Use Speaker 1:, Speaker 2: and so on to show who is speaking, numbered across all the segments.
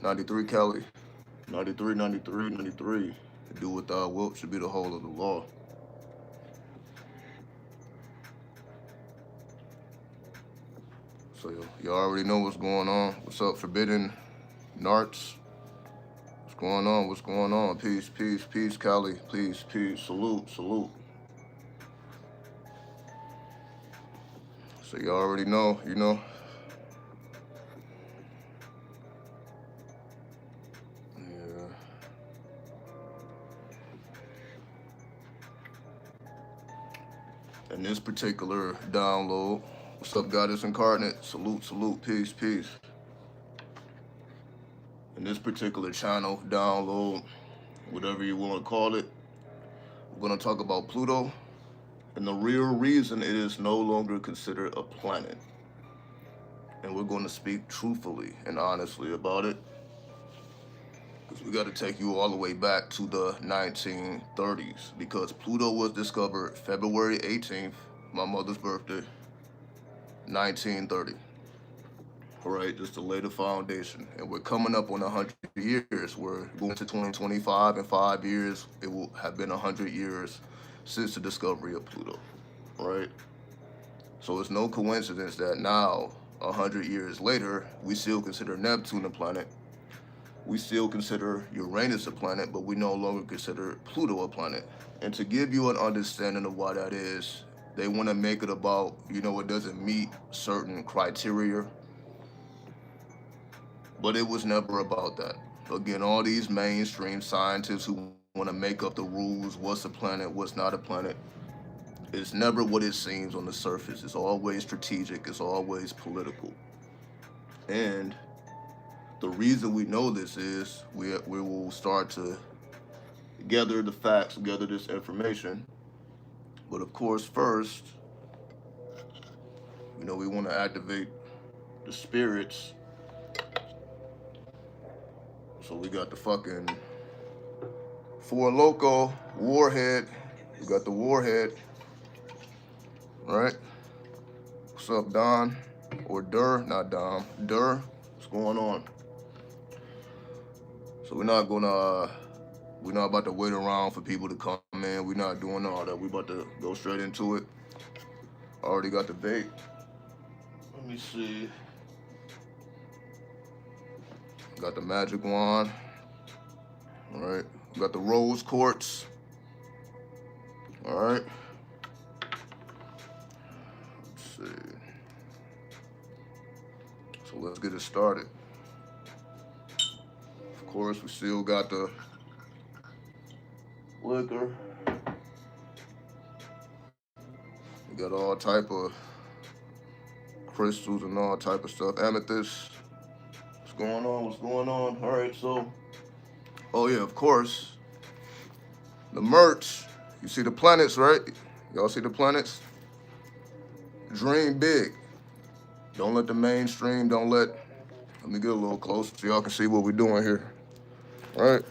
Speaker 1: 93 Cali. 93, 93, 93. Do what thou wilt should be the whole of the law. So y'all already know what's going on. What's up, Forbidden Narts? What's going on? What's going on? Peace, peace, peace, Cali. Peace, peace. Salute, salute. So y'all already know, you know. Yeah. In this particular download, what's up, Goddess Incarnate? Salute, salute, peace, peace. In this particular channel, download, whatever you want to call it, we're going to talk about Pluto and the real reason it is no longer considered a planet. And we're going to speak truthfully and honestly about it, because we got to take you all the way back to the 1930s, because Pluto was discovered February 18th, my mother's birthday, 1930. All right, just to lay the foundation. And we're coming up on 100 years. We're going to 2025. In 5 years, it will have been 100 years since the discovery of Pluto, right? So it's no coincidence that now, 100 years later, we still consider Neptune a planet. We still consider Uranus a planet, but we no longer consider Pluto a planet. And to give you an understanding of why that is, they want to make it about, you know, it doesn't meet certain criteria. But it was never about that. Again, all these mainstream scientists who want to make up the rules, what's a planet, what's not a planet, it's never what it seems on the surface. It's always strategic, it's always political. And the reason we know this is we will start to gather the facts, gather this information. But of course, first, you know, we want to activate the spirits. So we got the fucking Four Loco Warhead. We got the Warhead. Right? What's up, Don? Or Dur, not Dom. Dur, what's going on? So we're not about to wait around for people to come in. We're not doing all that. We're about to go straight into it. Already got the bait. Let me see. Got the magic wand. All right. Got the rose quartz. All right. Let's see. So let's get it started. Of course, we still got the liquor. We got all type of crystals and all type of stuff. Amethyst. What's going on? What's going on? All right, so, oh yeah, of course, the merch. You see the planets, right? Y'all see the planets? Dream big. Don't let the mainstream, let me get a little closer so y'all can see what we're doing here. All right?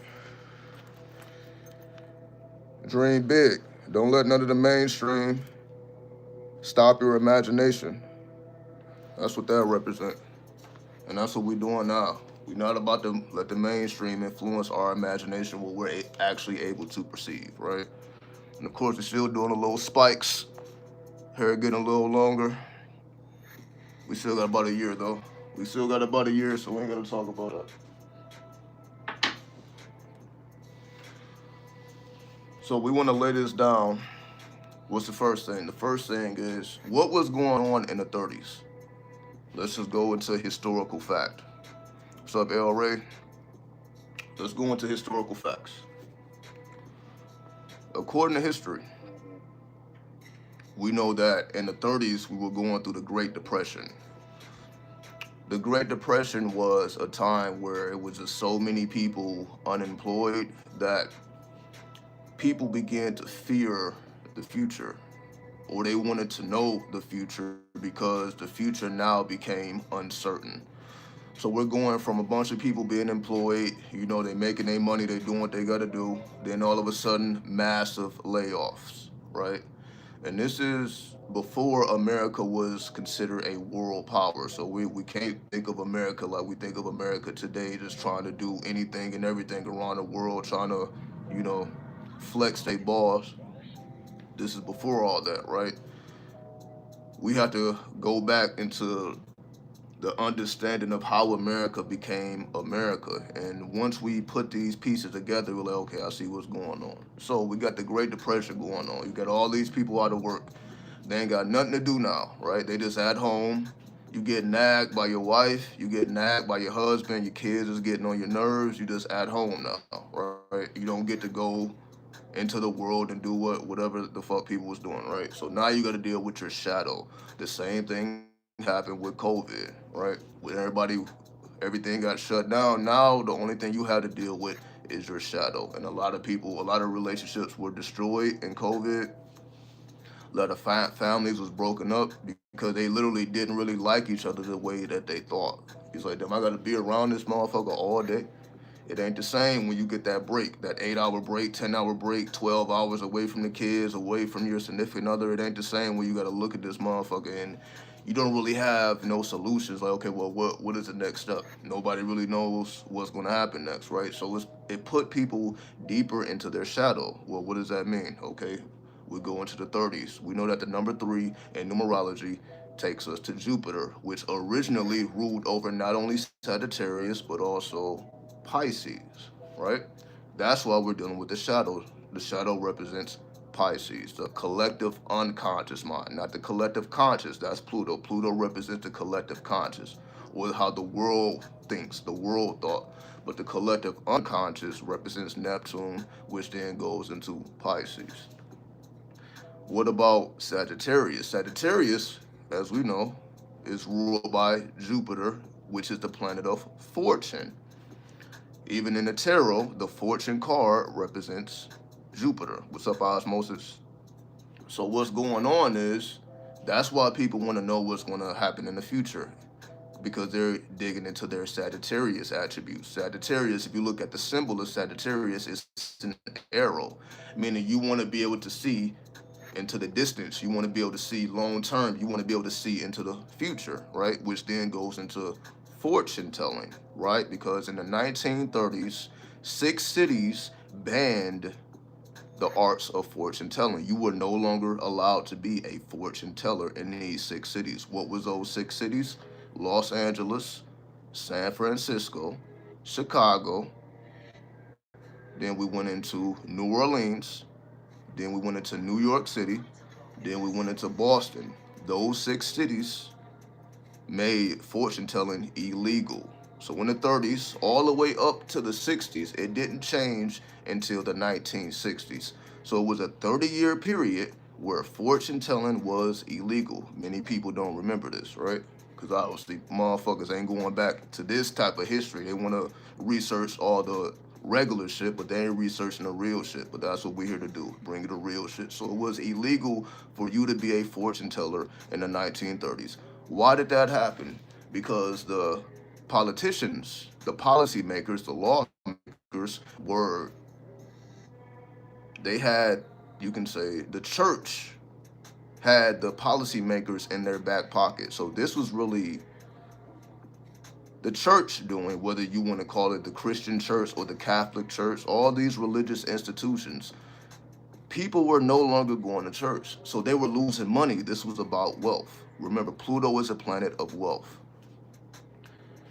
Speaker 1: Dream big. Don't let none of the mainstream stop your imagination. That's what that represents. And that's what we're doing now. We're not about to let the mainstream influence our imagination, what we're actually able to perceive, right? And of course, we're still doing a little spikes. Hair getting a little longer. We still got about a year, though. We still got about a year, so we ain't gonna talk about that. So we want to lay this down. What's the first thing? The first thing is, what was going on in the 30s? Let's just go into historical fact. What's up, El Ray? Let's go into historical facts. According to history, we know that in the 30s, we were going through the Great Depression. The Great Depression was a time where it was just so many people unemployed that people began to fear the future, or they wanted to know the future because the future now became uncertain. So we're going from a bunch of people being employed, you know, they making their money, they doing what they gotta do, then all of a sudden, massive layoffs, right? And this is before America was considered a world power. So we can't think of America like we think of America today, just trying to do anything and everything around the world, trying to, you know, flex their balls. This is before all that, right? We have to go back into the understanding of how America became America. And once we put these pieces together, we're like, okay, I see what's going on. So we got the Great Depression going on. You got all these people out of work. They ain't got nothing to do now, right? They just at home. You get nagged by your wife. You get nagged by your husband. Your kids is getting on your nerves. You just at home now, right? You don't get to go into the world and do whatever the fuck people was doing, right? So now you got to deal with your shadow. The same thing happened with COVID, right? When everything got shut down. Now the only thing you had to deal with is your shadow, and a lot of people, a lot of relationships were destroyed in COVID. A lot of families was broken up because they literally didn't really like each other the way that they thought. He's like, damn, I got to be around this motherfucker all day. It ain't the same when you get that break, that 8 hour break, 10 hour break, 12 hours away from the kids, away from your significant other. It ain't the same when you got to look at this motherfucker and you don't really have no solutions. Like, okay, well, what is the next step? Nobody really knows what's going to happen next, right? So it put people deeper into their shadow. Well, what does that mean? Okay, we go into the 30s. We know that the number 3 in numerology takes us to Jupiter, which originally ruled over not only Sagittarius but also Pisces, right? That's why we're dealing with the shadow. The shadow represents Pisces, the collective unconscious mind, not the collective conscious. That's Pluto. Pluto represents the collective conscious, or how the world thinks, the world thought. But the collective unconscious represents Neptune, which then goes into Pisces. What about Sagittarius? Sagittarius, as we know, is ruled by Jupiter, which is the planet of fortune. Even in the tarot, the fortune card represents Jupiter. What's up, osmosis? So what's going on is that's why people want to know what's going to happen in the future because they're digging into their Sagittarius attributes. Sagittarius, if you look at the symbol of Sagittarius, it's an arrow, meaning you want to be able to see into the distance. You want to be able to see long term. You want to be able to see into the future, right? Which then goes into fortune telling, right? Because in the 1930s, 6 cities banned the arts of fortune telling. You were no longer allowed to be a fortune teller in these 6 cities. What was those 6 cities? Los Angeles, San Francisco, Chicago. Then we went into New Orleans. Then we went into New York City. Then we went into Boston. Those 6 cities made fortune telling illegal. So in the 30s, all the way up to the 60s, it didn't change until the 1960s. So it was a 30-year period where fortune telling was illegal. Many people don't remember this, right? Because obviously, motherfuckers ain't going back to this type of history. They want to research all the regular shit, but they ain't researching the real shit. But that's what we're here to do, bring you the real shit. So it was illegal for you to be a fortune teller in the 1930s. Why did that happen? Because the politicians, the policymakers, the lawmakers were, they had, you can say, the church had the policymakers in their back pocket. So this was really the church doing, whether you want to call it the Christian church or the Catholic church, all these religious institutions, people were no longer going to church. So they were losing money. This was about wealth. Remember, Pluto is a planet of wealth.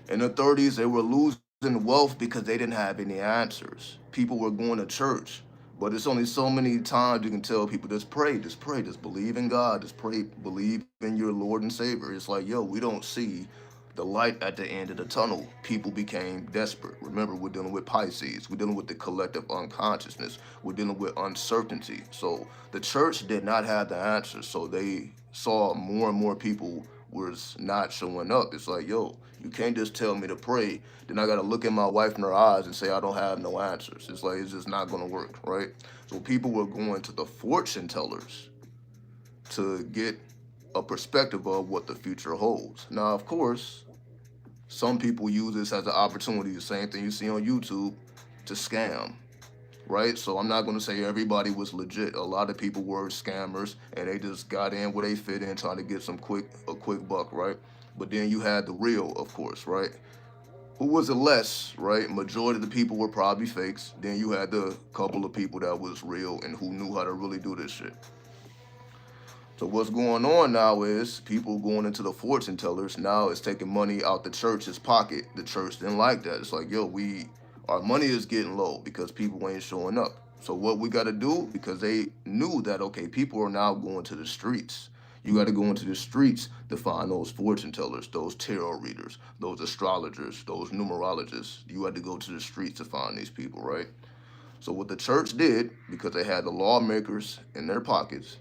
Speaker 1: In the 30s, they were losing wealth because they didn't have any answers. People were going to church, but it's only so many times you can tell people, just pray, just believe in God, just pray, believe in your Lord and Savior. It's like, yo, we don't see the light at the end of the tunnel. People became desperate. Remember, we're dealing with Pisces. We're dealing with the collective unconsciousness. We're dealing with uncertainty. So the church did not have the answers. So they saw more and more people was not showing up. It's like, yo, you can't just tell me to pray. Then I got to look in my wife in her eyes and say I don't have no answers. It's like, it's just not going to work, right? So people were going to the fortune tellers to get a perspective of what the future holds. Now, of course, some people use this as an opportunity, the same thing you see on YouTube, to scam. right? So I'm not going to say everybody was legit. A lot of people were scammers, and they just got in where they fit in, trying to get a quick buck, right? But then you had the real, of course, right? Who was it less, right? Majority of the people were probably fakes. Then you had the couple of people that was real and who knew how to really do this shit. So what's going on now is people going into the fortune tellers now is taking money out the church's pocket. The church didn't like that. It's like, yo, our money is getting low because people ain't showing up. So what we got to do, because they knew that, okay, people are now going to the streets. You got to go into the streets to find those fortune tellers, those tarot readers, those astrologers, those numerologists. You had to go to the streets to find these people, right? So what the church did, because they had the lawmakers in their pockets,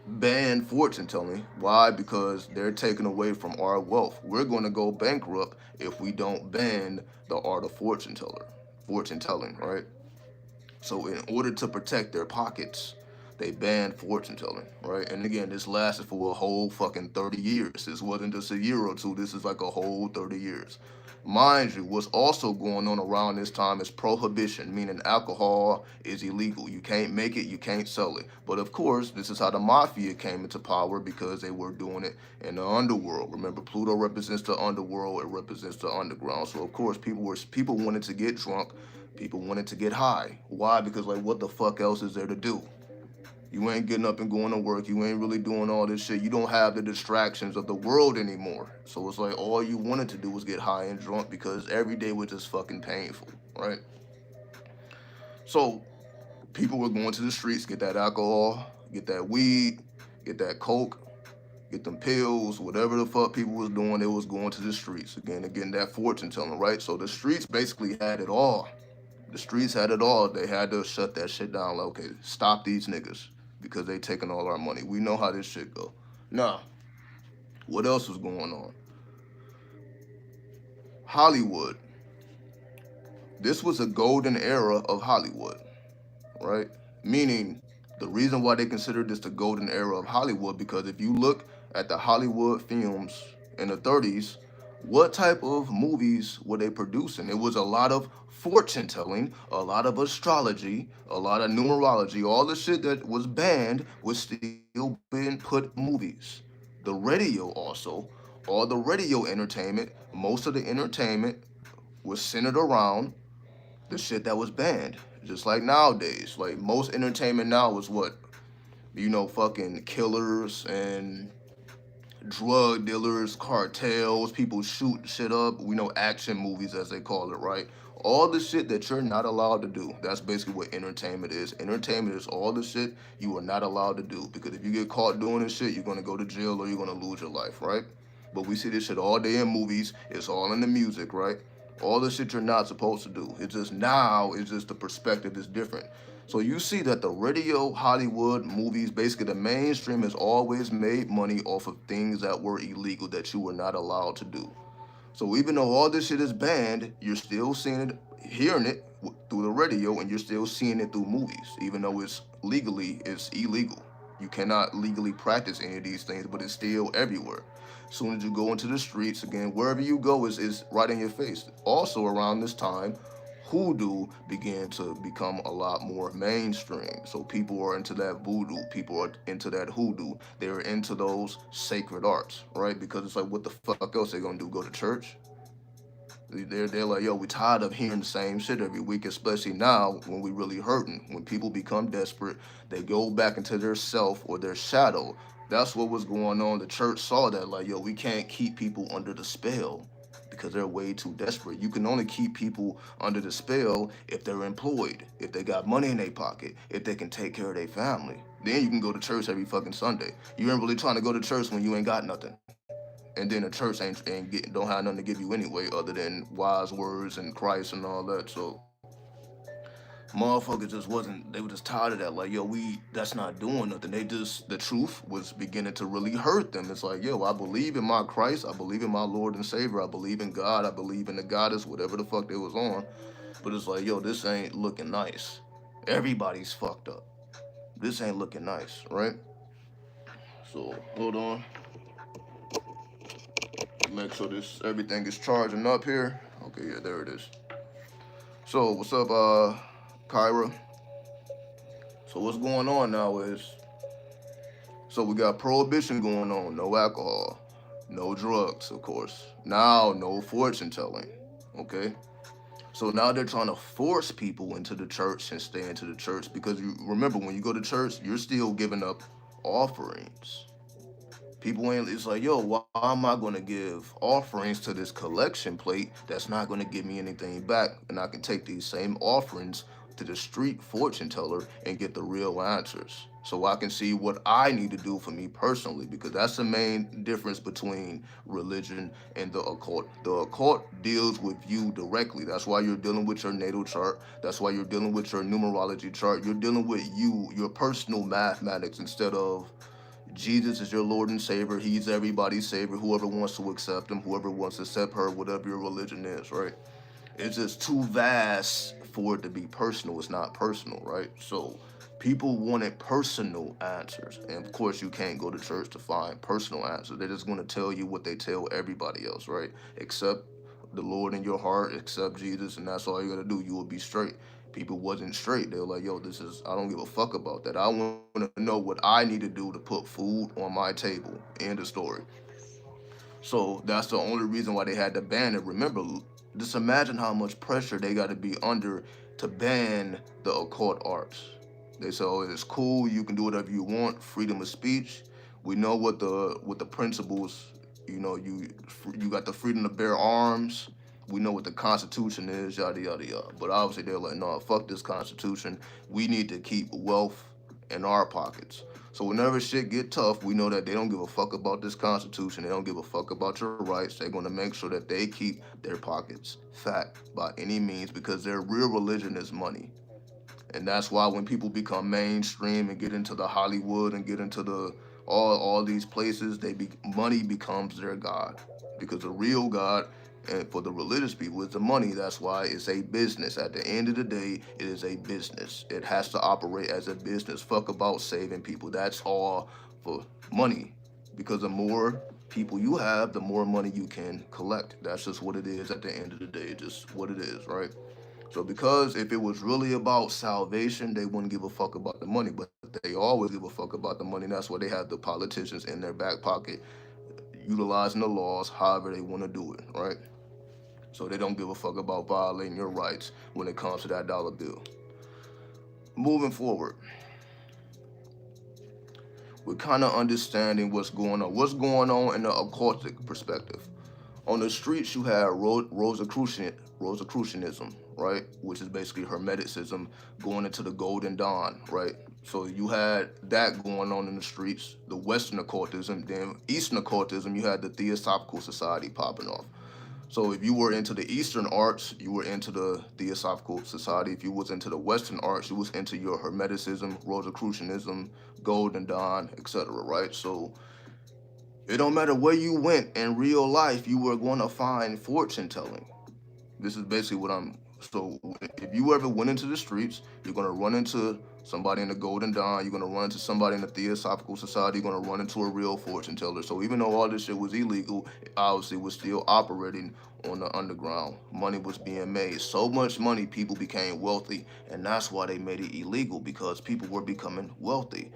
Speaker 1: ban fortune telling. Why? Because they're taking away from our wealth. We're going to go bankrupt if we don't ban the art of fortune telling, right? So in order to protect their pockets, they banned fortune telling, right? And again, this lasted for a whole fucking 30 years. This wasn't just a year or two. This is like a whole 30 years. Mind you, what's also going on around this time is prohibition, meaning alcohol is illegal. You can't make it, you can't sell it. But of course, this is how the mafia came into power, because they were doing it in the underworld. Remember, Pluto represents the underworld, it represents the underground. So of course, people wanted to get drunk, people wanted to get high. Why? Because like, what the fuck else is there to do? You ain't getting up and going to work. You ain't really doing all this shit. You don't have the distractions of the world anymore. So it's like all you wanted to do was get high and drunk, because every day was just fucking painful, right? So people were going to the streets, get that alcohol, get that weed, get that coke, get them pills, whatever the fuck people was doing, they was going to the streets. Again, that fortune telling, right? So the streets basically had it all. The streets had it all. They had to shut that shit down. Like, okay, stop these niggas because they taking all our money. We know how this shit go. Now, what else was going on? Hollywood. This was a golden era of Hollywood, right? Meaning, the reason why they considered this the golden era of Hollywood, because if you look at the Hollywood films in the 30s, what type of movies were they producing? It was a lot of fortune telling, a lot of astrology, a lot of numerology. All the shit that was banned was still being put in movies. The radio also, all the radio entertainment, most of the entertainment was centered around the shit that was banned. Just like nowadays, like most entertainment now is what, fucking killers and drug dealers, cartels, people shooting shit up, action movies as they call it, right? All the shit that you're not allowed to do. That's basically what entertainment is. Entertainment is all the shit you are not allowed to do. Because if you get caught doing this shit, you're gonna go to jail or you're gonna lose your life, right? But we see this shit all day in movies. It's all in the music, right? All the shit you're not supposed to do. It's just the perspective is different. So you see that the radio, Hollywood movies, basically the mainstream has always made money off of things that were illegal, that you were not allowed to do. So even though all this shit is banned, you're still seeing it, hearing it through the radio, and you're still seeing it through movies, even though it's illegal. You cannot legally practice any of these things, but it's still everywhere. As soon as you go into the streets, again, wherever you go is right in your face. Also around this time, hoodoo began to become a lot more mainstream. So people are into that voodoo, people are into that hoodoo. They're into those sacred arts, right? Because it's like, what the fuck else they gonna do? Go to church? They're like, yo, we tired of hearing the same shit every week, especially now when we really hurting. When people become desperate, they go back into their self or their shadow. That's what was going on. The church saw that, like, yo, we can't keep people under the spell because they're way too desperate. You can only keep people under the spell if they're employed, if they got money in their pocket, if they can take care of their family. Then you can go to church every fucking Sunday. You ain't really trying to go to church when you ain't got nothing. And then the church don't have nothing to give you anyway, other than wise words and Christ and all that. So motherfuckers just wasn't. They were just tired of that. Like, yo, that's not doing nothing. The truth was beginning to really hurt them. It's like, yo, I believe in my Christ. I believe in my Lord and Savior. I believe in God. I believe in the goddess, whatever the fuck they was on. But it's like, yo, this ain't looking nice. Everybody's fucked up. This ain't looking nice, right? So hold on. Make sure everything is charging up here. Okay, yeah, there it is. So what's up, Kyra. So what's going on now is, so we got prohibition going on, no alcohol, no drugs, of course. Now, no fortune telling. Okay? So now they're trying to force people into the church and stay into the church because you remember when you go to church, you're still giving up offerings. People ain't, it's like, yo, why am I going to give offerings to this collection plate that's not going to give me anything back? And I can take these same offerings to the street fortune teller and get the real answers. So I can see what I need to do for me personally, because that's the main difference between religion and the occult. The occult deals with you directly. That's why you're dealing with your natal chart. That's why you're dealing with your numerology chart. You're dealing with you, your personal mathematics, instead of Jesus is your Lord and Savior. He's everybody's Savior. Whoever wants to accept him, whoever wants to accept her, whatever your religion is, right? It's just too vast for it to be personal. It's not personal, right? So people wanted personal answers. And of course, you can't go to church to find personal answers. They're just going to tell you what they tell everybody else, right? Accept the Lord in your heart, accept Jesus, and that's all you got to do. You will be straight. People wasn't straight. They were like, yo, this is, I don't give a fuck about that. I want to know what I need to do to put food on my table. End of story. So that's the only reason why they had to ban it. Remember, just imagine how much pressure they got to be under to ban the occult arts. They say, "Oh, it's cool. You can do whatever you want. Freedom of speech." We know what the principles. You got the freedom to bear arms. We know what the Constitution is. Yada yada yada. But obviously they're like, "No, fuck this Constitution. We need to keep wealth in our pockets." So whenever shit get tough, we know that they don't give a fuck about this Constitution. They don't give a fuck about your rights. They're going to make sure that they keep their pockets fat by any means, because their real religion is money. And that's why when people become mainstream and get into the Hollywood and get into the all these places, money becomes their god, because the real god, and for the religious people, is the money. That's why it's a business. At the end of the day, it is a business. It has to operate as a business. Fuck about saving people. That's all for money, because the more people you have, the more money you can collect. That's just what it is at the end of the day. Just what it is, right? So because if it was really about salvation, they wouldn't give a fuck about the money, but they always give a fuck about the money. And that's why they have the politicians in their back pocket utilizing the laws however they want to do it, right? So they don't give a fuck about violating your rights when it comes to that dollar bill. Moving forward, we're kind of understanding what's going on. What's going on in the occultic perspective? On the streets, you have Rosicrucianism, right? Which is basically Hermeticism going into the Golden Dawn, right? So you had that going on in the streets, the Western occultism. Then Eastern occultism, you had the Theosophical Society popping off. So if you were into the Eastern arts, you were into the Theosophical Society. If you was into the Western arts, you was into your Hermeticism, Rosicrucianism, Golden Dawn, etc., right? So it don't matter where you went in real life, you were going to find fortune telling. This is basically what I'm. So if you ever went into the streets, you're going to run into somebody in the Golden Dawn. You're going to run into somebody in the Theosophical Society. You're going to run into a real fortune teller. So even though all this shit was illegal, it obviously was still operating on the underground. Money was being made. So much money, people became wealthy. And that's why they made it illegal, because people were becoming wealthy.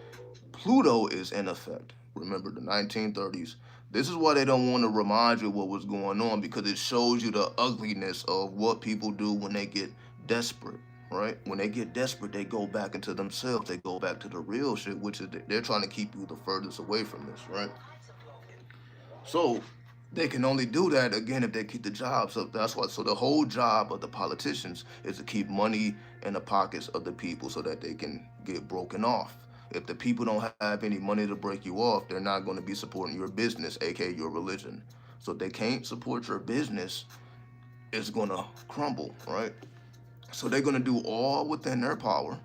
Speaker 1: Pluto is in effect. Remember the 1930s. This is why they don't want to remind you what was going on, because it shows you the ugliness of what people do when they get desperate, right? When they get desperate, they go back into themselves. They go back to the real shit, which is they're trying to keep you the furthest away from this, right? So they can only do that again if they keep the jobs up. That's why. So the whole job of the politicians is to keep money in the pockets of the people so that they can get broken off. If the people don't have any money to break you off, they're not going to be supporting your business, aka your religion. So if they can't support your business, it's going to crumble, right? So they're going to do all within their power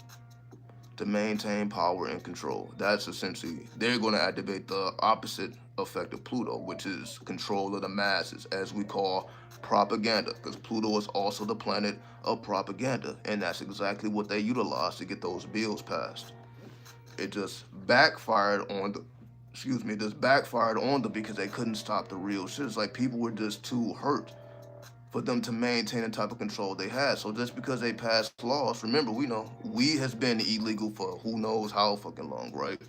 Speaker 1: to maintain power and control. That's essentially, they're going to activate the opposite effect of Pluto, which is control of the masses, as we call propaganda, because Pluto is also the planet of propaganda, and that's exactly what they utilize to get those bills passed. It just backfired on the, excuse me, just backfired on them because they couldn't stop the real shit. It's like people were just too hurt. for them to maintain the type of control they had. So just because they passed laws, remember, we know weed has been illegal for who knows how fucking long, right?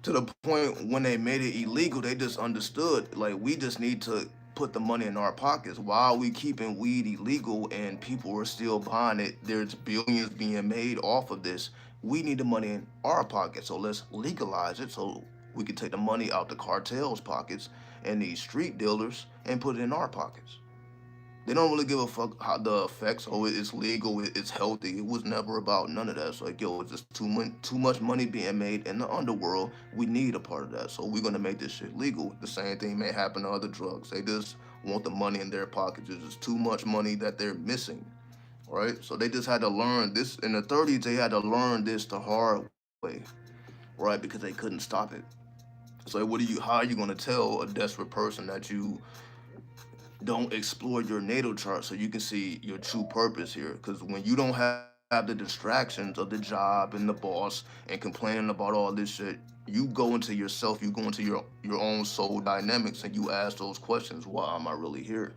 Speaker 1: To the point when they made it illegal, they just understood like we just need to put the money in our pockets. Why are we keeping weed illegal and people are still buying it? There's billions being made off of this. We need the money in our pockets, so let's legalize it so we can take the money out the cartels' pockets and these street dealers and put it in our pockets. They don't really give a fuck how the effects. Oh, it's legal, it's healthy. It was never about none of that. It's like, yo, it's just too much money being made in the underworld. We need a part of that, so we're gonna make this shit legal. The same thing may happen to other drugs. They just want the money in their pockets. There's just too much money that they're missing, right? So they just had to learn this in the 30s. They had to learn this the hard way, right? Because they couldn't stop it. So what do you? How are you gonna tell a desperate person that you don't explore your natal chart so you can see your true purpose here? Because when you don't have the distractions of the job and the boss and complaining about all this shit, you go into yourself, you go into your own soul dynamics, and you ask those questions: why am I really here?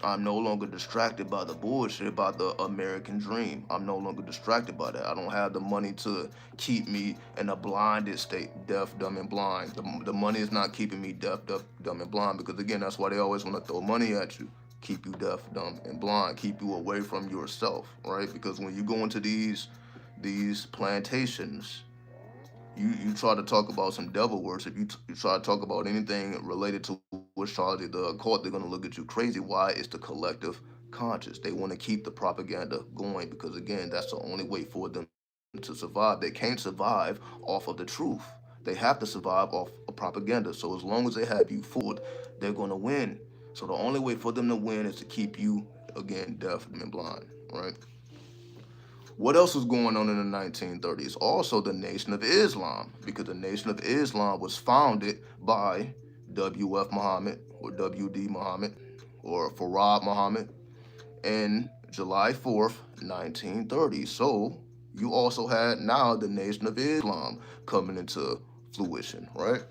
Speaker 1: I'm no longer distracted by the bullshit about the American dream. I'm no longer distracted by that. I don't have the money to keep me in a blinded state, deaf, dumb, and blind. The money is not keeping me deaf, dumb, and blind, because again, that's why they always want to throw money at you. Keep you deaf, dumb, and blind. Keep you away from yourself, right? Because when you go into these plantations, you try to talk about some devil worship, you try to talk about anything related to astrology, the occult, they're gonna look at you crazy. Why? It's the collective conscious. They want to keep the propaganda going because again, that's the only way for them to survive. They can't survive off of the truth. They have to survive off of propaganda. So as long as they have you fooled, they're gonna win. So the only way for them to win is to keep you again deaf and blind, right? What else was going on in the 1930s? Also, the Nation of Islam, because the Nation of Islam was founded by W.F. Muhammad or W.D. Muhammad or Farad Muhammad in July 4th, 1930. So you also had now the Nation of Islam coming into fruition, right?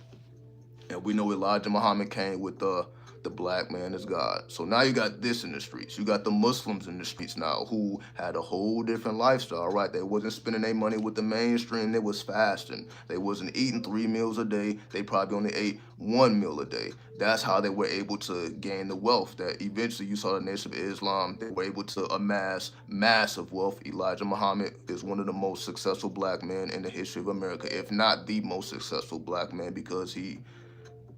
Speaker 1: And we know Elijah Muhammad came with the black man is God. So now you got this in the streets. You got the Muslims in the streets now who had a whole different lifestyle, right? They wasn't spending their money with the mainstream. They was fasting. They wasn't eating 3 meals a day. They probably only ate 1 meal a day. That's how they were able to gain the wealth that eventually you saw the Nation of Islam. They were able to amass massive wealth. Elijah Muhammad is one of the most successful black men in the history of America, if not the most successful black man, because he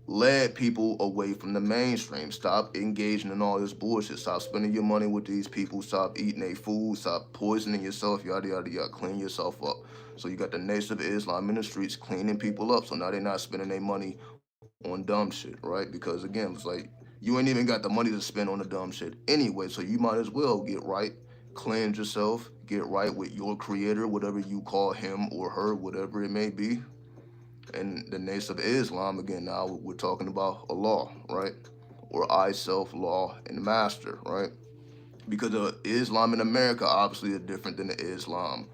Speaker 1: led people away from the mainstream. Stop engaging in all this bullshit. Stop spending your money with these people. Stop eating their food. Stop poisoning yourself. Yada yada yada. Clean yourself up. So you got the Nation of Islam in the streets cleaning people up. So now they're not spending their money on dumb shit, right? Because again, it's like you ain't even got the money to spend on the dumb shit anyway. So you might as well get right, cleanse yourself, get right with your creator, whatever you call him or her, whatever it may be. And the Nation of Islam, again, now we're talking about Allah, right? Or I, self, law, and master, right? Because the Islam in America obviously is different than the Islam,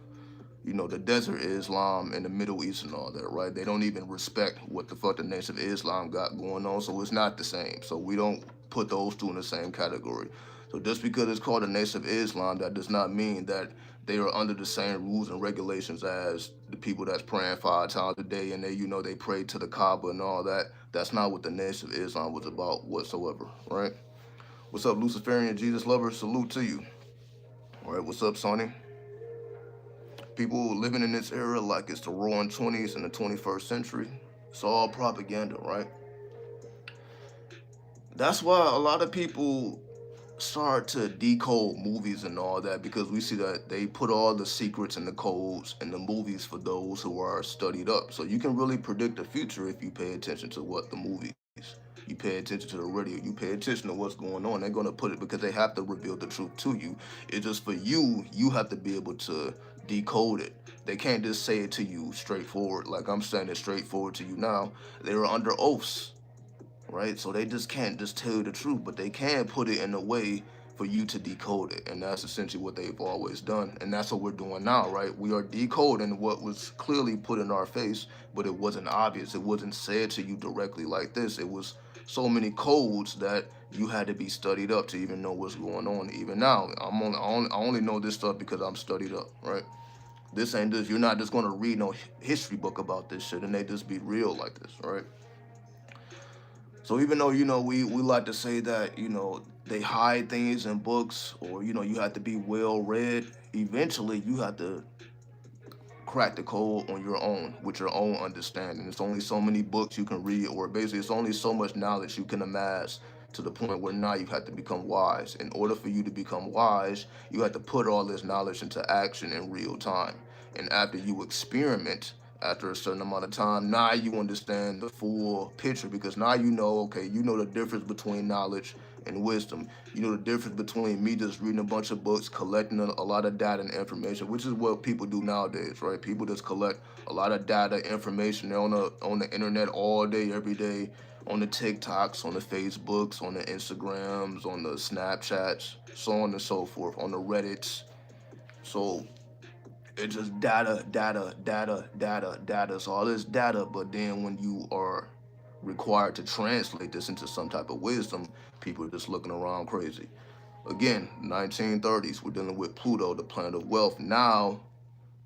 Speaker 1: the desert Islam and the Middle East and all that, right? They don't even respect what the fuck the Nation of Islam got going on, so it's not the same. So we don't put those two in the same category. So just because it's called the Nation of Islam, that does not mean that they are under the same rules and regulations as the people that's praying 5 times a day and they pray to the Kaaba and all that. That's not what the Nation of Islam was about whatsoever, right? What's up, Luciferian Jesus lover? Salute to you. All right, what's up, Sonny? People living in this era like it's the roaring 20s and the 21st century. It's all propaganda, right? That's why a lot of people start to decode movies and all that, because we see that they put all the secrets and the codes in the movies for those who are studied up. So you can really predict the future if you pay attention to what the movies. You pay attention to the radio. You pay attention to what's going on. They're gonna put it because they have to reveal the truth to you. It's just for you. You have to be able to decode it. They can't just say it to you straightforward. Like I'm saying it straightforward to you now. They are under oaths, right? So they just can't just tell you the truth, but they can put it in a way for you to decode it. And that's essentially what they've always done. And that's what we're doing now, right? We are decoding what was clearly put in our face, but it wasn't obvious. It wasn't said to you directly like this. It was so many codes that you had to be studied up to even know what's going on. Even now, I only know this stuff because I'm studied up, right? This ain't just, you're not just gonna read no history book about this shit and they just be real like this, right? So even though, we like to say that, they hide things in books, or, you have to be well read, eventually you have to crack the code on your own with your own understanding. It's only so many books you can read, or basically it's only so much knowledge you can amass to the point where now you have to become wise. In order for you to become wise, you have to put all this knowledge into action in real time. And after you experiment, after a certain amount of time, now you understand the full picture, because now you know, okay, you know the difference between knowledge and wisdom. You know the difference between me just reading a bunch of books, collecting a lot of data and information, which is what people do nowadays, right? People just collect a lot of data, information. They're on the internet all day, every day, on the TikToks, on the Facebooks, on the Instagrams, on the Snapchats, so on and so forth, on the Reddits. So it's just data, data, data, data, data. So all this data, but then when you are required to translate this into some type of wisdom, people are just looking around crazy. Again, 1930s, we're dealing with Pluto, the planet of wealth. Now,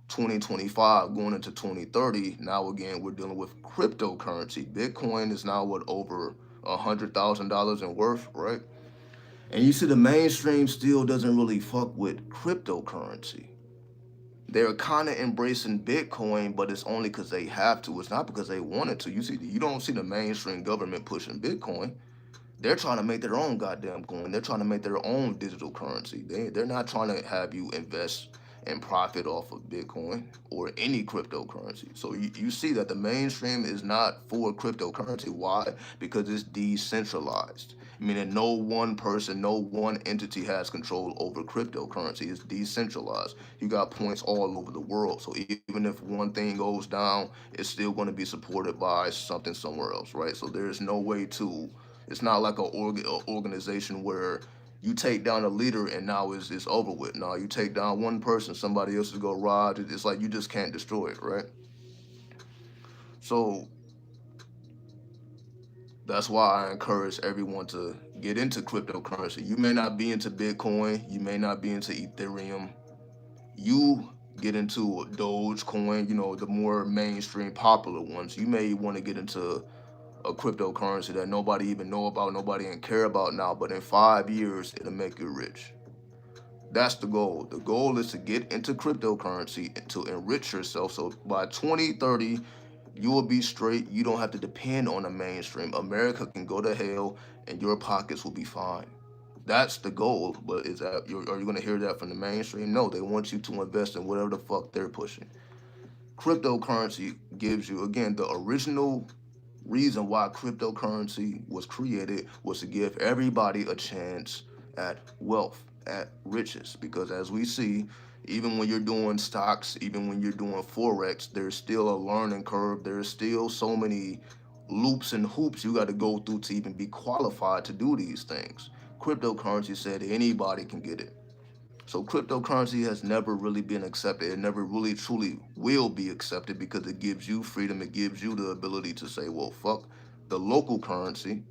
Speaker 1: 2025, going into 2030, now again, we're dealing with cryptocurrency. Bitcoin is now what, over $100,000 in worth, right? And you see the mainstream still doesn't really fuck with cryptocurrency. They're kind of embracing Bitcoin, but it's only because they have to. It's not because they wanted to. You don't see the mainstream government pushing Bitcoin. They're trying to make their own goddamn coin. They're trying to make their own digital currency. They're not trying to have you invest and profit off of Bitcoin or any cryptocurrency. So you see that the mainstream is not for cryptocurrency. Why? Because it's decentralized. Meaning no one person, no one entity has control over cryptocurrency. It's decentralized. You got points all over the world. So even if one thing goes down, it's still going to be supported by something somewhere else, right? So there's no way to, it's not like a organization where you take down a leader and now it's over with. No, you take down one person, somebody else is gonna ride. It's like you just can't destroy it, right? So that's why I encourage everyone to get into cryptocurrency. You may not be into Bitcoin, you may not be into Ethereum. You get into Dogecoin, the more mainstream popular ones. You may want to get into a cryptocurrency that nobody even know about, nobody even care about now, but in 5 years, it'll make you rich. That's the goal. The goal is to get into cryptocurrency and to enrich yourself. So by 2030, you will be straight. You don't have to depend on the mainstream. America can go to hell and your pockets will be fine. That's the goal. But are you going to hear that from the mainstream? No, they want you to invest in whatever the fuck they're pushing. Cryptocurrency gives you, again, the original reason why cryptocurrency was created was to give everybody a chance at wealth, at riches. Because as we see, even when you're doing stocks, even when you're doing Forex, there's still a learning curve. There's still so many loops and hoops you got to go through to even be qualified to do these things. Cryptocurrency said anybody can get it. So cryptocurrency has never really been accepted. It never really truly will be accepted because it gives you freedom. It gives you the ability to say, well, fuck the local currency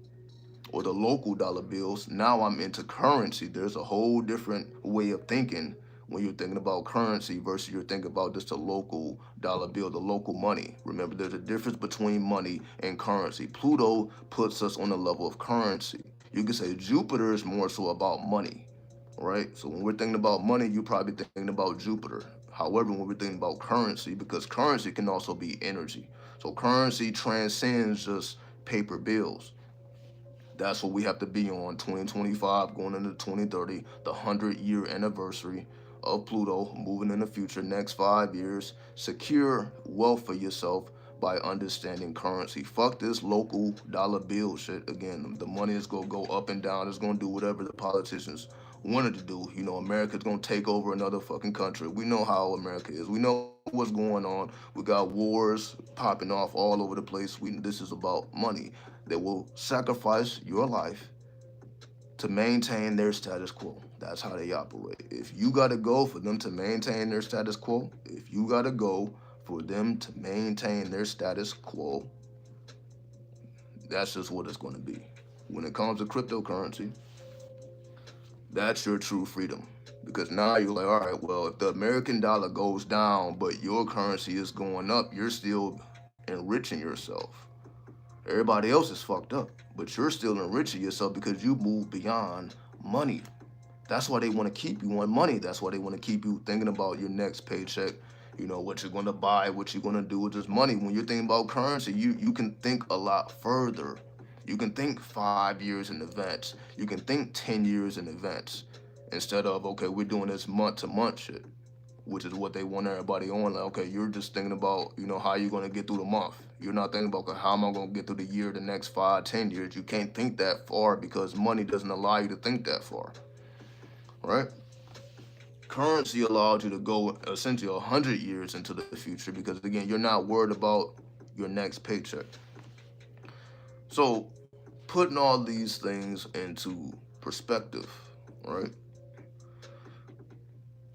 Speaker 1: or the local dollar bills. Now I'm into currency. There's a whole different way of thinking when you're thinking about currency versus you're thinking about just a local dollar bill, the local money. Remember, there's a difference between money and currency. Pluto puts us on the level of currency. You could say Jupiter is more so about money, right? So when we're thinking about money, you're probably thinking about Jupiter. However, when we're thinking about currency, because currency can also be energy. So currency transcends just paper bills. That's what we have to be on 2025 going into 2030, the 100-year anniversary of Pluto moving in the future, next 5 years. Secure wealth for yourself by understanding currency. Fuck this local dollar bill shit. Again, the money is going to go up and down. It's going to do whatever the politicians wanted to do. America's going to take over another fucking country. We know how America is. We know what's going on. We got wars popping off all over the place. This is about money. They will sacrifice your life to maintain their status quo. That's how they operate. If you got to go for them to maintain their status quo, if you got to go for them to maintain their status quo, that's just what it's going to be. when it comes to cryptocurrency, that's your true freedom. Because now you're like, all right, well, if the American dollar goes down, but your currency is going up, you're still enriching yourself. Everybody else is fucked up, but you're still enriching yourself because you move beyond money. That's why they want to keep you on money. That's why they want to keep you thinking about your next paycheck, what you're going to buy, what you're going to do with this money. When you're thinking about currency, you can think a lot further. You can think 5 years in advance. You can think 10 years in advance instead of, okay, we're doing this month to month shit, which is what they want everybody on. Like, okay, you're just thinking about, how you're going to get through the month. You're not thinking about, okay, how am I going to get through the year, the next 5, 10 years. You can't think that far because money doesn't allow you to think that far, right? Currency allows you to go essentially 100 years into the future because, again, you're not worried about your next paycheck. So, putting all these things into perspective, right?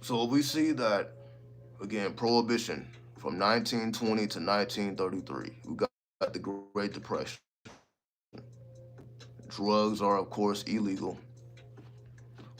Speaker 1: So, we see that, again, Prohibition from 1920 to 1933. We got the Great Depression. Drugs are, of course, illegal.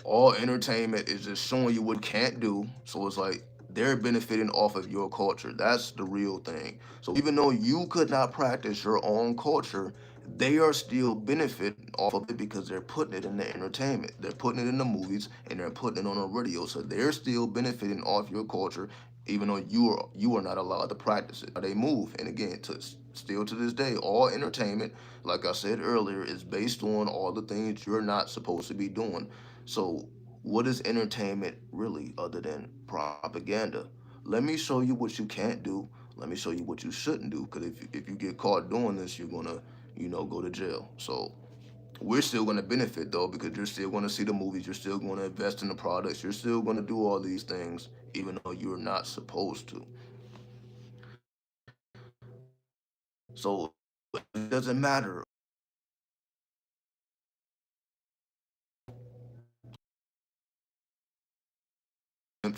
Speaker 1: All entertainment is just showing you what you can't do. So it's like they're benefiting off of your culture. That's the real thing. So even though you could not practice your own culture, they are still benefiting off of it because they're putting it in the entertainment. They're putting it in the movies and they're putting it on the radio. So they're still benefiting off your culture, even though you are not allowed to practice it. They move. And again, still to this day, all entertainment, like I said earlier, is based on all the things you're not supposed to be doing. So, what is entertainment really other than propaganda? Let me show you what you can't do. Let me show you what you shouldn't do. Because if you get caught doing this, you're gonna, go to jail. So we're still gonna benefit though, because you're still gonna see the movies. You're still gonna invest in the products. You're still gonna do all these things, even though you're not supposed to. So it doesn't matter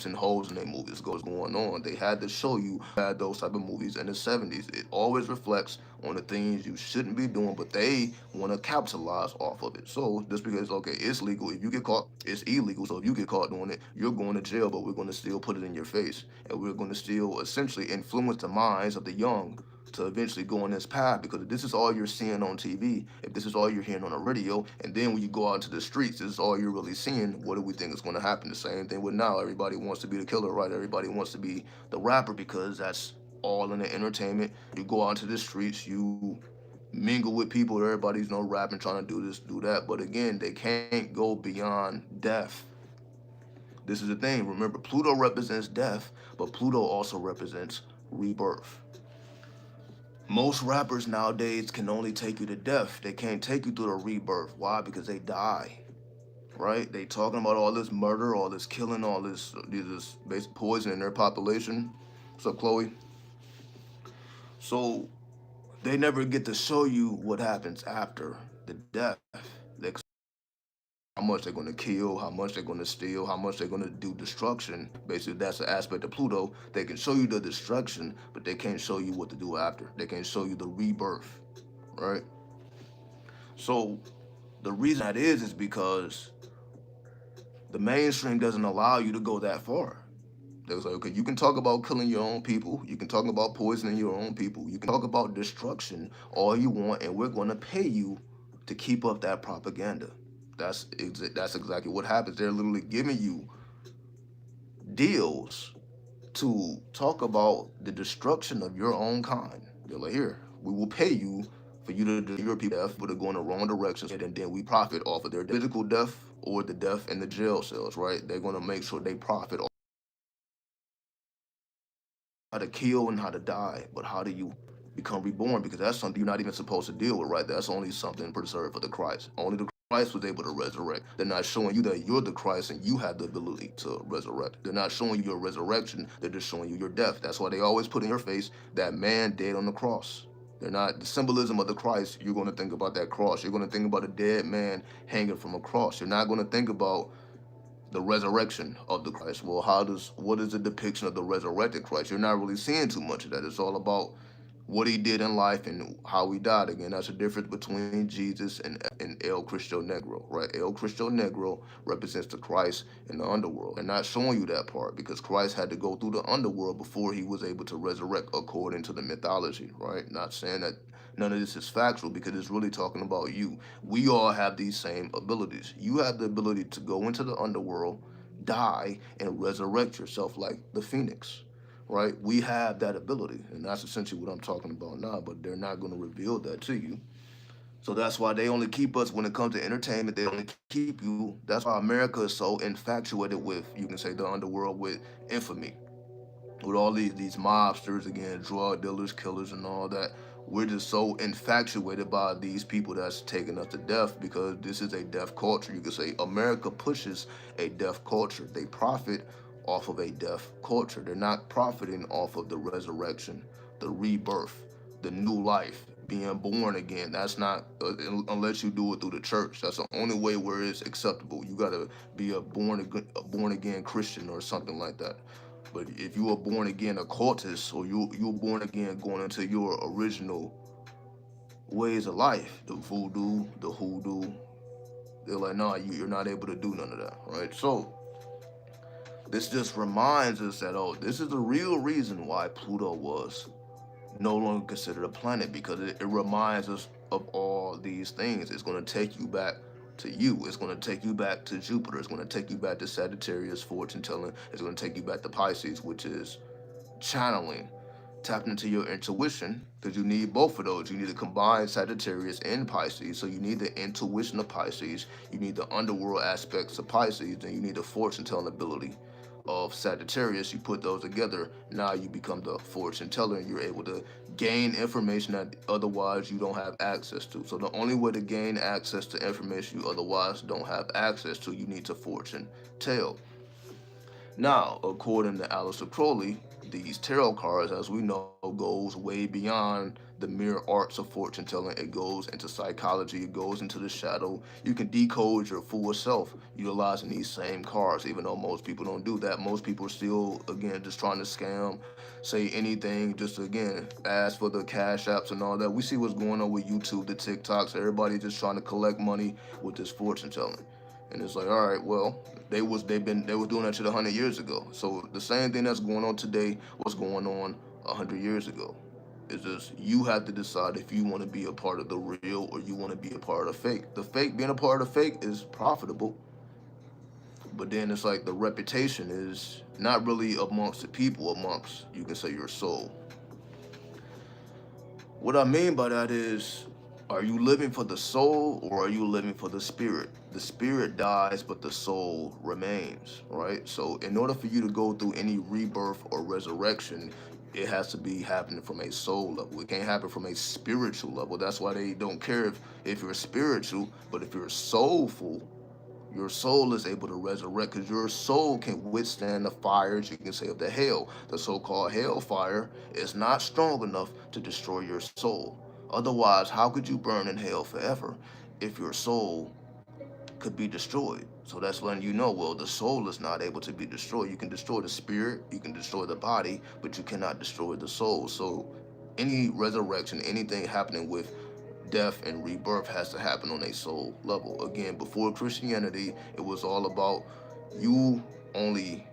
Speaker 1: and holes in their movies goes going on. They had to show you had those type of movies in the 70s. It always reflects on the things you shouldn't be doing, but they want to capitalize off of it. So just because okay, it's legal, if you get caught, it's illegal. So if you get caught doing it, you're going to jail, but we're going to still put it in your face, and we're going to still essentially influence the minds of the young to eventually go on this path, because if this is all you're seeing on TV, if this is all you're hearing on the radio, and then when you go out into the streets, this is all you're really seeing, what do we think is going to happen? The same thing with now. Everybody wants to be the killer, right? Everybody wants to be the rapper because that's all in the entertainment. You go out into the streets, you mingle with people, everybody's rapping, trying to do this, do that. But again, they can't go beyond death. This is the thing. Remember, Pluto represents death, but Pluto also represents rebirth. Most rappers nowadays can only take you to death. They can't take you through the rebirth. Why? Because they die, right? They talking about all this murder, all this killing, all this basic poison in their population. What's up, Chloe? So they never get to show you what happens after the death. They how much they're going to kill, how much they're going to steal, how much they're going to do destruction. Basically, that's the aspect of Pluto. They can show you the destruction, but they can't show you what to do after. They can't show you the rebirth, right? So the reason that is because the mainstream doesn't allow you to go that far. They was like, okay, you can talk about killing your own people. You can talk about poisoning your own people. You can talk about destruction all you want, and we're going to pay you to keep up that propaganda. That's exactly what happens. They're literally giving you deals to talk about the destruction of your own kind. They're like, here, we will pay you for you to do your people death, but are going the wrong directions, and then we profit off of their physical death or the death in the jail cells, right? They're going to make sure they profit off how to kill and how to die, but how do you become reborn? Because that's something you're not even supposed to deal with, right? That's only something preserved for the Christ. Only the Christ was able to resurrect. They're not showing you that you're the Christ and you have the ability to resurrect. They're not showing you your resurrection. They're just showing you your death. That's why they always put in your face that man dead on the cross. They're not the symbolism of the Christ. You're going to think about that cross. You're going to think about a dead man hanging from a cross. You're not going to think about the resurrection of the Christ. Well, what is the depiction of the resurrected Christ? You're not really seeing too much of that. It's all about what he did in life and how he died. Again, that's the difference between Jesus and El Cristo Negro, right? El Cristo Negro represents the Christ in the underworld. And not showing you that part because Christ had to go through the underworld before he was able to resurrect according to the mythology, right? Not saying that none of this is factual because it's really talking about you. We all have these same abilities. You have the ability to go into the underworld, die, and resurrect yourself like the phoenix, right? We have that ability, and that's essentially what I'm talking about now, but they're not going to reveal that to you. So that's why they only keep us when it comes to entertainment. They only keep you. That's why America is so infatuated with, you can say, the underworld with infamy, with all these mobsters, again, drug dealers, killers, and all that. We're just so infatuated by these people that's taking us to death because this is a death culture. You could say America pushes a death culture. They profit off of a death culture. They're not profiting off of the resurrection, the rebirth, the new life, being born again. That's not unless you do it through the church. That's the only way where it's acceptable. You gotta be a born again Christian or something like that. But if you were born again occultist or you were born again going into your original ways of life, the voodoo, the hoodoo, they're like, nah, you're not able to do none of that, right? So this just reminds us that, oh, this is the real reason why Pluto was no longer considered a planet because it reminds us of all these things. It's going to take you back to you. It's going to take you back to Jupiter. It's going to take you back to Sagittarius, fortune telling. It's going to take you back to Pisces, which is channeling, tapping into your intuition because you need both of those. You need to combine Sagittarius and Pisces. So you need the intuition of Pisces, you need the underworld aspects of Pisces, and you need the fortune telling ability of Sagittarius. You put those together, now you become the fortune teller and you're able to gain information that otherwise you don't have access to. So the only way to gain access to information you otherwise don't have access to, you need to fortune tell. Now, according to Aleister Crowley, these tarot cards, as we know, goes way beyond the mere arts of fortune telling. It goes into psychology, it goes into the shadow. You can decode your full self utilizing these same cards, even though most people don't do that. Most people are still, again, just trying to scam, say anything, just again, ask for the cash apps and all that. We see what's going on with YouTube, the TikToks, everybody just trying to collect money with this fortune telling. And it's like, all right, well, they was doing that shit 100 years ago. So the same thing that's going on today was going on 100 years ago. It's just you have to decide if you want to be a part of the real or you want to be a part of fake. The fake, being a part of fake is profitable, but then it's like the reputation is not really amongst the people, amongst, you can say, your soul. What I mean by that is, are you living for the soul or are you living for the spirit? The spirit dies, but the soul remains, right? So, in order for you to go through any rebirth or resurrection, it has to be happening from a soul level. It can't happen from a spiritual level. That's why they don't care if you're spiritual, but if you're soulful, your soul is able to resurrect because your soul can withstand the fires, you can say, of the hell. The so-called hellfire is not strong enough to destroy your soul. Otherwise, how could you burn in hell forever if your soul could be destroyed? So that's letting you know, well, the soul is not able to be destroyed. You can destroy the spirit, you can destroy the body, but you cannot destroy the soul. So any resurrection, anything happening with death and rebirth has to happen on a soul level. Again, before Christianity, it was all about you only,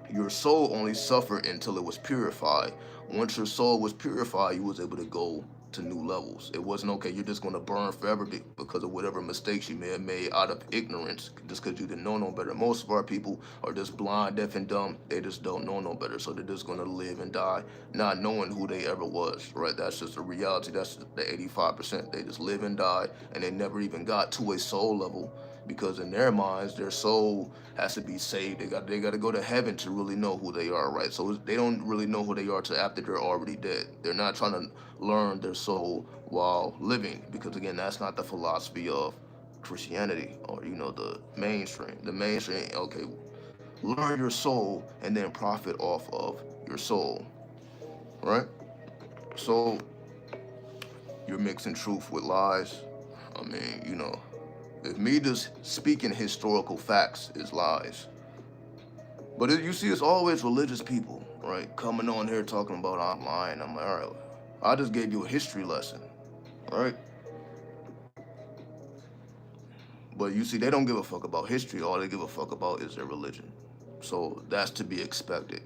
Speaker 1: your soul only suffered until it was purified. Once your soul was purified, you was able to go to new levels. It wasn't okay, you're just going to burn forever because of whatever mistakes you may have made out of ignorance, just because you didn't know no better. Most of our people are just blind, deaf, and dumb. They just don't know no better, so they're just going to live and die not knowing who they ever was, right? That's just the reality. That's the 85%. They just live and die, and they never even got to a soul level because in their minds, their soul has to be saved. They got to go to heaven to really know who they are, right? So they don't really know who they are till after they're already dead. They're not trying to learn their soul while living because again, that's not the philosophy of Christianity or the mainstream. The mainstream, okay, learn your soul and then profit off of your soul, right? So you're mixing truth with lies. I mean, if me just speaking historical facts is lies. But you see, it's always religious people, right? Coming on here talking about I'm lying. I'm like, all right. I just gave you a history lesson, right? But you see, they don't give a fuck about history. All they give a fuck about is their religion. So that's to be expected,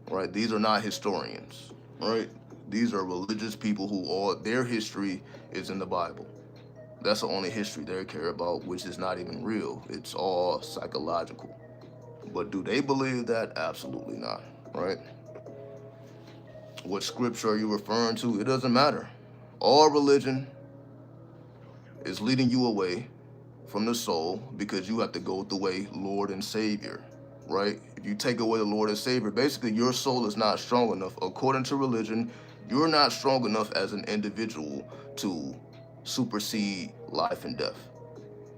Speaker 1: right? These are not historians, right? These are religious people who all their history is in the Bible. That's the only history they care about, which is not even real. It's all psychological. But do they believe that? Absolutely not, right? What scripture are you referring to? It doesn't matter. All religion is leading you away from the soul because you have to go the way Lord and Savior, right? If you take away the Lord and Savior, basically your soul is not strong enough. According to religion, you're not strong enough as an individual to supersede life and death.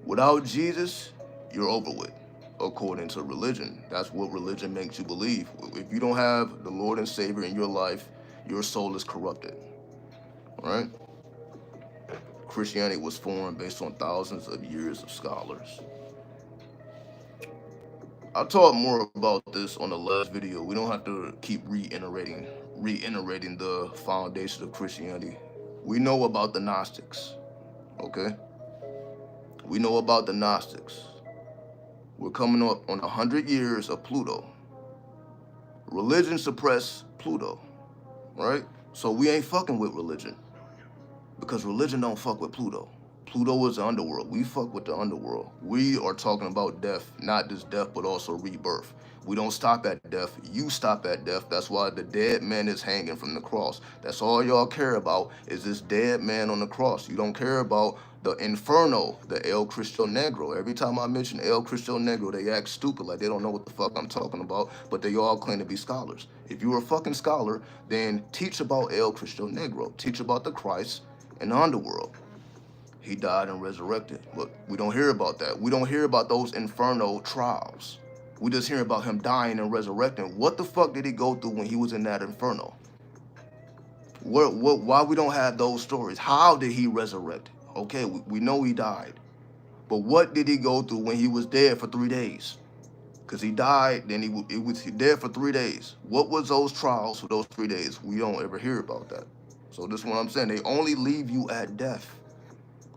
Speaker 1: Without Jesus, you're over with. According to religion, that's what religion makes you believe. If you don't have the Lord and Savior in your life, your soul is corrupted, right? Christianity was formed based on thousands of years of scholars. I talked more about this on the last video. We don't have to keep reiterating the foundation of Christianity. We know about the Gnostics, okay? We know about the Gnostics. We're coming up on 100 years of Pluto. Religion suppressed Pluto, right? So we ain't fucking with religion because religion don't fuck with Pluto. Pluto is the underworld. We fuck with the underworld. We are talking about death, not just death, but also rebirth. We don't stop at death. You stop at death. That's why the dead man is hanging from the cross. That's all y'all care about is this dead man on the cross. You don't care about the inferno, the El Cristo Negro. Every time I mention El Cristo Negro, they act stupid like they don't know what the fuck I'm talking about, but they all claim to be scholars. If you're a fucking scholar, then teach about El Cristo Negro. Teach about the Christ and the underworld. He died and resurrected, but we don't hear about that. We don't hear about those inferno trials. We just hear about him dying and resurrecting. What the fuck did he go through when he was in that inferno? Why we don't have those stories? How did he resurrect? Okay, we know he died, but what did he go through when he was dead for 3 days? Because he died, then he was dead for 3 days. What was those trials for those 3 days? We don't ever hear about that. So this is what I'm saying. They only leave you at death.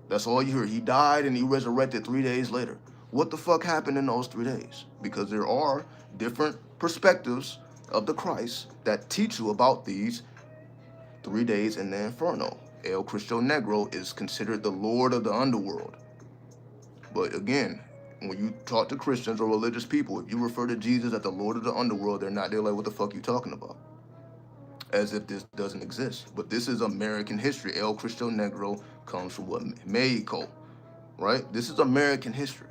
Speaker 1: That's all you hear. He died and he resurrected 3 days later. What the fuck happened in those 3 days? Because there are different perspectives of the Christ that teach you about these 3 days in the inferno. El Cristo Negro is considered the Lord of the underworld. But again, when you talk to Christians or religious people, if you refer to Jesus as the Lord of the underworld, they're like, what the fuck you talking about? As if this doesn't exist. But this is American history. El Cristo Negro comes from what? Mexico, right? This is American history.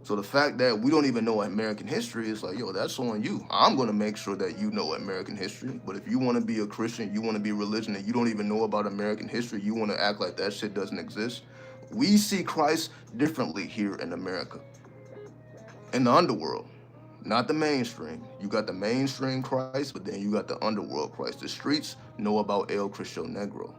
Speaker 1: So the fact that we don't even know American history is like, yo, that's on you. I'm going to make sure that you know American history. But if you want to be a Christian, you want to be religion, and you don't even know about American history, you want to act like that shit doesn't exist. We see Christ differently here in America. In the underworld. Not the mainstream. You got the mainstream Christ, but then you got the underworld Christ. The streets know about El Cristo Negro.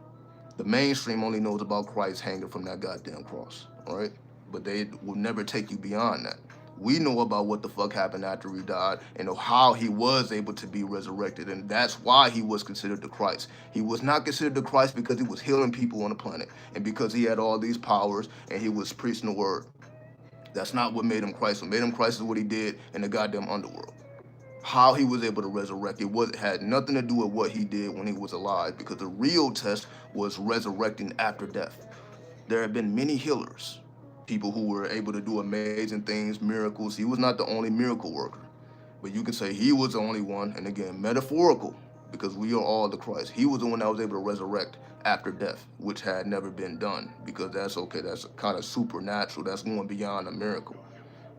Speaker 1: The mainstream only knows about Christ hanging from that goddamn cross, all right? But they will never take you beyond that. We know about what the fuck happened after he died and how he was able to be resurrected, and that's why he was considered the Christ. He was not considered the Christ because he was healing people on the planet and because he had all these powers and he was preaching the word. That's not what made him Christ. What made him Christ is what he did in the goddamn underworld. How he was able to resurrect, had nothing to do with what he did when he was alive, because the real test was resurrecting after death. There have been many healers, people who were able to do amazing things, miracles. He was not the only miracle worker, but you can say he was the only one, and again, metaphorical, because we are all the Christ. He was the one that was able to resurrect after death, which had never been done, because that's okay, that's kind of supernatural, that's going beyond a miracle.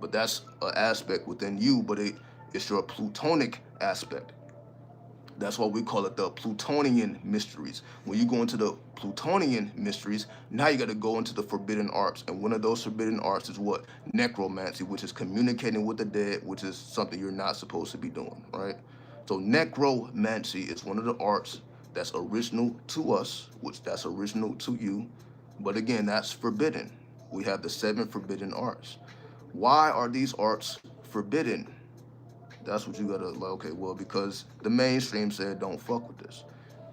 Speaker 1: But that's an aspect within you, but it's your plutonic aspect. That's why we call it the Plutonian mysteries. When you go into the Plutonian mysteries, now you got to go into the forbidden arts. And one of those forbidden arts is what? Necromancy, which is communicating with the dead, which is something you're not supposed to be doing, right? So necromancy is one of the arts that's original to us, which that's original to you. But again, that's forbidden. We have the 7 forbidden arts. Why are these arts forbidden? That's what you gotta, like, okay, well, because the mainstream said don't fuck with this.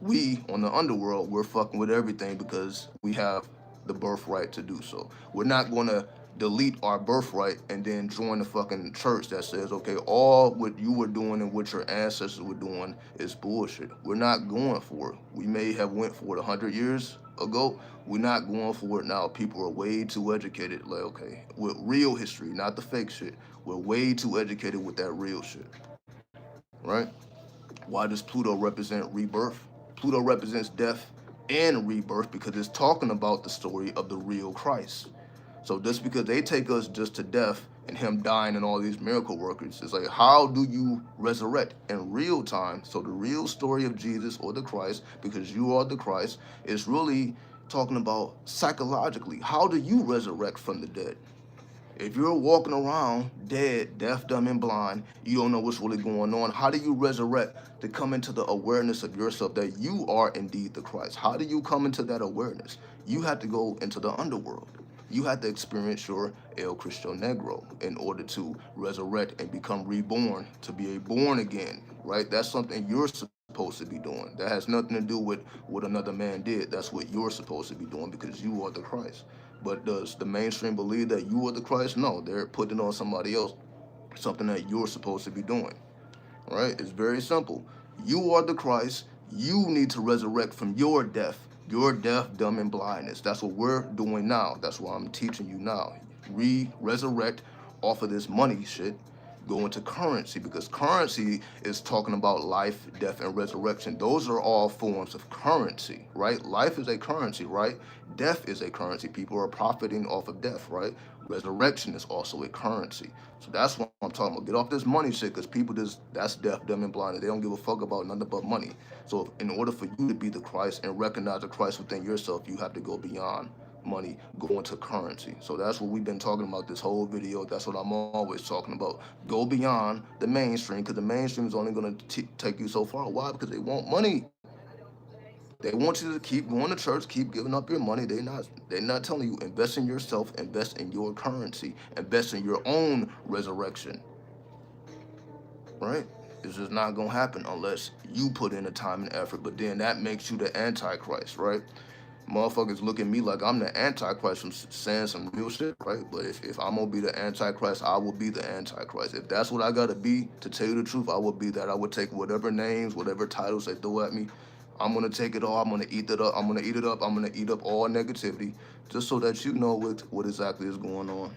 Speaker 1: We on the underworld, we're fucking with everything because we have the birthright to do so. We're not gonna delete our birthright and then join the fucking church that says, okay, all what you were doing and what your ancestors were doing is bullshit. We're not going for it. We may have went for it 100 years ago. We're not going for it now. People are way too educated. Like, okay, with real history, not the fake shit. We're way too educated with that real shit, right? Why does Pluto represent rebirth? Pluto represents death and rebirth because it's talking about the story of the real Christ. So just because they take us just to death and him dying and all these miracle workers, it's like, how do you resurrect in real time? So the real story of Jesus or the Christ, because you are the Christ, is really talking about psychologically. How do you resurrect from the dead? If you're walking around dead, deaf, dumb, and blind, you don't know what's really going on. How do you resurrect to come into the awareness of yourself that you are indeed the Christ? How do you come into that awareness? You have to go into the underworld. You have to experience your El Cristo Negro in order to resurrect and become reborn, to be a born again, right? That's something you're supposed to be doing. That has nothing to do with what another man did. That's what you're supposed to be doing because you are the Christ. But does the mainstream believe that you are the Christ? No, they're putting it on somebody else, something that you're supposed to be doing. Right? It's very simple. You are the Christ. You need to resurrect from your deaf, dumb, and blindness. That's what we're doing now. That's why I'm teaching you now. Resurrect off of this money shit, go into currency because currency is talking about life, death, and resurrection. Those are all forms of currency, right? Life is a currency, right? Death is a currency. People are profiting off of death, right? Resurrection is also a currency. So that's what I'm talking about. Get off this money shit because people just, that's deaf, dumb, and blind. They don't give a fuck about nothing but money. So in order for you to be the Christ and recognize the Christ within yourself, you have to go beyond money, go into currency. So that's what we've been talking about this whole video. That's what I'm always talking about. Go beyond the mainstream because the mainstream is only going to take you so far. Why? Because they want money. They want you to keep going to church, keep giving up your money. They're not telling you invest in yourself, invest in your currency, invest in your own resurrection. Right? It's just not gonna happen unless you put in the time and effort. But then that makes you the Antichrist, right? Motherfuckers look at me like I'm the Antichrist from saying some real shit, right? But if I'm gonna be the Antichrist, I will be the Antichrist. If that's what I gotta be to tell you the truth, I will be that. I would take whatever names, whatever titles they throw at me. I'm gonna take it all. I'm gonna eat it up. I'm gonna eat it up. I'm gonna eat up all negativity, just so that you know what exactly is going on.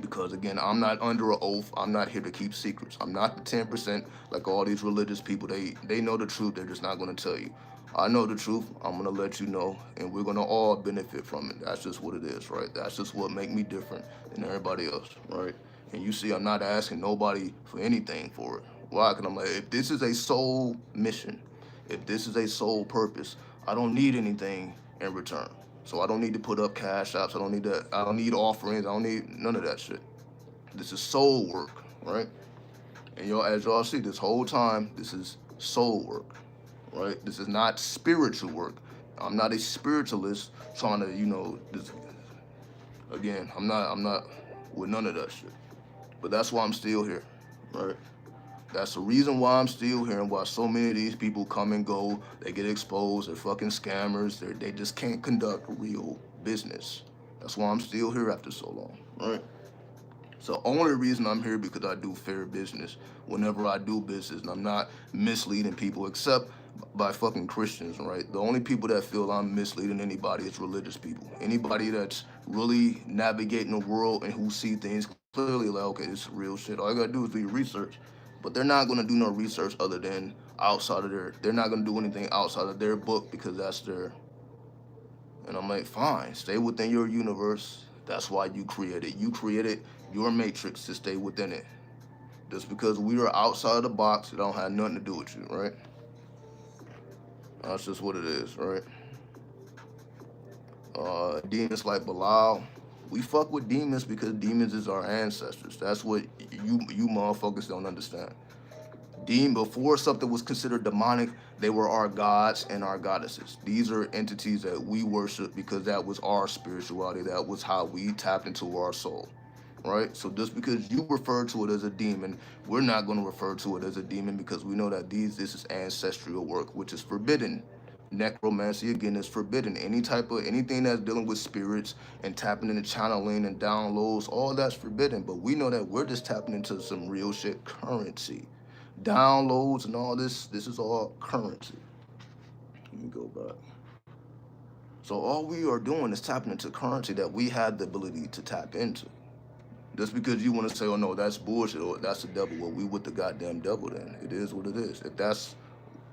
Speaker 1: Because again, I'm not under an oath. I'm not here to keep secrets. I'm not the 10% like all these religious people. They know the truth. They're just not gonna tell you. I know the truth. I'm gonna let you know, and we're gonna all benefit from it. That's just what it is, right? That's just what make me different than everybody else, right? And you see, I'm not asking nobody for anything for it. Why? Because I'm like, if this is a sole mission, if this is a sole purpose, I don't need anything in return. So I don't need to put up cash apps. I don't need that. I don't need offerings. I don't need none of that shit. This is soul work, right? And y'all, as y'all see, this whole time, this is soul work, right? This is not spiritual work. I'm not a spiritualist trying to, this, again, I'm not with none of that shit. But that's why I'm still here, right? That's the reason why I'm still here and why so many of these people come and go. They get exposed. They're fucking scammers. They just can't conduct real business. That's why I'm still here after so long, right? So only reason I'm here because I do fair business whenever I do business, and I'm not misleading people except by fucking Christians, right? The only people that feel I'm misleading anybody is religious people. Anybody that's really navigating the world and who see things clearly like, okay, this is real shit. All I gotta do is do your research. But they're not gonna do no research other than outside of they're not gonna do anything outside of their book because that's their, and I'm like, fine, stay within your universe. That's why you created. You created your matrix to stay within it. Just because we are outside of the box, it don't have nothing to do with you, right? That's just what it is, right? Demons like Belial, we fuck with demons because demons is our ancestors. That's what you motherfuckers don't understand. Before something was considered demonic, they were our gods and our goddesses. These are entities that we worship because that was our spirituality. That was how we tapped into our soul, right? So just because you refer to it as a demon, we're not going to refer to it as a demon because we know that this is ancestral work, which is forbidden. necromancy again is forbidden. Anything that's dealing with spirits and tapping into channeling and downloads, all that's forbidden. But we know that we're just tapping into some real shit currency. Downloads and all this is all currency. Let me go back. So all we are doing is tapping into currency that we had the ability to tap into. Just because you want to say, oh no, that's bullshit or that's the devil, well, we with the goddamn devil then. It is what it is. If that's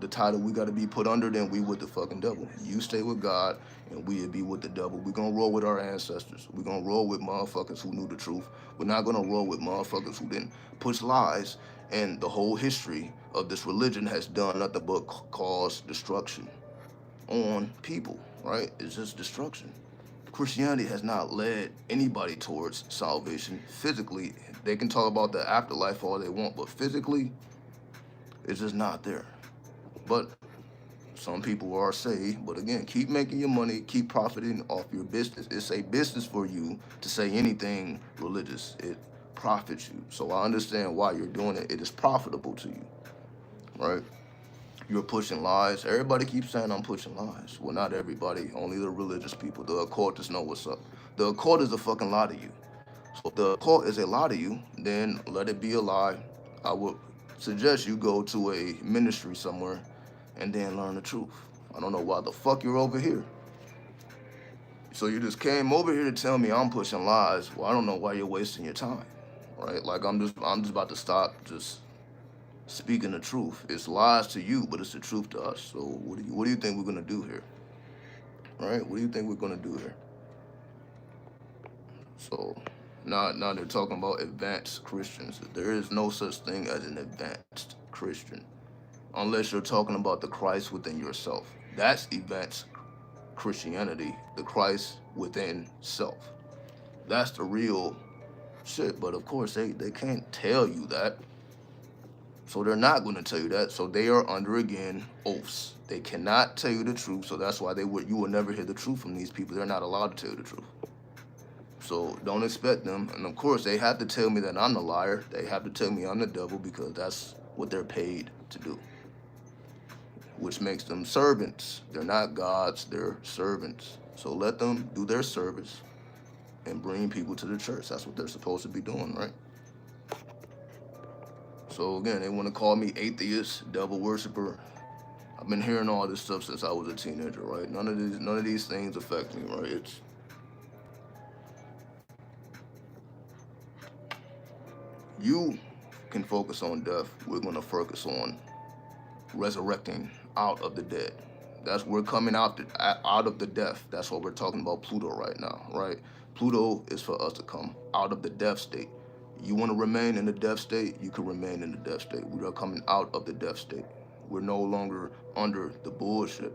Speaker 1: the title we got to be put under, then we with the fucking devil. You stay with God and we'll be with the devil. We're going to roll with our ancestors. We're going to roll with motherfuckers who knew the truth. We're not going to roll with motherfuckers who didn't push lies. And the whole history of this religion has done nothing but cause destruction on people, right? It's just destruction. Christianity has not led anybody towards salvation physically. They can talk about the afterlife all they want, but physically, it's just not there. But some people are saved. But again, keep making your money, keep profiting off your business. It's a business for you to say anything religious. It profits you. So I understand why you're doing it. It is profitable to you, right? You're pushing lies. Everybody keeps saying I'm pushing lies. Well, not everybody. Only the religious people. The occultists know what's up. The occult is a fucking lie to you. So if the occult is a lie to you, then let it be a lie. I would suggest you go to a ministry somewhere and then learn the truth. I don't know why the fuck you're over here. So you just came over here to tell me I'm pushing lies. Well, I don't know why you're wasting your time, right? Like I'm just about to stop just speaking the truth. It's lies to you, but it's the truth to us. So what do you think we're gonna do here, right? What do you think we're gonna do here? So now they're talking about advanced Christians. There is no such thing as an advanced Christian, unless you're talking about the Christ within yourself. That's advanced Christianity, the Christ within self. That's the real shit. But of course, they can't tell you that. So they're not going to tell you that. So they are under, again, oaths. They cannot tell you the truth. So that's why you will never hear the truth from these people. They're not allowed to tell you the truth. So don't expect them. And of course, they have to tell me that I'm the liar. They have to tell me I'm the devil because that's what they're paid to do, which makes them servants. They're not gods, they're servants. So let them do their service and bring people to the church. That's what they're supposed to be doing, right? So again, they want to call me atheist, devil worshiper. I've been hearing all this stuff since I was a teenager, right? None of these things affect me, right? You can focus on death. We're going to focus on resurrecting out of the dead. We're coming out of the death. That's what we're talking about Pluto right now, right? Pluto is for us to come out of the death state. You want to remain in the death state, you can remain in the death state. We are coming out of the death state. We're no longer under the bullshit,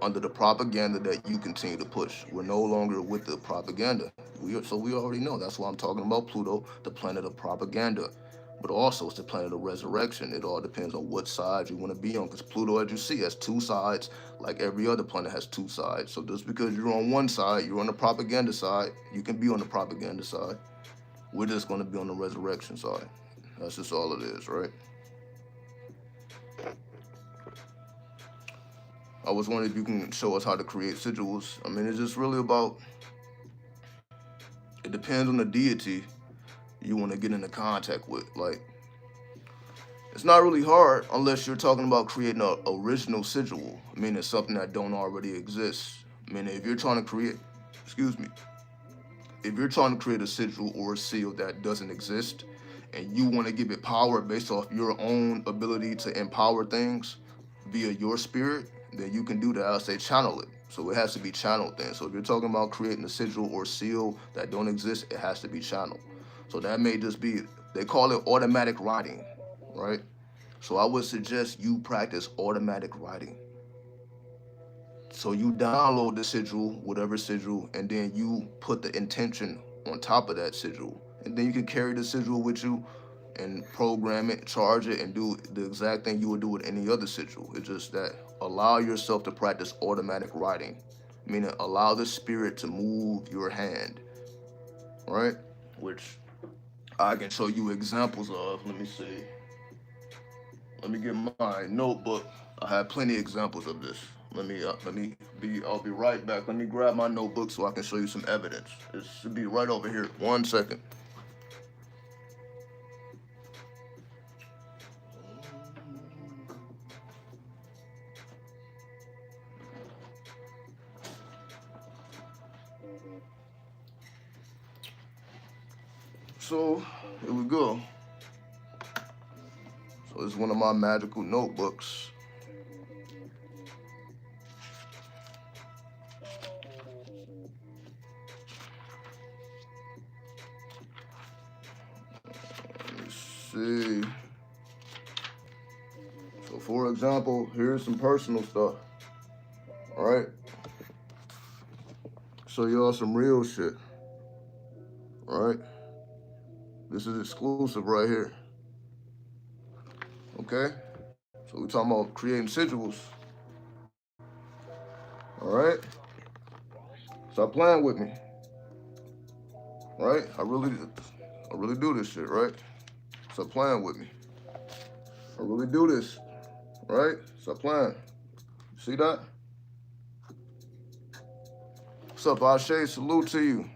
Speaker 1: under the propaganda that you continue to push. We're no longer with the propaganda. So we already know. That's why I'm talking about Pluto, the planet of propaganda. But also it's the planet of resurrection. It all depends on what side you want to be on, because Pluto, as you see, has two sides, like every other planet has two sides. So just because you're on one side, you're on the propaganda side, you can be on the propaganda side. We're just going to be on the resurrection side. That's just all it is, right? I was wondering if you can show us how to create sigils. I mean, it's just really about, it depends on the deity you want to get into contact with. Like, it's not really hard unless you're talking about creating an original sigil, meaning something that don't already exist. I mean, if you're trying to create, if you're trying to create a sigil or a seal that doesn't exist, and you want to give it power based off your own ability to empower things via your spirit, then you can do that. I'll say channel it. So it has to be channeled then. So if you're talking about creating a sigil or seal that don't exist, it has to be channeled. So that may just be, they call it automatic writing, right? So I would suggest you practice automatic writing. So you download the sigil, whatever sigil, and then you put the intention on top of that sigil. And then you can carry the sigil with you and program it, charge it, and do the exact thing you would do with any other sigil. It's just that allow yourself to practice automatic writing, meaning allow the spirit to move your hand, right? Which I can show you examples of. Let me see. Let me get my notebook. I have plenty of examples of this. I'll be right back. Let me grab my notebook so I can show you some evidence. It should be right over here. 1 second. So, here we go. So this is one of my magical notebooks. Let's see. So for example, here's some personal stuff. All right. Show y'all some real shit. All right. This is exclusive right here. Okay. So we're talking about creating sigils. All right. Stop playing with me. Right? I really do this shit, right? Stop playing with me. I really do this. Right? Stop playing. See that? What's up, Ashe? Salute to you.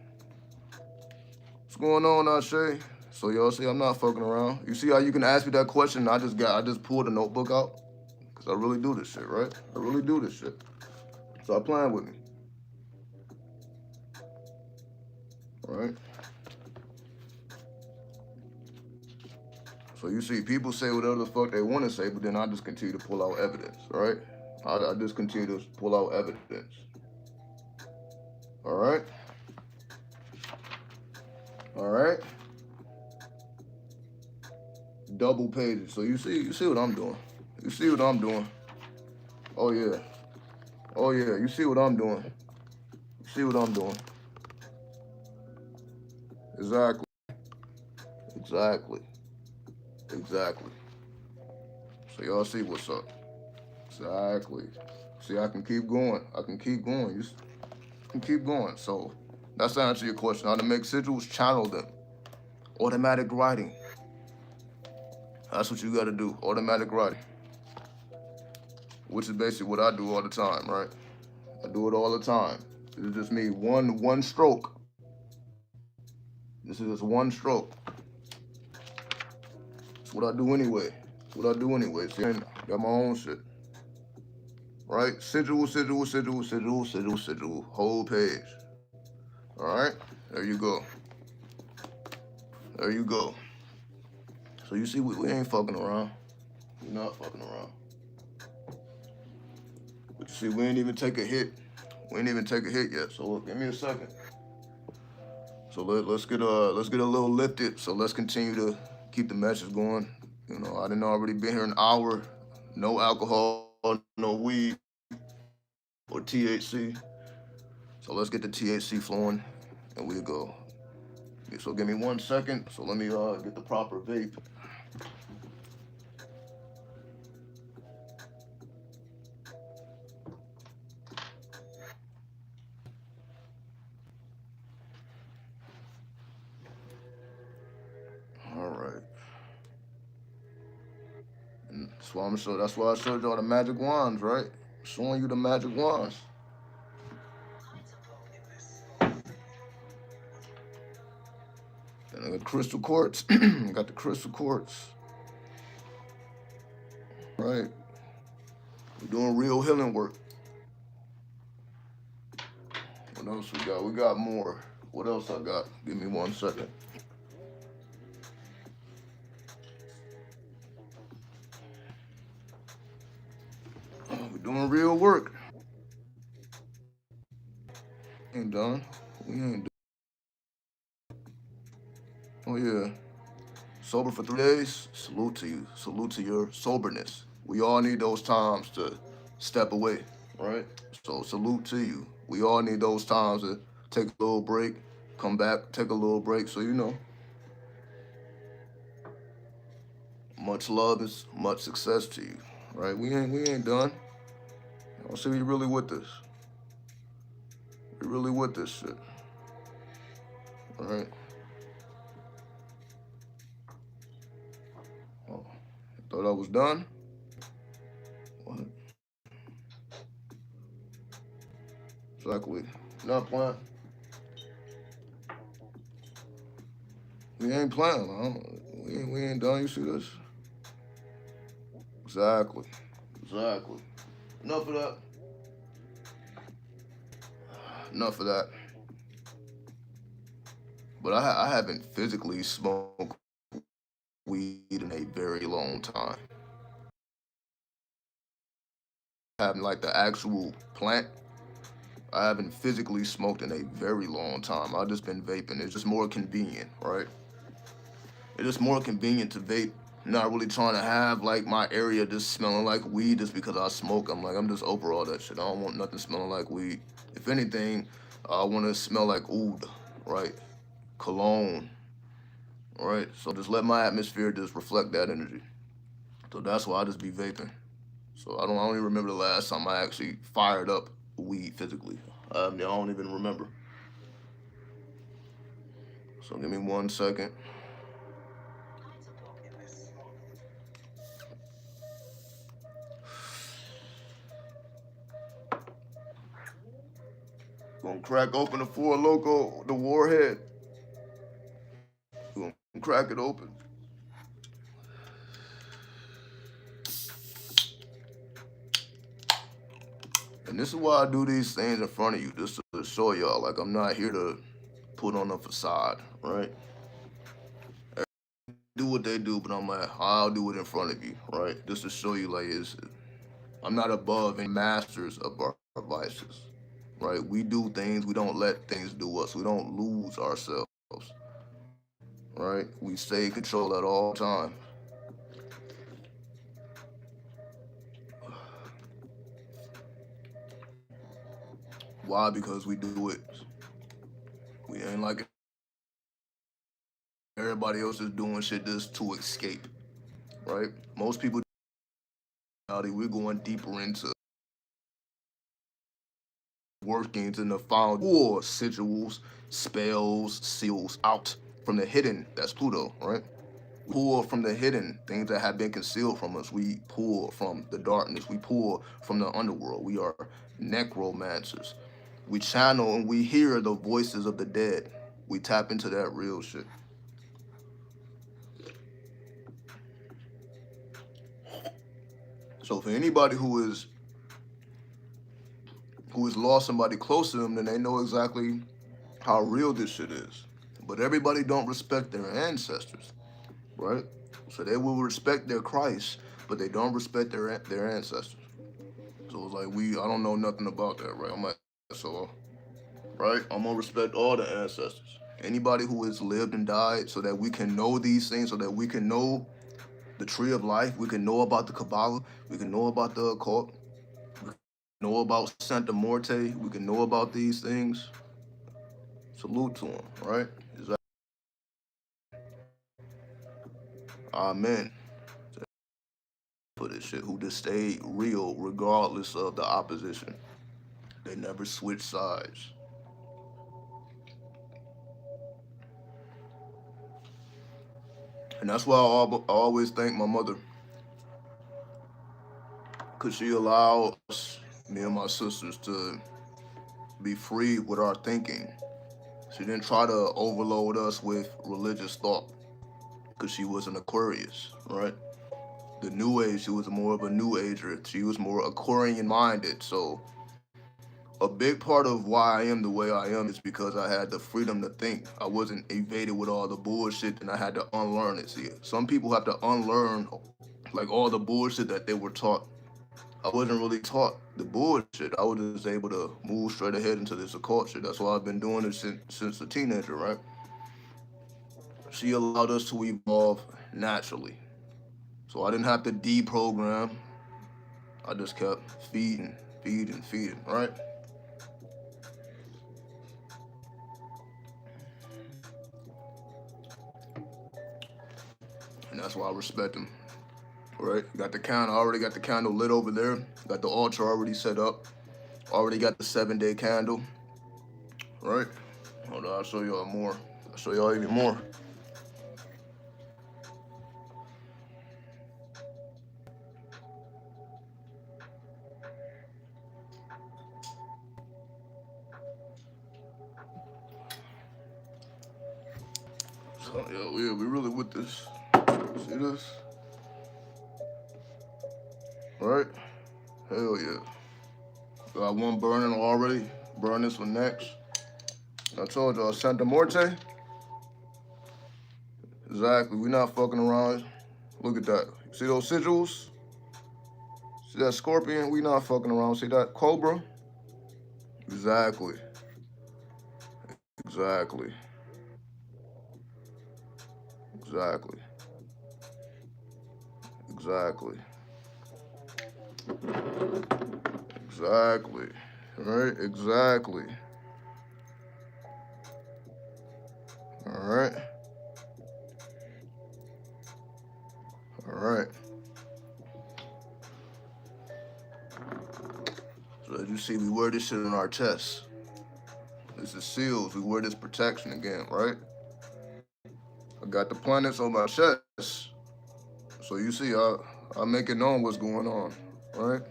Speaker 1: What's going on, Ashe? So y'all see I'm not fucking around. You see how you can ask me that question and I just pulled a notebook out? Cause I really do this shit, right? I really do this shit. Stop playing with me. All right? So you see, people say whatever the fuck they want to say, but then I just continue to pull out evidence, right? I just continue to pull out evidence. All right? All right? Double pages. So you see what I'm doing. You see what I'm doing. Oh yeah. Oh yeah, you see what I'm doing. You see what I'm doing. Exactly. Exactly. Exactly. So y'all see what's up. Exactly. See, I can keep going. I can keep going. You can keep going. So that's to answer your question. How to make sigils, channel them. Automatic writing. That's what you gotta do. Automatic writing. Which is basically what I do all the time, right? I do it all the time. This is just me. One stroke. This is just one stroke. It's what I do anyway. It's what I do anyway. See, I got my own shit. Right? Sigil, sigil, sigil, sigil, sigil, sigil. Whole page. Alright? There you go. There you go. So you see, we ain't fucking around. We're not fucking around. But you see, we ain't even take a hit. We ain't even take a hit yet. So give me a second. So let's get a little lifted. So let's continue to keep the message going. You know, I didn't already been here an hour. No alcohol, no weed, or THC. So let's get the THC flowing, and we'll go. So give me 1 second. So let me get the proper vape. All right. And that's why I showed y'all the magic wands, right? Showing you the magic wands. And I got crystal quartz. Got the crystal quartz. Right. We're doing real healing work. What else we got? We got more. What else I got? Give me 1 second. We're doing real work. Ain't done. We ain't done. Oh yeah. Sober for 3 days. Salute to you. Salute to your soberness. We all need those times to step away, right? So salute to you. We all need those times to take a little break, come back, take a little break. So you know, much love is much success to you, right? We ain't done. I'll see we really with this. We really with this shit. All right. Oh, thought I was done. What? Exactly. Not playing. We ain't playing, man. We ain't done. You see this? Exactly. Exactly. Enough of that. Enough of that. But I haven't physically smoked weed in a very long time. Having like the actual plant, I haven't physically smoked in a very long time. I've just been vaping. It's just more convenient, right? It's just more convenient to vape. Not really trying to have like my area just smelling like weed just because I smoke. I'm just over all that shit. I don't want nothing smelling like weed. If anything, I want to smell like oud, right? Cologne, right? So just let my atmosphere just reflect that energy. So that's why I just be vaping. So I don't even remember the last time I actually fired up weed physically. I don't even remember. So give me 1 second. Gonna crack open the Four Loco, the Warhead. Gonna crack it open. And this is why I do these things in front of you, just to show y'all, like I'm not here to put on a facade, right? Do what they do, but I'm like, I'll do it in front of you, right? Just to show you, like, I'm not above any masters of our vices, right? We do things, we don't let things do us. We don't lose ourselves, right? We stay in control at all times. Why? Because we do it. We ain't like everybody else is doing shit just to escape, right? Most people, we're going deeper into workings in the found or sigils, spells, seals out from the hidden. That's Pluto, right? We pull from the hidden things that have been concealed from us. We pull from the darkness. We pull from the underworld. We are necromancers. We channel and we hear the voices of the dead. We tap into that real shit. So for anybody who has lost somebody close to them, then they know exactly how real this shit is. But everybody don't respect their ancestors, right? So they will respect their Christ, but they don't respect their ancestors. So it's like I don't know nothing about that, right? I'm like, so, right? I'm gonna respect all the ancestors. Anybody who has lived and died, so that we can know these things, so that we can know the tree of life, we can know about the Kabbalah, we can know about the occult, we can know about Santa Morte, we can know about these things. Salute to them, right? Is that Amen. For this shit, who just stayed real regardless of the opposition. They never switch sides. And that's why I always thank my mother. Because she allowed us, me and my sisters, to be free with our thinking. She didn't try to overload us with religious thought. Because she was an Aquarius, right? The New Age, she was more of a New Ager. She was more Aquarian minded. So a big part of why I am the way I am is because I had the freedom to think. I wasn't evaded with all the bullshit and I had to unlearn it. See, some people have to unlearn like all the bullshit that they were taught. I wasn't really taught the bullshit. I was just able to move straight ahead into this occult shit. That's why I've been doing it since a teenager, right? She allowed us to evolve naturally. So I didn't have to deprogram. I just kept feeding, right? And that's why I respect them. Right? Got the candle, already got the candle lit over there. Got the altar already set up. Already got the 7-day candle. Right? Hold on, I'll show y'all more. I'll show y'all even more. Yeah, we really with this. See this? Right? Hell yeah. Got one burning already. Burn this one next. I told y'all, Santa Morte. Exactly. We not fucking around. Look at that. See those sigils? See that scorpion? We not fucking around. See that cobra? Exactly. Exactly. Exactly. Exactly. Exactly. Right? Exactly. All right. All right. So as you see, we wear this shit on our chests. This is seals. We wear this protection again, right? I got the planets on my chest. So you see, I make it known what's going on, right?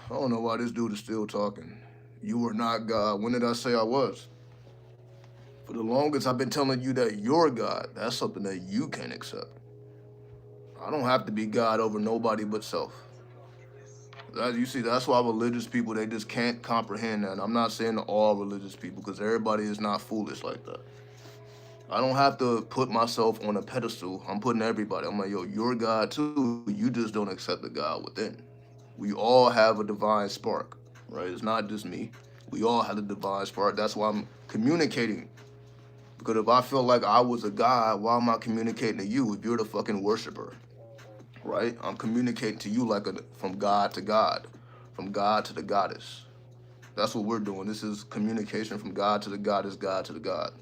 Speaker 1: I don't know why this dude is still talking. You are not God. When did I say I was? For the longest, I've been telling you that you're God. That's something that you can't accept. I don't have to be God over nobody but self. You see, that's why religious people, they just can't comprehend that. And I'm not saying all religious people, because everybody is not foolish like that. I don't have to put myself on a pedestal. I'm putting everybody. I'm like, yo, you're God too. You just don't accept the God within. We all have a divine spark, right? It's not just me. We all have a divine spark. That's why I'm communicating. Because if I feel like I was a God, why am I communicating to you if you're the fucking worshiper, right? I'm communicating to you like from God to God, from God to the goddess. That's what we're doing. This is communication from God to the goddess, God to the God,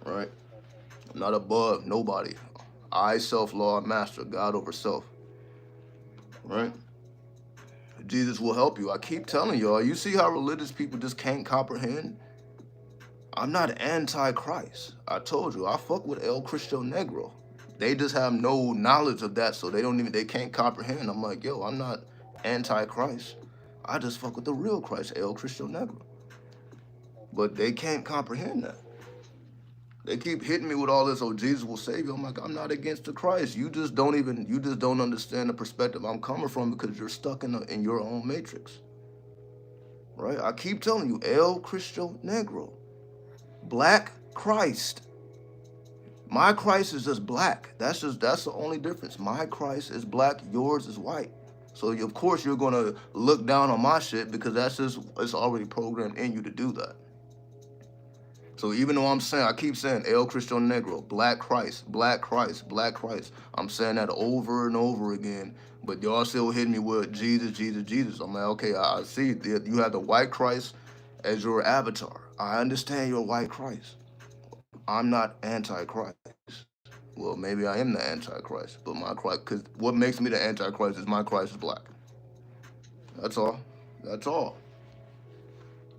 Speaker 1: right? I'm not above nobody. I, self, law, master, God over self, right? Jesus will help you. I keep telling y'all, you see how religious people just can't comprehend? I'm not anti-Christ. I told you, I fuck with El Cristo Negro. They just have no knowledge of that, so they can't comprehend. I'm like, yo, I'm not anti-Christ. I just fuck with the real Christ, El Cristo Negro. But they can't comprehend that. They keep hitting me with all this, oh, Jesus will save you. I'm like, I'm not against the Christ. You just don't understand the perspective I'm coming from because you're stuck in your own matrix. Right? I keep telling you, El Cristo Negro. Black Christ. My Christ is just black. That's the only difference. My Christ is black, yours is white. So of course you're gonna look down on my shit because it's already programmed in you to do that. So even though I keep saying El Cristo Negro, Black Christ, Black Christ, Black Christ. I'm saying that over and over again, but y'all still hitting me with Jesus, Jesus, Jesus. I'm like, okay, I see that you have the white Christ as your avatar. I understand your white Christ. I'm not anti-Christ. Well, maybe I am the antichrist, but my Christ, because what makes me the antichrist is my Christ is black. That's all. That's all.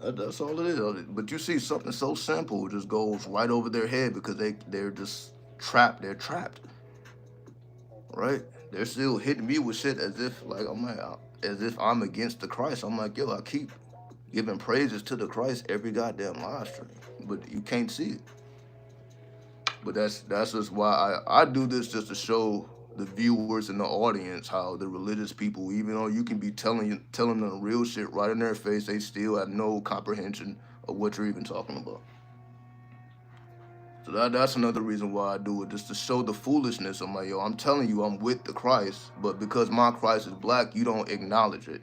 Speaker 1: That's all it is. But you see, something so simple just goes right over their head because they're just trapped. They're trapped, right? They're still hitting me with shit as if as if I'm against the Christ. I'm like, yo, I keep giving praises to the Christ every goddamn live stream, but you can't see it. But that's just why I do this, just to show the viewers and the audience how the religious people, even though you can be telling them the real shit right in their face, they still have no comprehension of what you're even talking about. So that's another reason why I do it, just to show the foolishness of yo, I'm telling you I'm with the Christ, but because my Christ is black, you don't acknowledge it.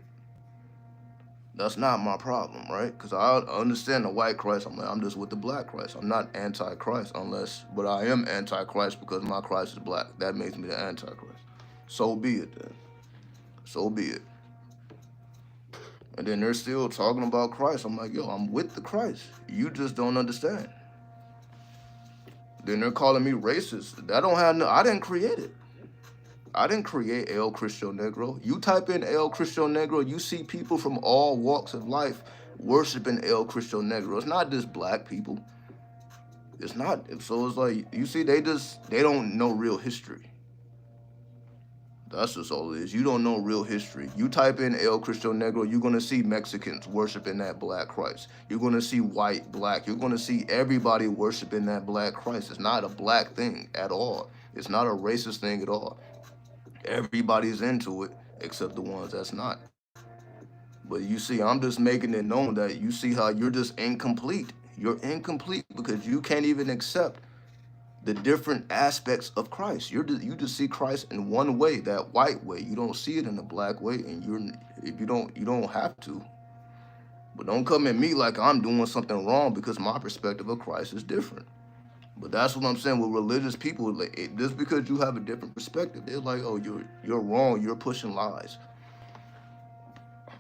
Speaker 1: That's not my problem, right? Because I understand the white Christ. I'm just with the black Christ. I'm not anti-Christ but I am anti-Christ because my Christ is black. That makes me the antichrist. So be it then. So be it. And then they're still talking about Christ. I'm like, yo, I'm with the Christ. You just don't understand. Then they're calling me racist. I didn't create it. I didn't create El Cristo Negro. You type in El Cristo Negro, you see people from all walks of life worshiping El Cristo Negro. It's not just black people. It's not. So it's like, you see, they don't know real history. That's just all it is. You don't know real history. You type in El Cristo Negro, you're going to see Mexicans worshiping that black Christ. You're going to see white, black. You're going to see everybody worshiping that black Christ. It's not a black thing at all. It's not a racist thing at all. Everybody's into it except the ones that's not. But you see, I'm just making it known that you see how you're just incomplete. You're incomplete because you can't even accept the different aspects of Christ. You just see Christ in one way, that white way. You don't see it in the black way, and you don't have to. But don't come at me like I'm doing something wrong because my perspective of Christ is different. But that's what I'm saying with religious people. Like, just because you have a different perspective, they're like, oh, you're wrong. You're pushing lies.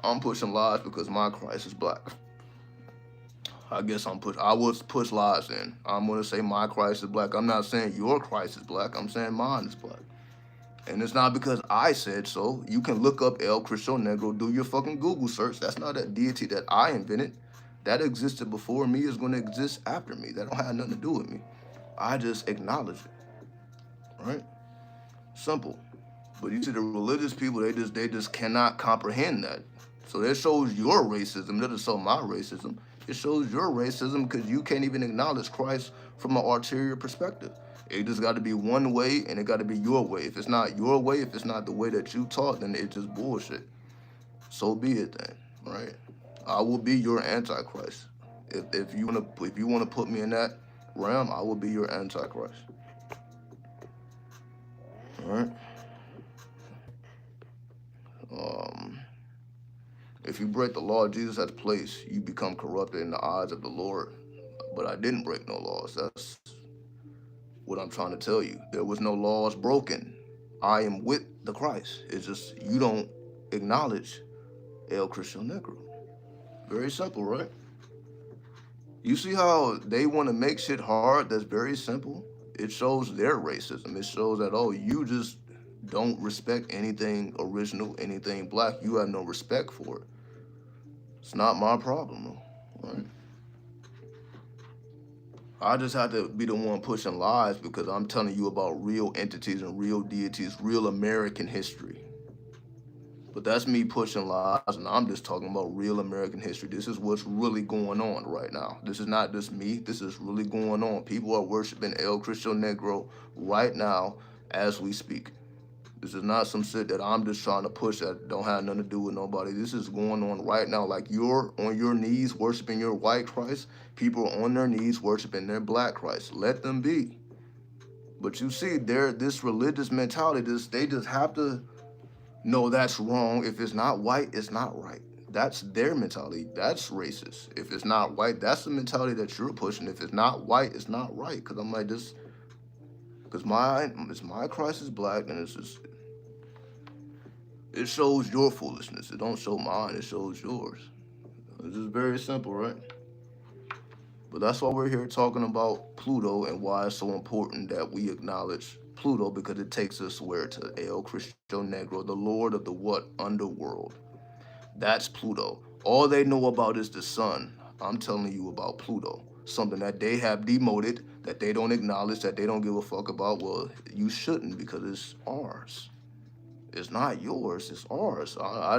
Speaker 1: I'm pushing lies because my Christ is black. I guess I would push lies in. I'm gonna say my Christ is black. I'm not saying your Christ is black. I'm saying mine is black. And it's not because I said so. You can look up El Cristo Negro, do your fucking Google search. That's not a deity that I invented. That existed before me, is gonna exist after me. That don't have nothing to do with me. I just acknowledge it. Right? Simple. But you see the religious people, they just cannot comprehend that. So that shows your racism. That doesn't show my racism. It shows your racism because you can't even acknowledge Christ from an ulterior perspective. It just got to be one way, and it got to be your way. If it's not your way, if it's not the way that you taught, then it's just bullshit. So be it then, right? I will be your Antichrist. If you wanna put me in that realm, I will be your Antichrist. All right. If you break the law Jesus has placed, you become corrupted in the eyes of the Lord. But I didn't break no laws. That's what I'm trying to tell you. There was no laws broken. I am with the Christ. It's just you don't acknowledge El Cristo Negro. Very simple, right? You see how they want to make shit hard that's very simple? It shows their racism. It shows that, oh, you just don't respect anything original, anything black. You have no respect for it. It's not my problem, though, right? I just have to be the one pushing lies because I'm telling you about real entities and real deities, real American history. But that's me pushing lies, and I'm just talking about real American history. This is what's really going on right now. This is not just me. This is really going on. People are worshiping El Cristo Negro right now as we speak. This is not some shit that I'm just trying to push that don't have nothing to do with nobody. This is going on right now. Like you're on your knees worshiping your white Christ. People are on their knees worshiping their black Christ. Let them be. But you see, this religious mentality, they just have to know that's wrong. If it's not white, it's not right. That's their mentality. That's racist. If it's not white, that's the mentality that you're pushing. If it's not white, it's not right. Because I'm like this. Because my Christ is black, and it's just. It shows your foolishness. It don't show mine. It shows yours. It's just very simple, right? But that's why we're here talking about Pluto and why it's so important that we acknowledge Pluto, because it takes us where? To El Cristo Negro, the Lord of the what? Underworld. That's Pluto. All they know about is the sun. I'm telling you about Pluto. Something that they have demoted, that they don't acknowledge, that they don't give a fuck about. Well, you shouldn't, because it's ours. It's not yours, it's ours. I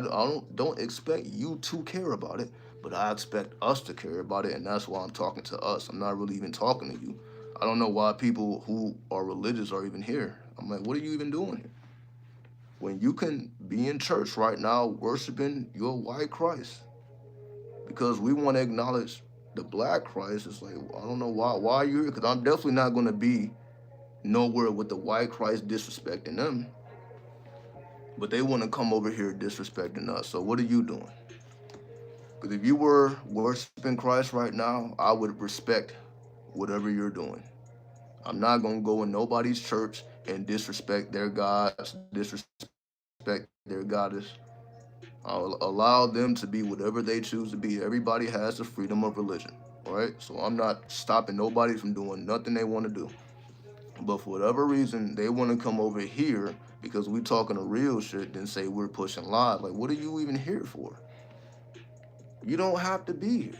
Speaker 1: don't expect you to care about it, but I expect us to care about it, and that's why I'm talking to us. I'm not really even talking to you. I don't know why people who are religious are even here. I'm like, what are you even doing here? When you can be in church right now worshiping your white Christ, because we want to acknowledge the black Christ. It's like, I don't know why are you here, because I'm definitely not going to be nowhere with the white Christ disrespecting them. But they want to come over here disrespecting us. So what are you doing? Because if you were worshiping Christ right now, I would respect whatever you're doing. I'm not going to go in nobody's church and disrespect their gods, disrespect their goddess. I'll allow them to be whatever they choose to be. Everybody has the freedom of religion, right? So I'm not stopping nobody from doing nothing they want to do. But for whatever reason, they want to come over here because we talking a real shit, then say we're pushing lies. Like, what are you even here for? You don't have to be here.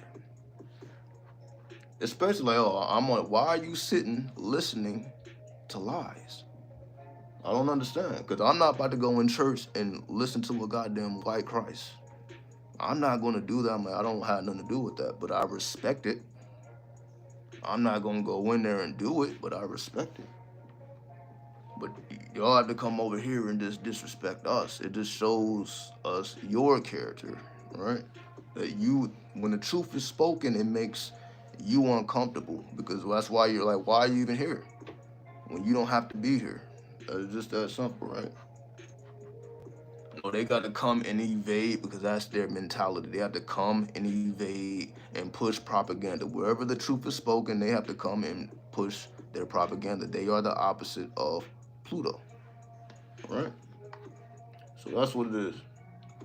Speaker 1: Especially, like, why are you sitting listening to lies? I don't understand, because I'm not about to go in church and listen to a goddamn white Christ. I'm not going to do that. I don't have nothing to do with that, but I respect it. I'm not going to go in there and do it, but I respect it. But y'all have to come over here and just disrespect us. It just shows us your character, right? That you, when the truth is spoken, it makes you uncomfortable, because that's why you're like, why are you even here when you don't have to be here? It's just that simple, right? No, they got to come and evade, because that's their mentality. They have to come and evade and push propaganda. Wherever the truth is spoken, they have to come and push their propaganda. They are the opposite of Pluto, right? So that's what it is.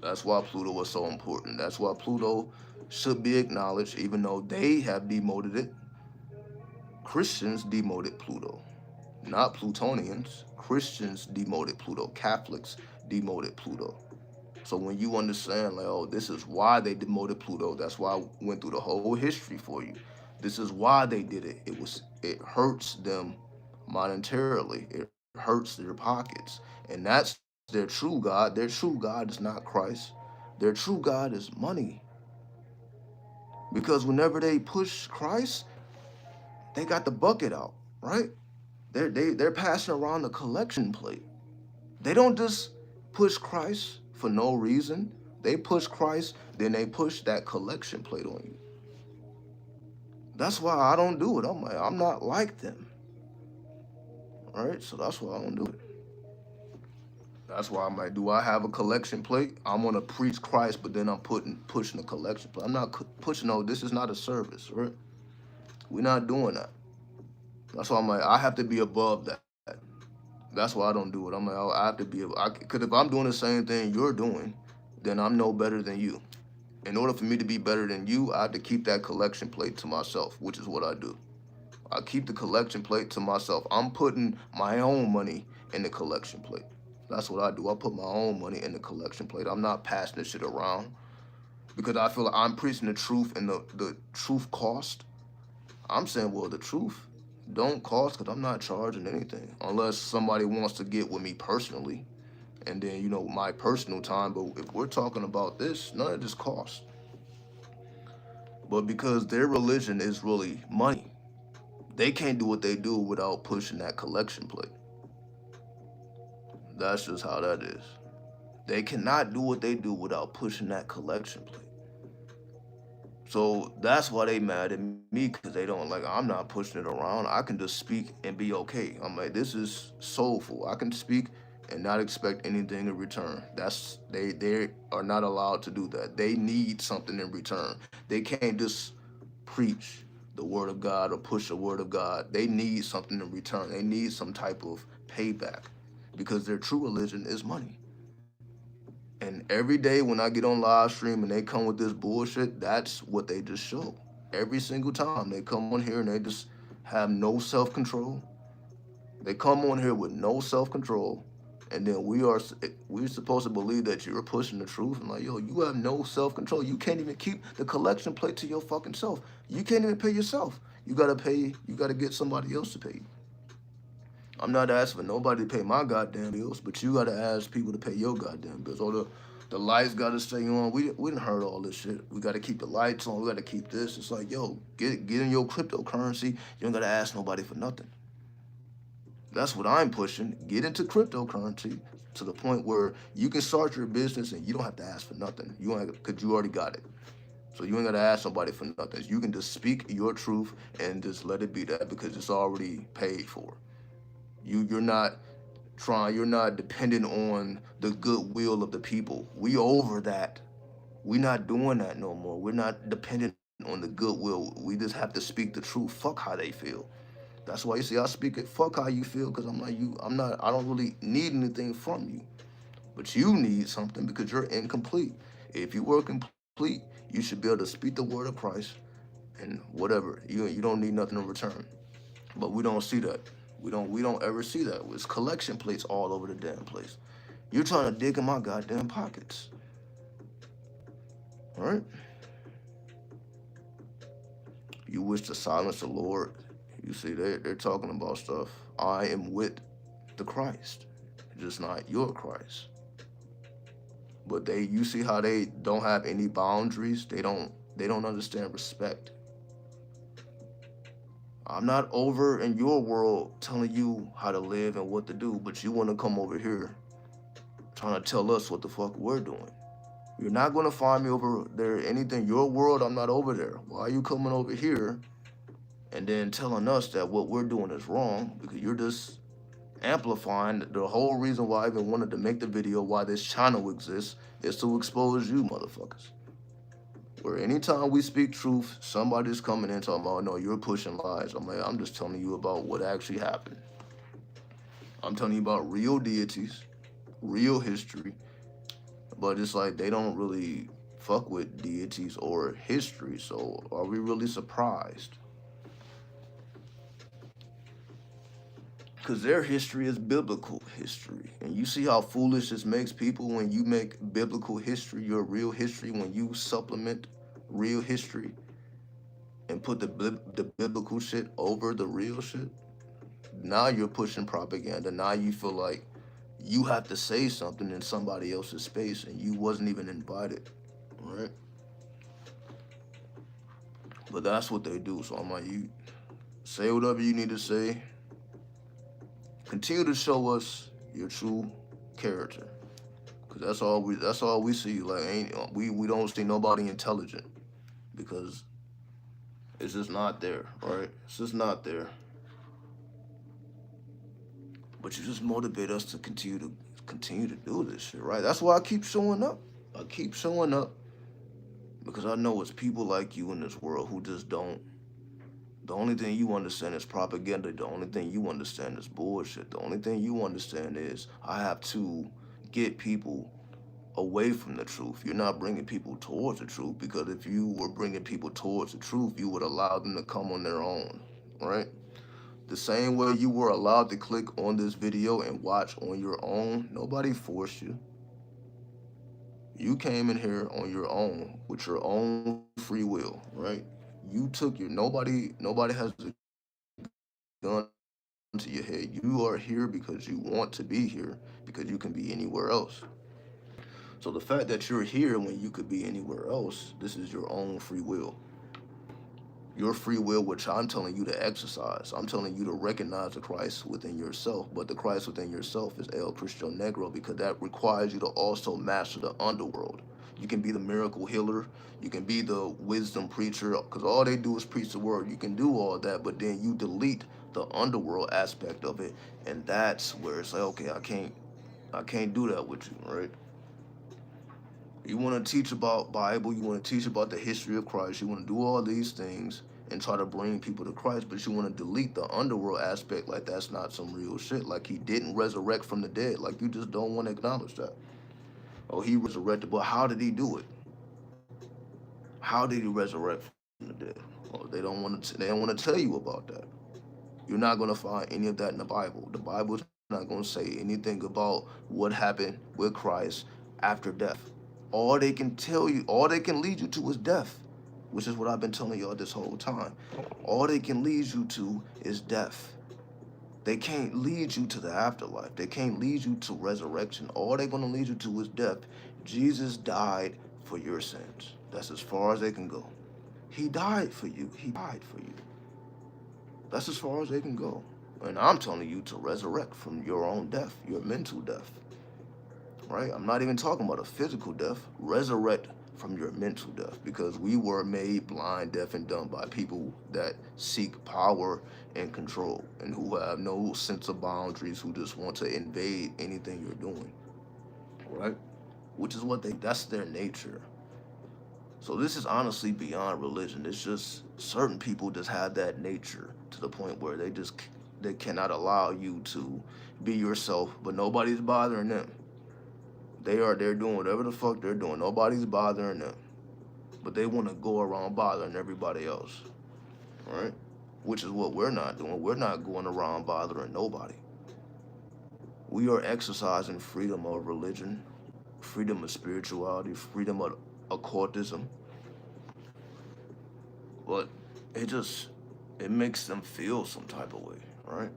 Speaker 1: That's why Pluto was so important. That's why Pluto should be acknowledged, even though they have demoted it. Christians demoted Pluto, not Plutonians. Christians demoted Pluto. Catholics demoted Pluto. So when you understand, like, oh, this is why they demoted Pluto. That's why I went through the whole history for you. This is why they did it. It hurts them monetarily. It hurts their pockets. And that's their true God. Their true God is not Christ. Their true God is money. Because whenever they push Christ, they got the bucket out, right? They're passing around the collection plate. They don't just push Christ for no reason. They push Christ, then they push that collection plate on you. That's why I don't do it. I'm not like them. All right, so that's why I don't do it. That's why I'm like, do I have a collection plate? I'm gonna preach Christ, but then I'm pushing a collection plate. I'm not pushing. No, this is not a service, right? We're not doing that. That's why I'm like, I have to be above that. That's why I don't do it. I'm like, I have to be, because if I'm doing the same thing you're doing, then I'm no better than you. In order for me to be better than you, I have to keep that collection plate to myself, which is what I do. I keep the collection plate to myself. I'm putting my own money in the collection plate. That's what I do. I put my own money in the collection plate. I'm not passing this shit around, because I feel like I'm preaching the truth, and the truth cost. I'm saying, well, the truth don't cost, because I'm not charging anything unless somebody wants to get with me personally, and then, my personal time. But if we're talking about this, none of this costs. But because their religion is really money, they can't do what they do without pushing that collection plate. That's just how that is. They cannot do what they do without pushing that collection plate. So that's why they mad at me, because they don't, like, I'm not pushing it around. I can just speak and be okay. I'm like, this is soulful. I can speak and not expect anything in return. They are not allowed to do that. They need something in return. They can't just preach the word of God or push the word of God. They need something in return. They need some type of payback, because their true religion is money. And every day when I get on live stream and they come with this bullshit, that's what they just show. Every single time they come on here and they just have no self-control. They come on here with no self-control, and then we're supposed to believe that you're pushing the truth. And like, yo, you have no self-control. You can't even keep the collection plate to your fucking self. You can't even pay yourself. You gotta get somebody else to pay you. I'm not asking for nobody to pay my goddamn bills, but you gotta ask people to pay your goddamn bills. Or the lights gotta stay on. We didn't heard all this shit. We gotta keep the lights on. We gotta keep this. It's like, yo, get in your cryptocurrency. You don't gotta ask nobody for nothing. That's what I'm pushing. Get into cryptocurrency to the point where you can start your business and you don't have to ask for nothing. You don't, because you already got it. So you ain't gotta ask somebody for nothing. You can just speak your truth and just let it be that, because it's already paid for. You're not dependent on the goodwill of the people. We over that. We not doing that no more. We're not dependent on the goodwill. We just have to speak the truth. Fuck how they feel. That's why you see I speak it. Fuck how you feel, because I'm like you. I don't really need anything from you, but you need something because you're incomplete. If you were complete, you should be able to speak the word of Christ and whatever. You don't need nothing in return. But we don't see that. We don't ever see that. It's collection plates all over the damn place. You're trying to dig in my goddamn pockets. All right? You wish to silence the Lord. You see, they're talking about stuff. I am with the Christ. just not your Christ. But you see how they don't have any boundaries. They don't understand respect. I'm not over in your world telling you how to live and what to do, but you want to come over here trying to tell us what the fuck we're doing. You're not going to find me over there. Anything your world, I'm not over there. Why are you coming over here and then telling us that what we're doing is wrong? Because you're just amplifying the whole reason why I even wanted to make the video, why this channel exists, is to expose you motherfuckers. Where anytime we speak truth, somebody's coming in talking about, no, you're pushing lies. I'm like, I'm just telling you about what actually happened. I'm telling you about real deities, real history. But it's like they don't really fuck with deities or history. So are we really surprised? Because their history is biblical history. And you see how foolish this makes people when you make biblical history your real history, when you supplement real history and put the biblical shit over the real shit. Now you're pushing propaganda. Now you feel like you have to say something in somebody else's space and you wasn't even invited, right? But that's what they do. So I'm like, you say whatever you need to say. Continue to show us your true character, cause that's all we see. Like we don't see nobody intelligent, because it's just not there, right? It's just not there. But you just motivate us to continue to do this shit, right? That's why I keep showing up. I keep showing up because I know it's people like you in this world who just don't. The only thing you understand is propaganda. The only thing you understand is bullshit. The only thing you understand is I have to get people away from the truth. You're not bringing people towards the truth, because if you were bringing people towards the truth, you would allow them to come on their own, right? The same way you were allowed to click on this video and watch on your own, nobody forced you. You came in here on your own with your own free will, right? You took your nobody has a gun to your head. You are here because you want to be here, because you can be anywhere else. So the fact that you're here when you could be anywhere else, this is your own free will. Your free will, which I'm telling you to exercise. I'm telling you to recognize the Christ within yourself. But the Christ within yourself is El Cristo Negro, because that requires you to also master the underworld. You can be the miracle healer. You can be the wisdom preacher, because all they do is preach the word. You can do all that, but then you delete the underworld aspect of it. And that's where it's like, okay, I can't do that with you, right? You want to teach about Bible, you want to teach about the history of Christ, you want to do all these things and try to bring people to Christ, but you want to delete the underworld aspect like that's not some real shit, like he didn't resurrect from the dead, like you just don't want to acknowledge that. Oh, he resurrected, but how did he do it? How did he resurrect from the dead? Oh, they don't want to tell you about that. You're not going to find any of that in the Bible. The Bible's not going to say anything about what happened with Christ after death. All they can tell you, all they can lead you to is death, which is what I've been telling y'all this whole time. All they can lead you to is death. They can't lead you to the afterlife. They can't lead you to resurrection. All they're going to lead you to is death. Jesus died for your sins. That's as far as they can go. He died for you. He died for you. That's as far as they can go. And I'm telling you to resurrect from your own death, your mental death. Right? I'm not even talking about a physical death. Resurrect from your mental death, because we were made blind, deaf, and dumb by people that seek power and control and who have no sense of boundaries, who just want to invade anything you're doing. Right? Which is that's their nature. So this is honestly beyond religion. It's just certain people just have that nature to the point where they cannot allow you to be yourself, but nobody's bothering them. They're doing whatever the fuck they're doing. Nobody's bothering them. But they want to go around bothering everybody else. Right? Which is what we're not doing. We're not going around bothering nobody. We are exercising freedom of religion, freedom of spirituality, freedom of occultism. But it makes them feel some type of way, right?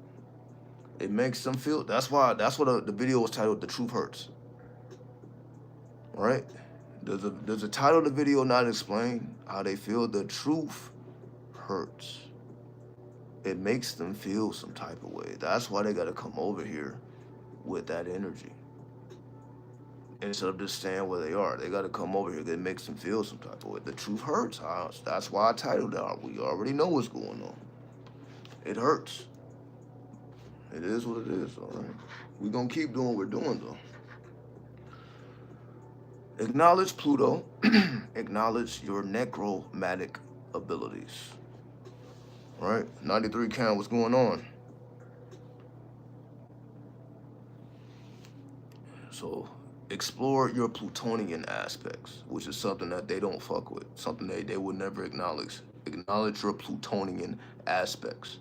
Speaker 1: It makes them feel. That's why. That's what the video was titled. The truth hurts. Right? Does the title of the video not explain how they feel? The truth hurts. It makes them feel some type of way. That's why they gotta come over here with that energy. Instead of just staying where they are, they gotta come over here. It makes them feel some type of way. The truth hurts. That's why I titled it. We already know what's going on. It hurts. It is what it is, all right? We're gonna keep doing what we're doing, though. Acknowledge Pluto. Acknowledge your necromantic abilities. All right? 93 count, what's going on? So, explore your Plutonian aspects, which is something that they don't fuck with, something they would never acknowledge. Acknowledge your Plutonian aspects.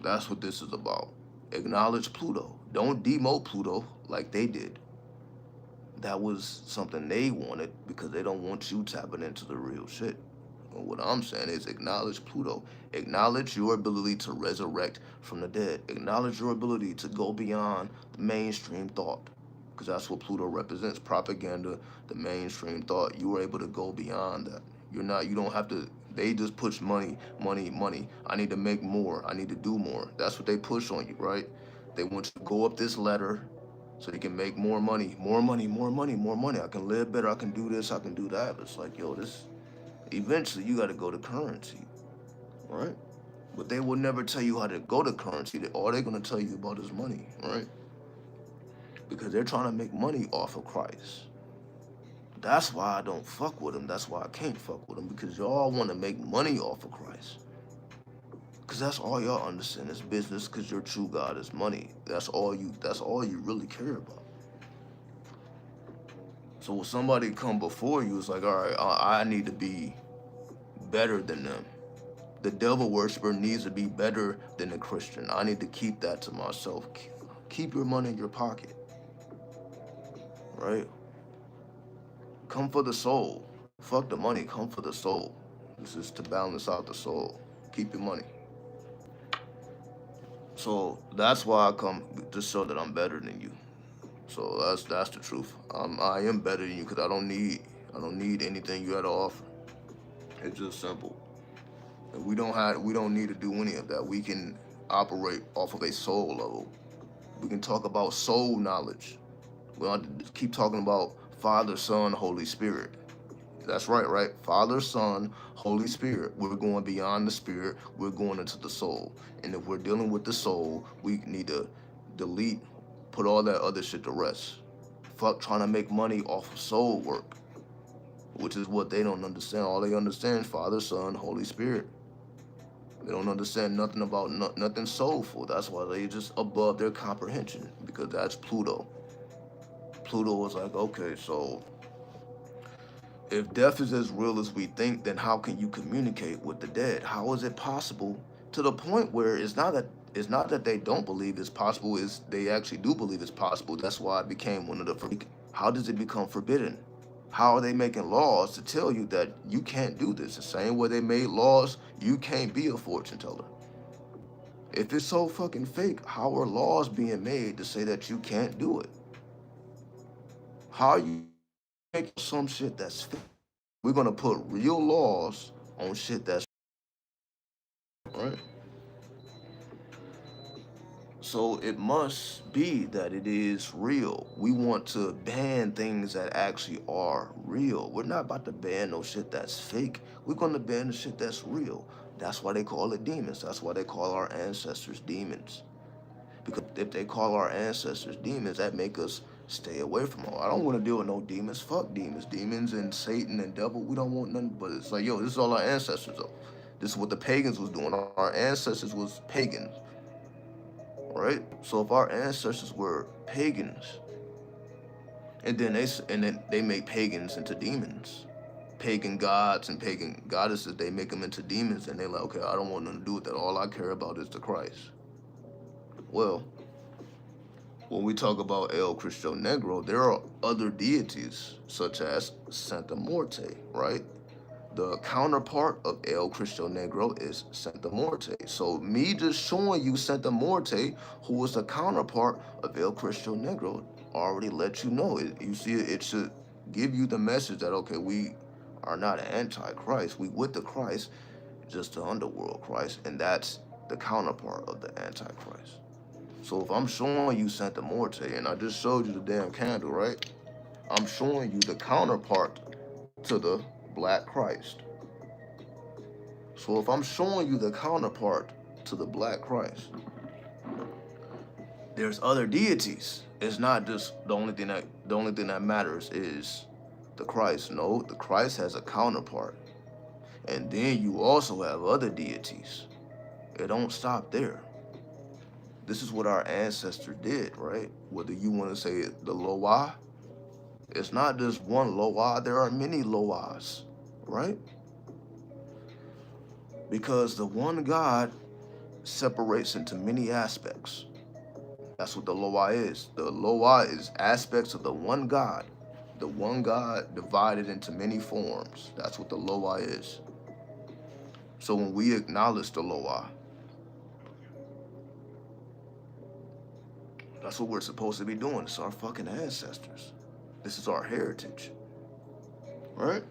Speaker 1: That's what this is about. Acknowledge Pluto. Don't demote Pluto like they did. That was something they wanted because they don't want you tapping into the real shit. And what I'm saying is acknowledge Pluto. Acknowledge your ability to resurrect from the dead. Acknowledge your ability to go beyond the mainstream thought. Because that's what Pluto represents. Propaganda, the mainstream thought. You were able to go beyond that. You don't have to, they just push money, money, money. I need to make more. I need to do more. That's what they push on you, right? They want you to go up this ladder so you can make more money, more money, more money, more money. I can live better. I can do this. I can do that. But it's like, yo, this, eventually you got to go to currency, right? But they will never tell you how to go to currency. All they're going to tell you about is money, right? Because they're trying to make money off of Christ. That's why I don't fuck with them. That's why I can't fuck with them. Because y'all want to make money off of Christ. Because that's all y'all understand is business. Because your true God is money. That's all you really care about. So when somebody come before you, it's like, all right, I need to be better than them. The devil worshiper needs to be better than the Christian. I need to keep that to myself. Keep your money in your pocket, right? Come for the soul. Fuck the money, come for the soul. This is to balance out the soul. Keep your money. So that's why I come to show that I'm better than you. So that's the truth. I am better than you because I don't need anything you had to offer. It's just simple. And we don't need to do any of that. We can operate off of a soul level. We can talk about soul knowledge. We don't have to keep talking about Father, Son, Holy Spirit. That's right, right? Father, Son, Holy Spirit. We're going beyond the spirit. We're going into the soul. And if we're dealing with the soul, we need to delete, put all that other shit to rest. Fuck trying to make money off of soul work, which is what they don't understand. All they understand is Father, Son, Holy Spirit. They don't understand nothing about nothing soulful. That's why they just above their comprehension, because that's Pluto. Pluto was like, okay, so if death is as real as we think, then how can you communicate with the dead? How is it possible? To the point where it's not that they don't believe it's possible, is they actually do believe it's possible. That's why it became one of the forbidden. How does it become forbidden? How are they making laws to tell you that you can't do this? The same way they made laws, you can't be a fortune teller. If it's so fucking fake, how are laws being made to say that you can't do it? How are you making some shit that's fake? We're gonna put real laws on shit that's right. So it must be that it is real. We want to ban things that actually are real. We're not about to ban no shit that's fake. We're gonna ban the shit that's real. That's why they call it demons. That's why they call our ancestors demons. Because if they call our ancestors demons, that make us stay away from them. I don't want to deal with no demons. Fuck demons. Demons and Satan and devil, we don't want nothing. But it's like, yo, this is all our ancestors though. This is what the pagans was doing. Our ancestors was pagans, right? So if our ancestors were pagans, and then they make pagans into demons, pagan gods and pagan goddesses, they make them into demons, and they're like, okay, I don't want nothing to do with that. All I care about is the Christ. Well, when we talk about El Cristo Negro, there are other deities such as Santa Muerte, right? The counterpart of El Cristo Negro is Santa Muerte. So me just showing you Santa Muerte, who is the counterpart of El Cristo Negro, already let you know. You see, it should give you the message that, okay, we are not an antichrist. We with the Christ, just the underworld Christ, and that's the counterpart of the antichrist. So if I'm showing you Santa Muerte, and I just showed you the damn candle, right? I'm showing you the counterpart to the Black Christ. So if I'm showing you the counterpart to the Black Christ, there's other deities. It's not just the only thing that matters is the Christ. No, the Christ has a counterpart. And then you also have other deities. It don't stop there. This is what our ancestors did, right? Whether you want to say the Loa, it's not just one Loa, there are many Loas, right? Because the one God separates into many aspects. That's what the Loa is. The Loa is aspects of the one God. The one God divided into many forms. That's what the Loa is. So when we acknowledge the Loa, that's what we're supposed to be doing. It's our fucking ancestors. This is our heritage. Right?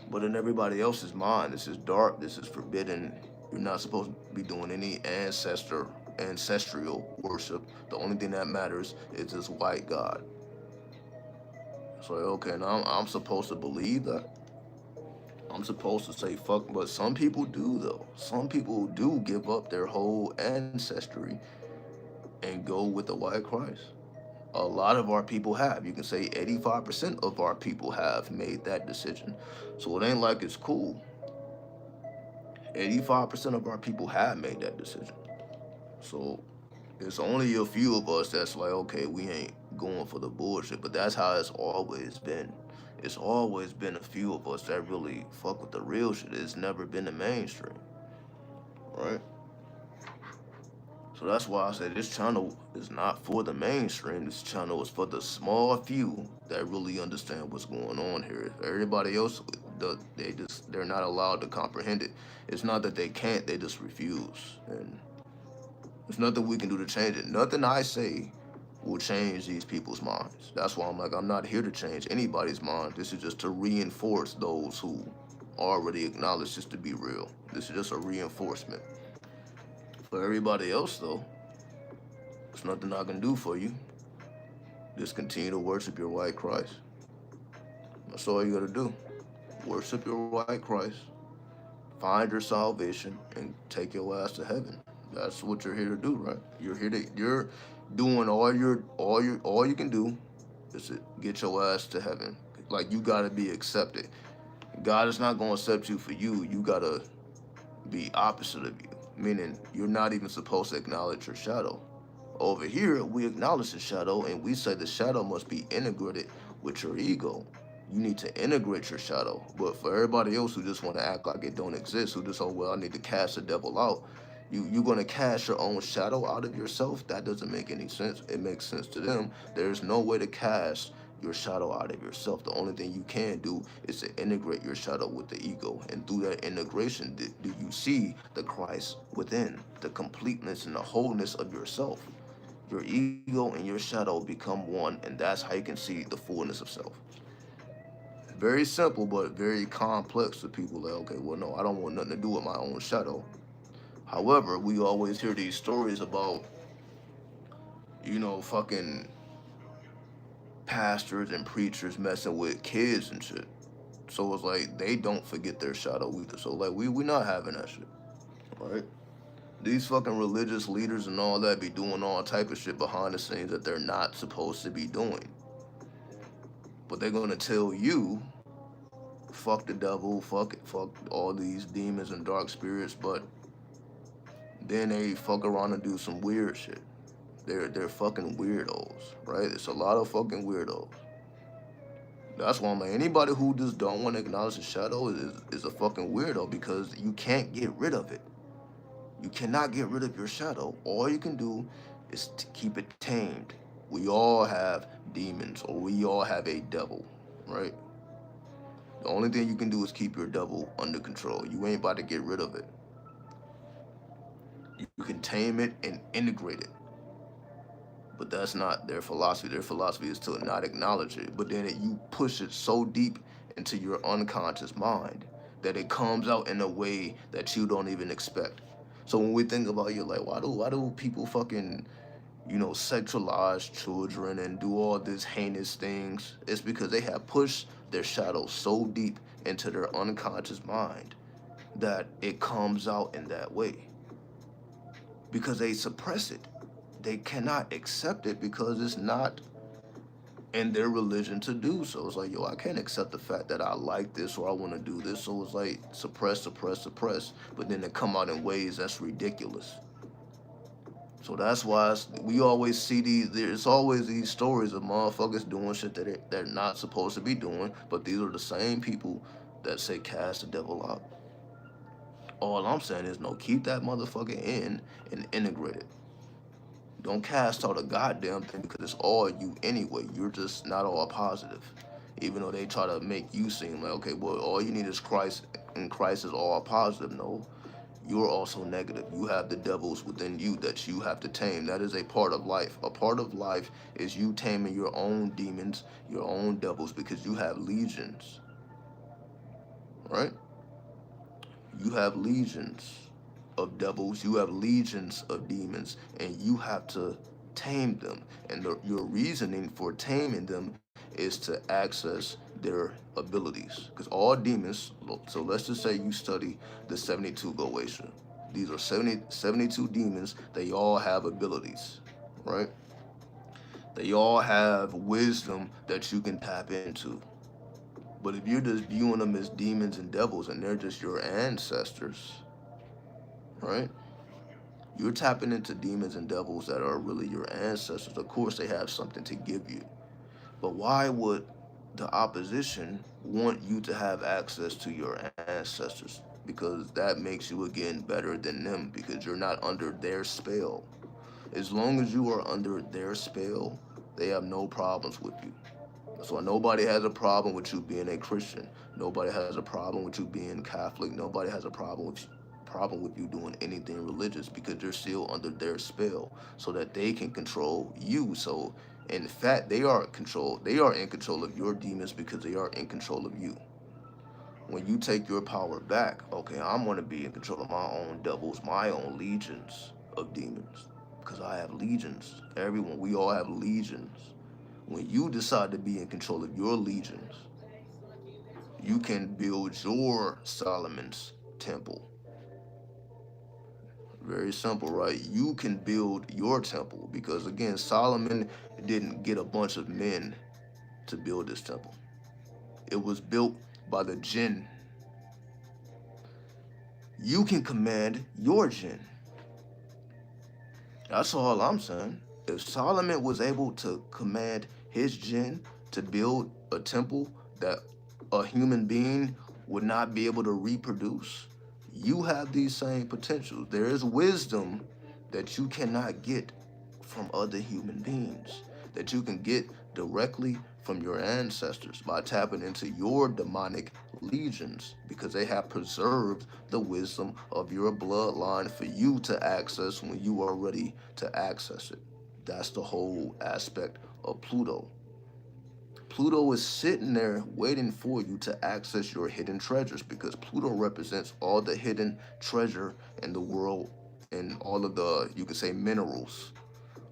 Speaker 1: But in everybody else's mind, this is dark, this is forbidden. You're not supposed to be doing any ancestral worship. The only thing that matters is this white God. So okay, now I'm supposed to believe that. I'm supposed to say fuck, but some people do though. Some people do give up their whole ancestry and go with the white Christ. A lot of our people have. You can say 85% of our people have made that decision. So it ain't like it's cool. 85% of our people have made that decision. So it's only a few of us that's like, okay, we ain't going for the bullshit. But that's how it's always been. It's always been a few of us that really fuck with the real shit. It's never been the mainstream. Right? So that's why I say this channel is not for the mainstream. This channel is for the small few that really understand what's going on here. Everybody else, they're not allowed to comprehend it. It's not that they can't, they just refuse. And there's nothing we can do to change it. Nothing I say will change these people's minds. That's why I'm like, I'm not here to change anybody's mind. This is just to reinforce those who already acknowledge this to be real. This is just a reinforcement. For everybody else, though, there's nothing I can do for you. Just continue to worship your white Christ. That's all you gotta do. Worship your white Christ, find your salvation, and take your ass to heaven. That's what you're here to do, right? You're doing all you can do is to get your ass to heaven. Like, you gotta be accepted. God is not gonna accept you for you. You gotta be opposite of you. Meaning you're not even supposed to acknowledge your shadow. Over here, we acknowledge the shadow and we say the shadow must be integrated with your ego. You need to integrate your shadow. But for everybody else who just want to act like it don't exist, who just, oh, well, I need to cast the devil out, you're going to cast your own shadow out of yourself? That doesn't make any sense. It makes sense to them. There's no way to cast your shadow out of yourself. The only thing you can do is to integrate your shadow with the ego. And through that integration, do you see the Christ within, the completeness and the wholeness of yourself? Your ego and your shadow become one, and that's how you can see the fullness of self. Very simple, but very complex to people that, okay, well, no, I don't want nothing to do with my own shadow. However, we always hear these stories about, fucking pastors and preachers messing with kids and shit. So it's like they don't forget their shadow either. So like we not having that shit, right? These fucking religious leaders and all that be doing all type of shit behind the scenes that they're not supposed to be doing. But they're gonna tell you, fuck the devil, fuck all these demons and dark spirits, but then they fuck around and do some weird shit. They're fucking weirdos, right? It's a lot of fucking weirdos. That's why I'm like, anybody who just don't want to acknowledge the shadow is a fucking weirdo, because you can't get rid of it. You cannot get rid of your shadow. All you can do is to keep it tamed. We all have demons, or we all have a devil. right? The only thing you can do is keep your devil under control. You ain't about to get rid of it. You can tame it and integrate it. But that's not their philosophy. Their philosophy is to not acknowledge it. But then you push it so deep into your unconscious mind that it comes out in a way that you don't even expect. So when we think about you, like, why do people fucking, sexualize children and do all these heinous things? It's because they have pushed their shadow so deep into their unconscious mind that it comes out in that way. Because they suppress it. They cannot accept it because it's not in their religion to do so. It's like, yo, I can't accept the fact that I like this or I want to do this. So it's like suppress, suppress, suppress. But then they come out in ways that's ridiculous. So that's why we always see there's always these stories of motherfuckers doing shit that they're not supposed to be doing. But these are the same people that say cast the devil out. All I'm saying is, no, keep that motherfucker in and integrate it. Don't cast out a goddamn thing because it's all you anyway. You're just not all positive. Even though they try to make you seem like, okay, well, all you need is Christ, and Christ is all positive. No, you're also negative. You have the devils within you that you have to tame. That is a part of life. A part of life is you taming your own demons, your own devils, because you have legions, right? You have legions of devils, you have legions of demons, and you have to tame them. And your reasoning for taming them is to access their abilities. Because all demons, so let's just say you study the 72 Goetia. These are 72 demons. They all have abilities, right? They all have wisdom that you can tap into. But if you're just viewing them as demons and devils and they're just your ancestors, right? You're tapping into demons and devils that are really your ancestors. Of course, they have something to give you. But why would the opposition want you to have access to your ancestors? Because that makes you, again, better than them because you're not under their spell. As long as you are under their spell, they have no problems with you. So nobody has a problem with you being a Christian. Nobody has a problem with you being Catholic. Nobody has a problem with you doing anything religious because you're still under their spell so that they can control you. So in fact, they are in control of your demons because they are in control of you. When you take your power back, okay, I'm going to be in control of my own devils, my own legions of demons because I have legions. Everyone, we all have legions. When you decide to be in control of your legions, you can build your Solomon's temple. Very simple, right? You can build your temple because, again, Solomon didn't get a bunch of men to build this temple. It was built by the jinn. You can command your jinn. That's all I'm saying. If Solomon was able to command his jinn to build a temple that a human being would not be able to reproduce, you have these same potentials. There is wisdom that you cannot get from other human beings, that you can get directly from your ancestors by tapping into your demonic legions because they have preserved the wisdom of your bloodline for you to access when you are ready to access it. That's the whole aspect of Pluto. Pluto is sitting there waiting for you to access your hidden treasures because Pluto represents all the hidden treasure in the world and all of the, you could say, minerals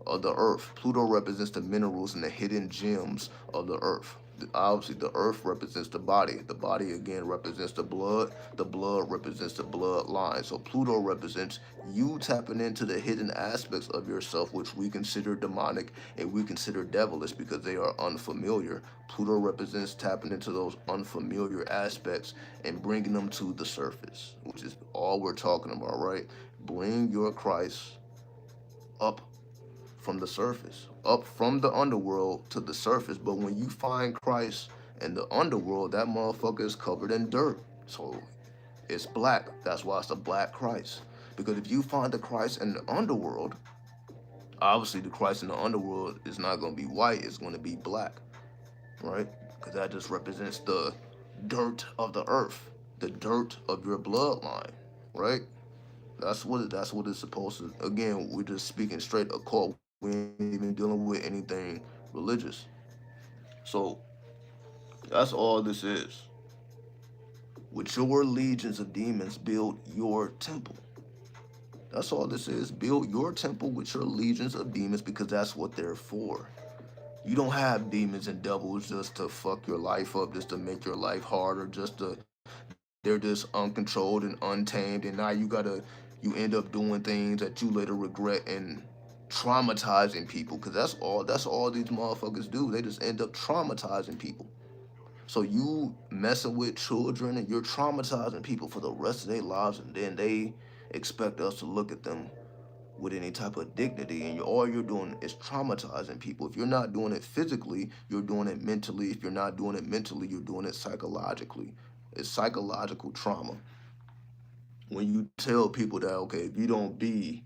Speaker 1: of the earth. Pluto represents the minerals and the hidden gems of the earth. Obviously, the earth represents the body. The body, again, represents the blood. The blood represents the bloodline. So Pluto represents you tapping into the hidden aspects of yourself, which we consider demonic and we consider devilish because they are unfamiliar. Pluto represents tapping into those unfamiliar aspects and bringing them to the surface, which is all we're talking about, right? Bring your Christ up from the surface, up from the underworld to the surface. But when you find Christ in the underworld, that motherfucker is covered in dirt. So it's black. That's why it's a black Christ. Because if you find the Christ in the underworld, obviously the Christ in the underworld is not going to be white, it's going to be black, right? because that just represents the dirt of the earth, the dirt of your bloodline, right? That's what it's supposed to. Again, we're just speaking straight occult. We ain't even dealing with anything religious. So that's all this is. With your legions of demons, build your temple. That's all this is. Build your temple with your legions of demons because that's what they're for. You don't have demons and devils just to fuck your life up, just to make your life harder, just to they're just uncontrolled and untamed, and now you end up doing things that you later regret and traumatizing people, because that's all these motherfuckers do. They just end up traumatizing people. So you messing with children and you're traumatizing people for the rest of their lives, and then they expect us to look at them with any type of dignity, and all you're doing is traumatizing people. If you're not doing it physically, you're doing it mentally. If you're not doing it mentally, you're doing it psychologically. It's psychological trauma. When you tell people that, okay, if you don't be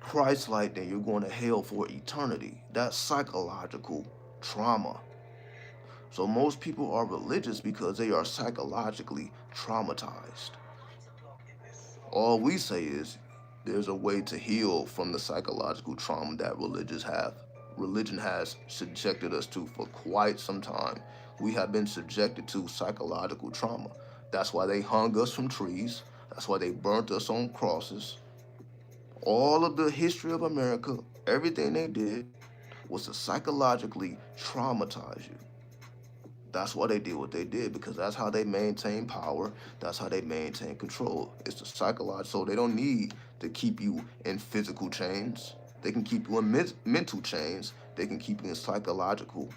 Speaker 1: Christ-like, then you're going to hell for eternity. That's psychological trauma. So most people are religious because they are psychologically traumatized. All we say is there's a way to heal from the psychological trauma that religion has subjected us to for quite some time. We have been subjected to psychological trauma. That's why they hung us from trees. That's why they burnt us on crosses. All of the history of America, everything they did was to psychologically traumatize you. That's why they did what they did, because that's how they maintain power. That's how they maintain control. It's the psychological. So they don't need to keep you in physical chains. They can keep you in mental chains. They can keep you in psychological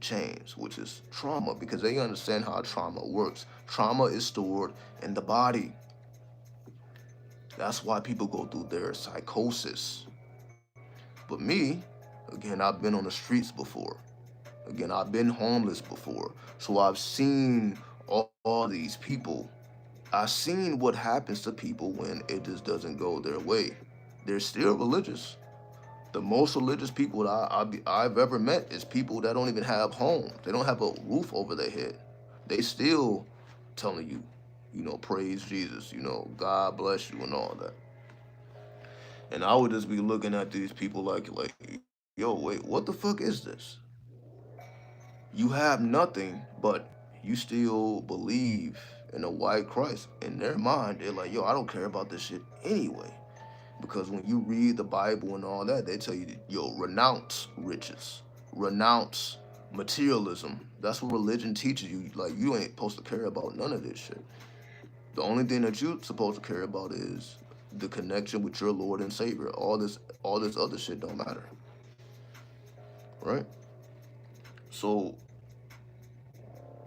Speaker 1: chains, which is trauma, because they understand how trauma works. Trauma is stored in the body. That's why people go through their psychosis. But me, again, I've been on the streets before. Again, I've been homeless before. So I've seen all these people. I've seen what happens to people when it just doesn't go their way. They're still religious. The most religious people that I've ever met is people that don't even have homes. They don't have a roof over their head. They still telling you, praise Jesus, God bless you and all that. And I would just be looking at these people like, yo, wait, what the fuck is this? You have nothing, but you still believe in a white Christ. In their mind, they're like, yo, I don't care about this shit anyway. Because when you read the Bible and all that, they tell you, yo, renounce riches, renounce materialism. That's what religion teaches you. Like, you ain't supposed to care about none of this shit. The only thing that you're supposed to care about is the connection with your Lord and Savior. All this other shit don't matter, right? So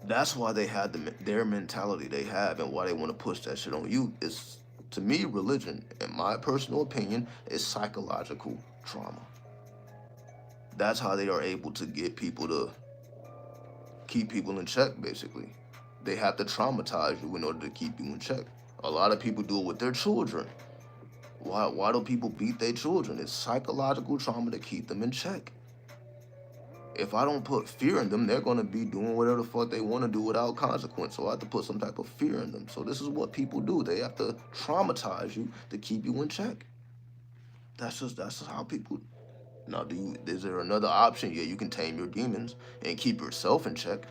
Speaker 1: that's why they had their mentality they have, and why they want to push that shit on you. Is, to me, religion, in my personal opinion, is psychological trauma. That's how they are able to get people to keep people in check, basically. They have to traumatize you in order to keep you in check. A lot of people do it with their children. Why do people beat their children? It's psychological trauma to keep them in check. If I don't put fear in them, they're going to be doing whatever the fuck they want to do without consequence. So I have to put some type of fear in them. So this is what people do. They have to traumatize you to keep you in check. That's just how people. Now, is there another option? Yeah, you can tame your demons and keep yourself in check.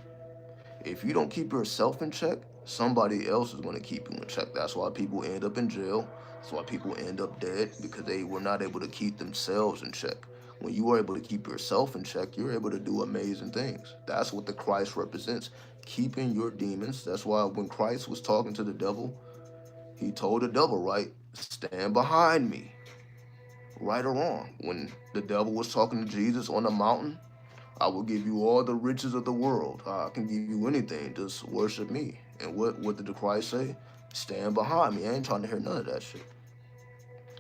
Speaker 1: If you don't keep yourself in check, somebody else is going to keep you in check. That's why people end up in jail. That's why people end up dead, because they were not able to keep themselves in check. When you are able to keep yourself in check, you're able to do amazing things. That's what the Christ represents, keeping your demons. That's why when Christ was talking to the devil, he told the devil, right, stand behind me, right or wrong. When the devil was talking to Jesus on the mountain, I will give you all the riches of the world. I can give you anything. Just worship me. And what did the Christ say? Stand behind me. I ain't trying to hear none of that shit.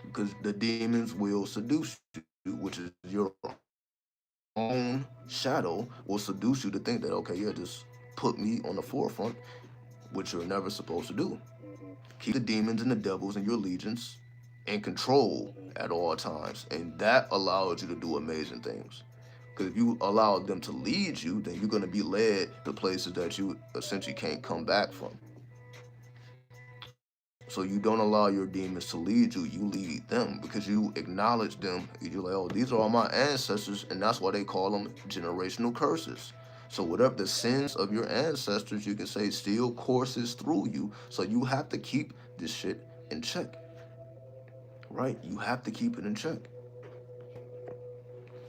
Speaker 1: Because the demons will seduce you, which is your own shadow will seduce you to think that, okay, yeah, just put me on the forefront, which you're never supposed to do. Keep the demons and the devils and your legions in control at all times. And that allows you to do amazing things. Because if you allow them to lead you, then you're going to be led to places that you essentially can't come back from. So you don't allow your demons to lead you, you lead them because you acknowledge them. You're like, oh, these are all my ancestors, and that's why they call them generational curses. So whatever the sins of your ancestors, you can say, still courses through you. So you have to keep this shit in check, right? You have to keep it in check.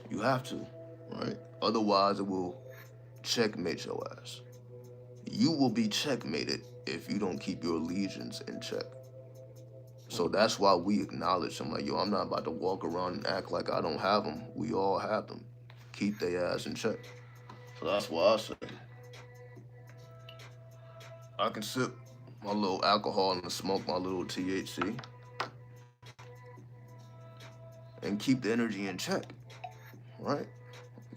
Speaker 1: You have to, right? Otherwise, it will checkmate your ass. You will be checkmated if you don't keep your legions in check. So that's why we acknowledge them. Like, yo, I'm not about to walk around and act like I don't have them. We all have them. Keep their ass in check. So that's why I say I can sip my little alcohol and smoke my little THC and keep the energy in check, right?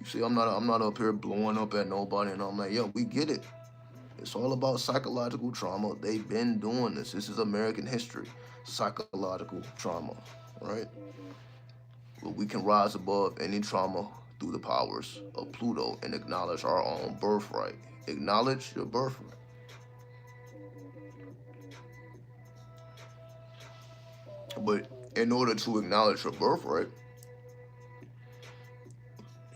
Speaker 1: You see, I'm not up here blowing up at nobody, and I'm like, yo, we get it. It's all about psychological trauma. They've been doing this. This is American history. Psychological trauma, right? But we can rise above any trauma through the powers of Pluto and acknowledge our own birthright. Acknowledge your birthright. But in order to acknowledge your birthright,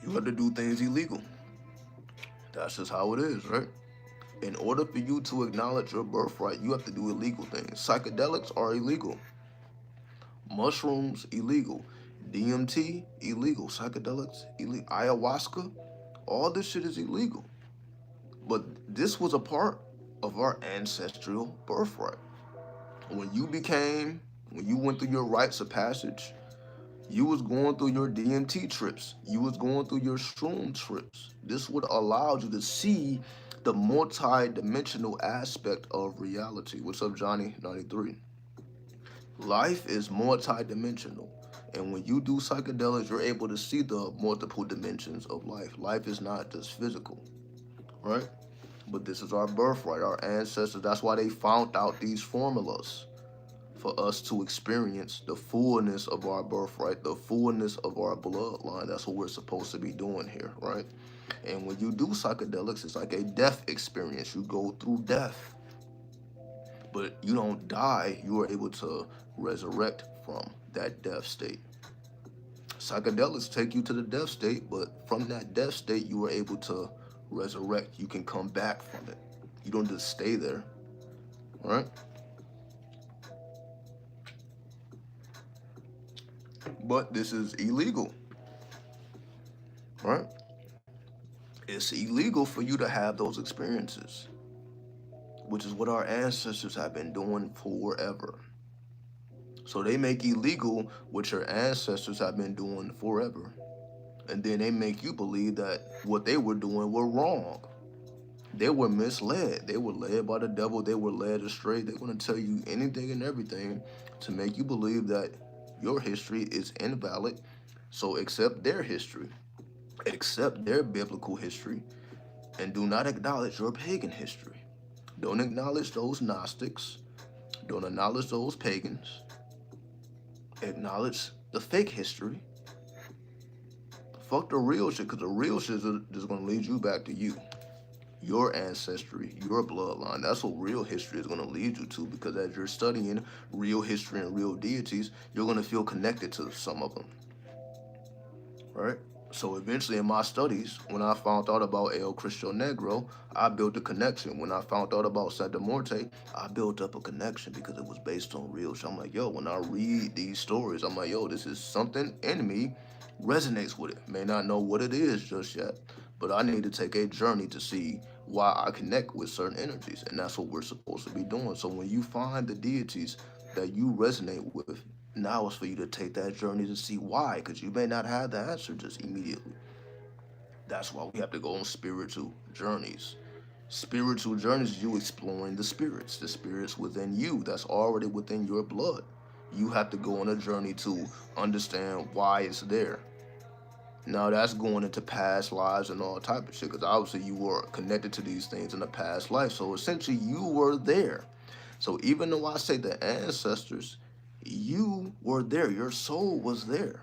Speaker 1: you have to do things illegal. That's just how it is, right? In order for you to acknowledge your birthright, you have to do illegal things. Psychedelics are illegal. Mushrooms, illegal. DMT, illegal. Psychedelics, illegal. Ayahuasca, all this shit is illegal. But this was a part of our ancestral birthright. When you went through your rites of passage, you was going through your DMT trips. You was going through your shroom trips. This would allow you to see the multi-dimensional aspect of reality. What's up, Johnny 93? Life is multi-dimensional. And when you do psychedelics, you're able to see the multiple dimensions of life. Life is not just physical, right? But this is our birthright, our ancestors. That's why they found out these formulas for us to experience the fullness of our birthright, the fullness of our bloodline. That's what we're supposed to be doing here, right? And when you do psychedelics, it's like a death experience. You go through death, but you don't die. You are able to resurrect from that death state. Psychedelics take you to the death state, but from that death state, you are able to resurrect. You can come back from it. You don't just stay there, right? But this is illegal, right? It's illegal for you to have those experiences, which is what our ancestors have been doing forever. So they make illegal what your ancestors have been doing forever. And then they make you believe that what they were doing were wrong. They were misled. They were led by the devil. They were led astray. They're going to tell you anything and everything to make you believe that your history is invalid. So accept their history, accept their biblical history, and do not acknowledge your pagan history. Don't acknowledge those Gnostics. Don't acknowledge those pagans. Acknowledge the fake history. Fuck the real shit, because the real shit is just going to lead you back to you. Your ancestry, your bloodline. That's what real history is going to lead you to, because as you're studying real history and real deities, you're going to feel connected to some of them, right? So eventually in my studies, when I found out about El Cristo Negro, I built a connection. When I found out about Santa Muerte, I built up a connection because it was based on real shit. I'm like, yo, when I read these stories, I'm like, yo, this is something in me resonates with it. May not know what it is just yet, but I need to take a journey to see why I connect with certain energies. And that's what we're supposed to be doing. So when you find the deities that you resonate with, now it's for you to take that journey to see why, because you may not have the answer just immediately. That's why we have to go on spiritual journeys. Spiritual journeys is you exploring the spirits within you that's already within your blood. You have to go on a journey to understand why it's there. Now that's going into past lives and all type of shit, because obviously you were connected to these things in a past life. So essentially you were there. So even though I say the ancestors, you were there. Your soul was there.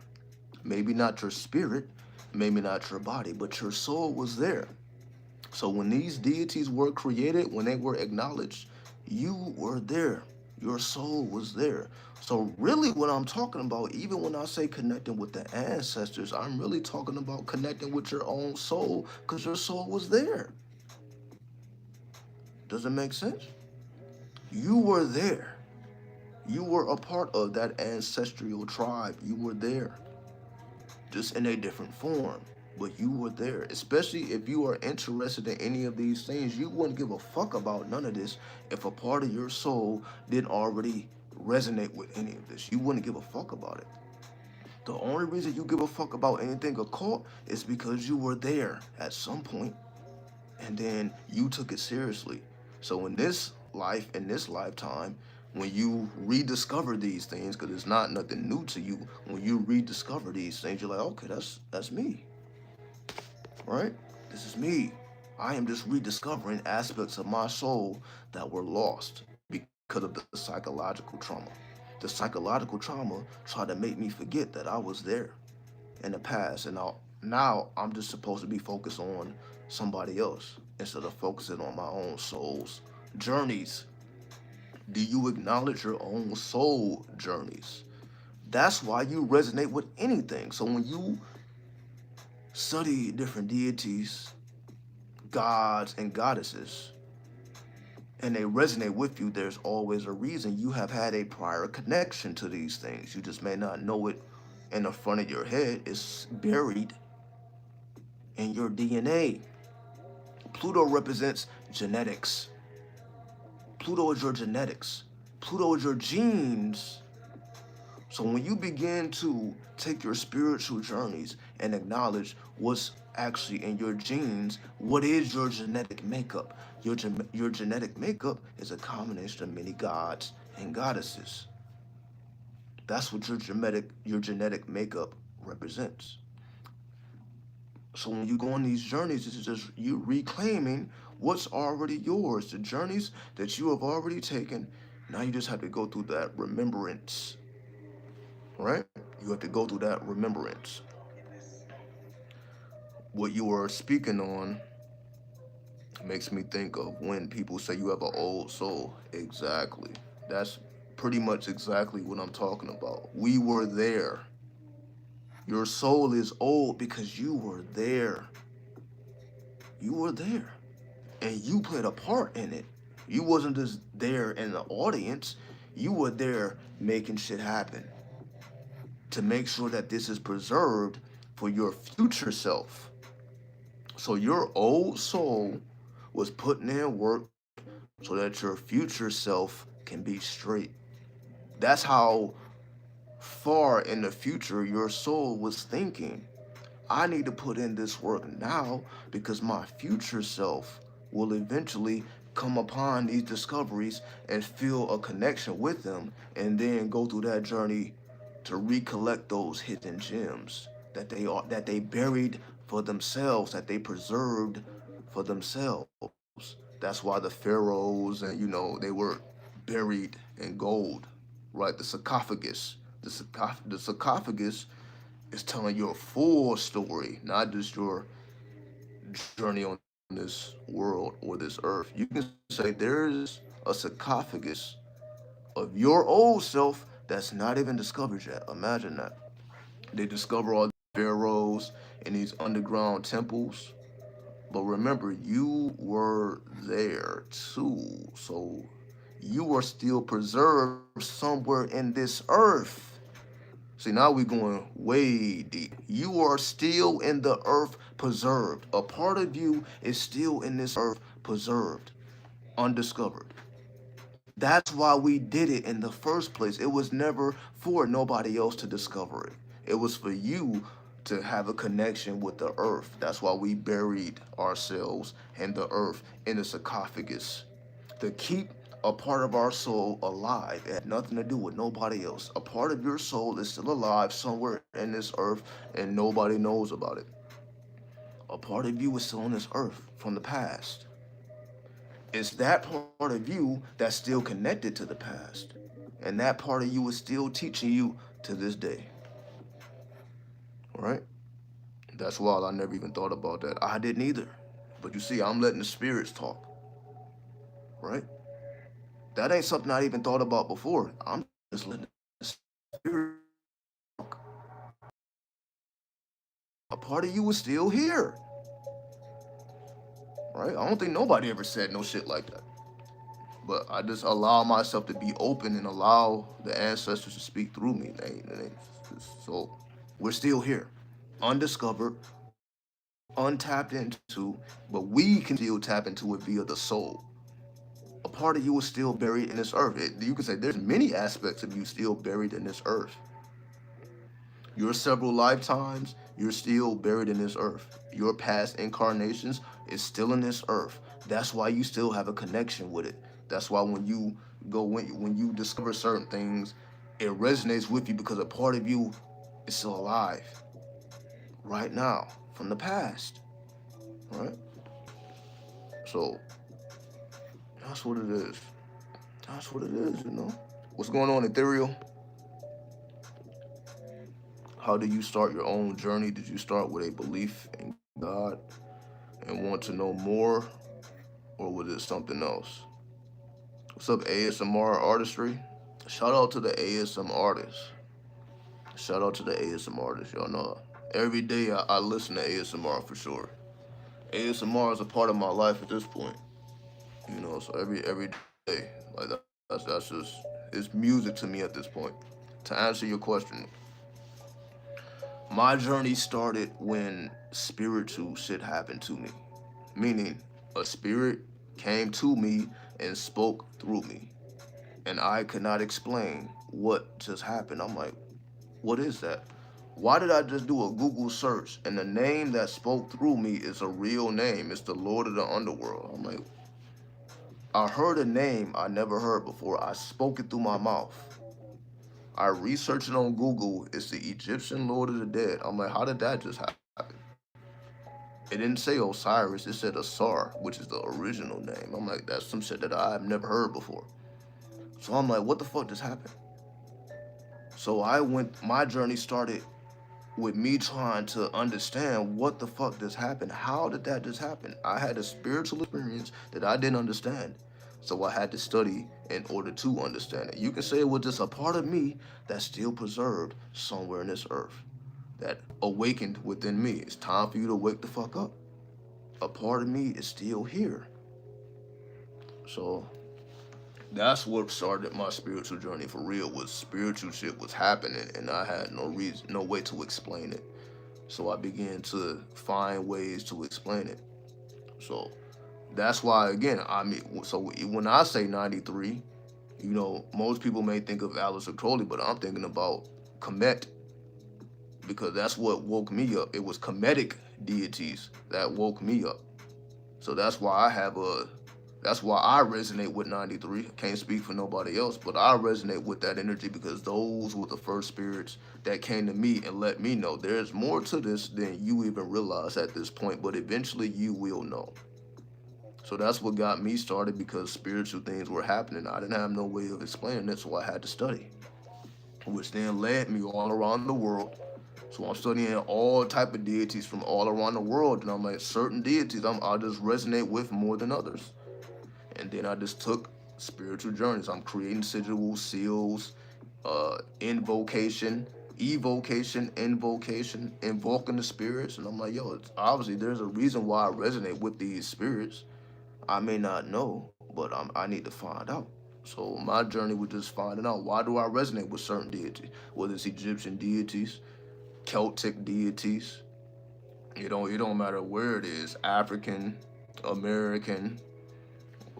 Speaker 1: Maybe not your spirit, maybe not your body, but your soul was there. So when these deities were created, when they were acknowledged, you were there. Your soul was there. So really what I'm talking about, even when I say connecting with the ancestors, I'm really talking about connecting with your own soul because your soul was there. Does it make sense? You were there. You were a part of that ancestral tribe. You were there, just in a different form. But you were there. Especially if you are interested in any of these things, you wouldn't give a fuck about none of this if a part of your soul didn't already resonate with any of this. You wouldn't give a fuck about it. The only reason you give a fuck about anything occult is because you were there at some point and then you took it seriously. So in this life, in this lifetime, when you rediscover these things, because it's not nothing new to you, when you rediscover these things, you're like, okay, that's me, right? This is me. I am just rediscovering aspects of my soul that were lost because of the psychological trauma. The psychological trauma tried to make me forget that I was there in the past, and now I'm just supposed to be focused on somebody else instead of focusing on my own soul's journeys. Do you acknowledge your own soul journeys? That's why you resonate with anything. So when you study different deities, gods, and goddesses, and they resonate with you, there's always a reason. You have had a prior connection to these things. You just may not know it in the front of your head. It's buried in your DNA. Pluto represents genetics. Pluto is your genetics. Pluto is your genes. So when you begin to take your spiritual journeys and acknowledge what's actually in your genes, what is your genetic makeup? Your genetic makeup is a combination of many gods and goddesses. That's what your genetic makeup represents. So when you go on these journeys, it's just you reclaiming what's already yours, the journeys that you have already taken. Now you just have to go through that remembrance, right? You have to go through that remembrance. What you were speaking on makes me think of when people say you have an old soul. Exactly. That's pretty much exactly what I'm talking about. We were there. Your soul is old because you were there. You were there. And you played a part in it. You wasn't just there in the audience. You were there making shit happen to make sure that this is preserved for your future self. So your old soul was putting in work so that your future self can be straight. That's how far in the future your soul was thinking. I need to put in this work now because my future self will eventually come upon these discoveries and feel a connection with them and then go through that journey to recollect those hidden gems that they buried for themselves, that they preserved for themselves. That's why the pharaohs and they were buried in gold, right? The sarcophagus is telling your full story, not just your journey on this world or this earth. You can say there's a sarcophagus of your old self that's not even discovered yet. Imagine that. They discover all the pharaohs in these underground temples. But remember, you were there too. So you are still preserved somewhere in this earth. See, now we're going way deep. You are still in the earth preserved. A part of you is still in this earth preserved, undiscovered. That's why we did it in the first place. It was never for nobody else to discover it. It was for you to have a connection with the earth. That's why we buried ourselves in the earth, in the sarcophagus, to keep a part of our soul alive. It had nothing to do with nobody else. A part of your soul is still alive somewhere in this earth and nobody knows about it. A part of you is still on this earth from the past. It's that part of you that's still connected to the past. And that part of you is still teaching you to this day. Right? That's wild. I never even thought about that. I didn't either. But you see, I'm letting the spirits talk, right? That ain't something I even thought about before. I'm just letting the spirit talk. A part of you is still here, right? I don't think nobody ever said no shit like that. But I just allow myself to be open and allow the ancestors to speak through me. So we're still here, undiscovered, untapped into, but we can still tap into it via the soul. A part of you is still buried in this earth. You can say there's many aspects of you still buried in this earth. Your several lifetimes, you're still buried in this earth. Your past incarnations is still in this earth. That's why you still have a connection with it. That's why when you discover certain things, it resonates with you because a part of you is still alive right now from the past, right? So that's what it is. That's what it is, you know. What's going on, Ethereal? How do you start your own journey? Did you start with a belief in God and want to know more, or was it something else? What's up, ASMR artistry? Shout out to the ASM artists. Shout out to the ASM artists. Y'all know every day I listen to ASMR for sure. ASMR is a part of my life at this point. You know, so every day, like that's just it's music to me at this point. To answer your question, my journey started when spiritual shit happened to me. Meaning, a spirit came to me and spoke through me. And I could not explain what just happened. I'm like, what is that? Why did I just do a Google search and the name that spoke through me is a real name? It's the Lord of the Underworld. I'm like, I heard a name I never heard before. I spoke it through my mouth. I researched it on Google. It's the Egyptian Lord of the Dead. I'm like, how did that just happen? It didn't say Osiris. It said Asar, which is the original name. I'm like, that's some shit that I've never heard before. So I'm like, what the fuck just happened? So my journey started with me trying to understand what the fuck just happened. How did that just happen? I had a spiritual experience that I didn't understand. So I had to study in order to understand it. You can say it was just a part of me that's still preserved somewhere in this earth that awakened within me. It's time for you to wake the fuck up. A part of me is still here. So that's what started my spiritual journey for real. Was spiritual shit was happening and I had no way to explain it. So I began to find ways to explain it. So that's why, again, so when I say 93, you know, most people may think of Aleister Crowley, but I'm thinking about Kemet, because that's what woke me up. It was Kemetic deities that woke me up. So that's why I resonate with 93. I can't speak for nobody else, but I resonate with that energy because those were the first spirits that came to me and let me know there's more to this than you even realize at this point, but eventually you will know. So that's what got me started, because spiritual things were happening. I didn't have no way of explaining it, so I had to study, which then led me all around the world. So I'm studying all type of deities from all around the world, and I'm like, certain deities I just resonate with more than others. And then I just took spiritual journeys. I'm creating sigils, seals, invocation, evocation, invocation, invoking the spirits. And I'm like, yo, it's obviously there's a reason why I resonate with these spirits. I may not know, but I need to find out. So my journey was just finding out, why do I resonate with certain deities? Whether it's Egyptian deities, Celtic deities, it don't matter where it is, African, American,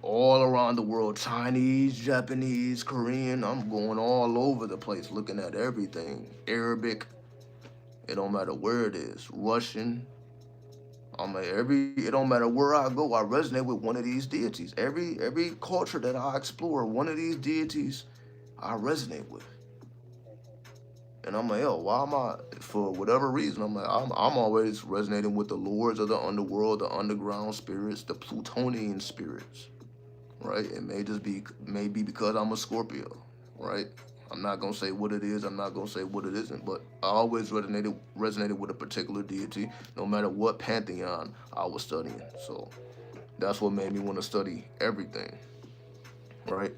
Speaker 1: all around the world, Chinese, Japanese, Korean. I'm going all over the place looking at everything. Arabic, it don't matter where it is. Russian. I'm like, it don't matter where I go, I resonate with one of these deities. Every culture that I explore, one of these deities I resonate with. And I'm like, yo, why am I, for whatever reason, I'm like, I'm always resonating with the lords of the underworld, the underground spirits, the Plutonian spirits, right? It may be because I'm a Scorpio, right? I'm not gonna say what it is. I'm not gonna say what it isn't. But I always resonated with a particular deity, no matter what pantheon I was studying. So that's what made me want to study everything. Right?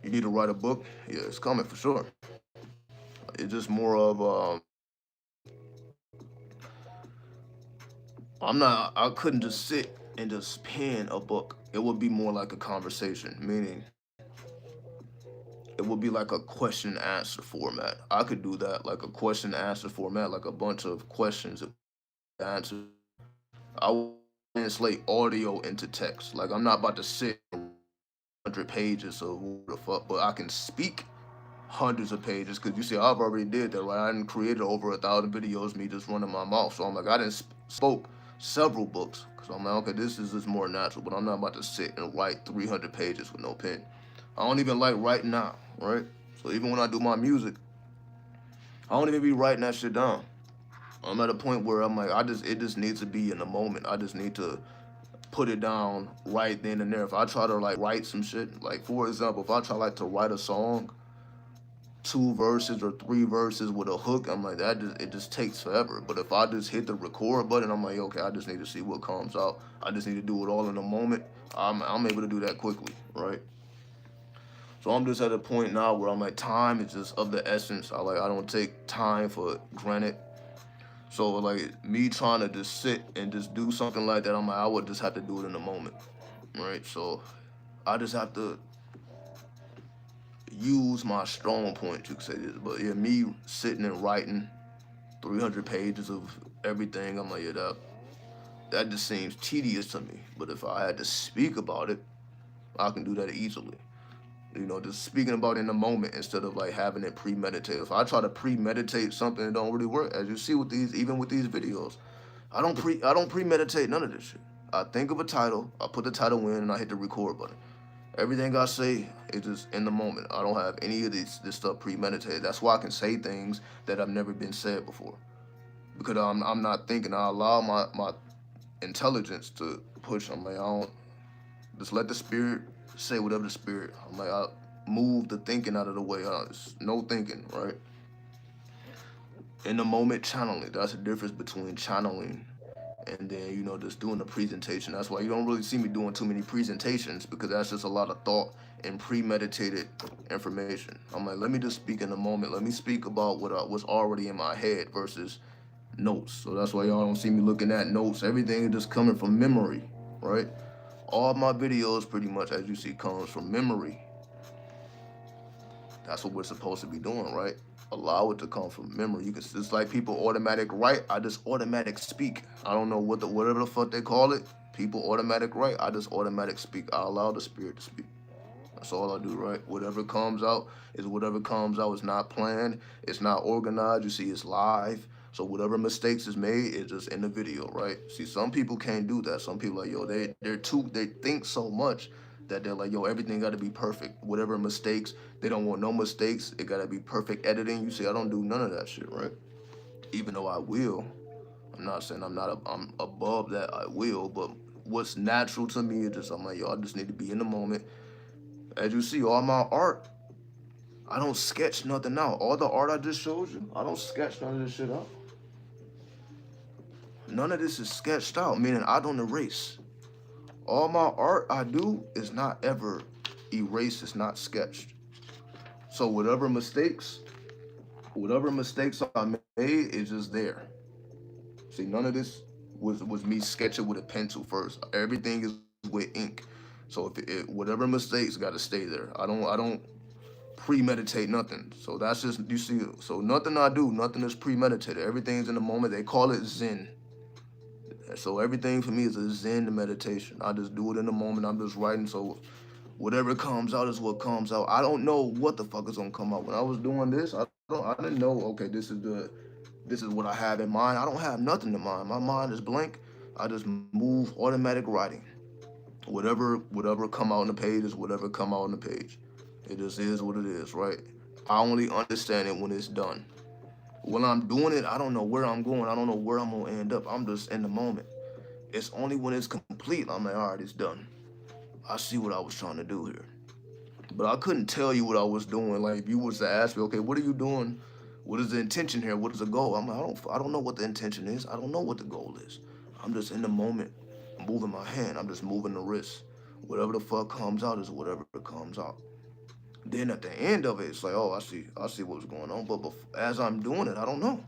Speaker 1: You need to write a book. Yeah, it's coming for sure. It's just more of I couldn't just sit and just pen a book. It would be more like a conversation, meaning it would be like a question answer format. I could do that, like a question answer format, like a bunch of questions and answers. I would translate audio into text. Like I'm not about to sit 100 pages of what the fuck, but I can speak hundreds of pages because you see, I've already did that, right? I didn't created over 1,000 videos, me just running my mouth. So I'm like, I didn't spoke several books because I'm like, okay, this is just more natural, but I'm not about to sit and write 300 pages with no pen. I don't even like writing now, right? So even when I do my music, I don't even be writing that shit down. I'm at a point where I'm like, it just needs to be in the moment. I just need to put it down right then and there. If I try to like write some shit, like for example, if I try like to write a song, 2 verses or 3 verses with a hook, I'm like that. It just takes forever. But if I just hit the record button, I'm like, okay, I just need to see what comes out. I just need to do it all in a moment. I'm able to do that quickly, right? So I'm just at a point now where I'm like, time is just of the essence. I don't take time for granted. So like me trying to just sit and just do something like that, I'm like, I would just have to do it in a moment, right? So I just have to use my strong point, you could say this. But yeah, me sitting and writing 300 pages of everything, I'm like, yeah, that just seems tedious to me. But if I had to speak about it, I can do that easily. Just speaking about it in the moment instead of like having it premeditated. If I try to premeditate something, it don't really work. As you see with these, even with these videos, I don't premeditate none of this shit. I think of a title, I put the title in, and I hit the record button. Everything I say is just in the moment. I don't have any of this stuff premeditated. That's why I can say things that have never been said before. Because I'm not thinking. I allow my intelligence to push. I'm like, I don't just let the spirit say whatever the spirit. I'm like, I move the thinking out of the way. It's no thinking, right? In the moment, channeling. That's the difference between channeling and then just doing the presentation. That's why you don't really see me doing too many presentations, because that's just a lot of thought and premeditated information. I'm like, let me just speak in the moment. Let me speak about what's already in my head versus notes. So that's why y'all don't see me looking at notes. Everything is just coming from memory, right? All my videos pretty much, as you see, comes from memory. That's what we're supposed to be doing, right? Allow it to come from memory. You can, it's like people automatic write. I just automatic speak. I don't know whatever the fuck they call it. People automatic write. I just automatic speak. I allow the spirit to speak. That's all I do, right? Whatever comes out is whatever comes out. It's not planned. It's not organized. You see, it's live. So whatever mistakes is made, it's just in the video, right? See, some people can't do that. Some people like, yo, they think so much that they're like, yo, everything got to be perfect. Whatever mistakes, they don't want no mistakes. It got to be perfect editing. You see, I don't do none of that shit, right? Even though I will. I'm not saying I'm above that. I will, but what's natural to me is just I'm like, yo, I just need to be in the moment. As you see, all my art, I don't sketch nothing out. All the art I just showed you, I don't sketch none of this shit out. None of this is sketched out, meaning I don't erase. All my art I do is not ever erased, it's not sketched. So whatever mistakes I made is just there. See, none of this was me sketching with a pencil first. Everything is with ink. So if whatever mistakes got to stay there. I don't premeditate nothing. So that's just, you see, so nothing I do, nothing is premeditated. Everything's in the moment. They call it Zen. So everything for me is a Zen meditation. I just do it in the moment. I'm just writing. So whatever comes out is what comes out. I don't know what the fuck is gonna come out. When I was doing this, I didn't know, okay, this is what I have in mind. I don't have nothing in mind. My mind is blank. I just move automatic writing. Whatever come out on the page is whatever come out on the page. It just is what it is, right? I only understand it when it's done. When I'm doing it, I don't know where I'm going. I don't know where I'm gonna end up. I'm just in the moment. It's only when it's complete, I'm like, all right, it's done. I see what I was trying to do here. but I couldn't tell you what I was doing. Like if you was to ask me, okay, what are you doing? What is the intention here? What is the goal? I'm like, I don't know what the intention is. I don't know what the goal is. I'm just in the moment, moving my hand. I'm just moving the wrist. Whatever the fuck comes out is whatever comes out. Then at the end of it, it's like, oh, I see what's going on. But as I'm doing it, I don't know.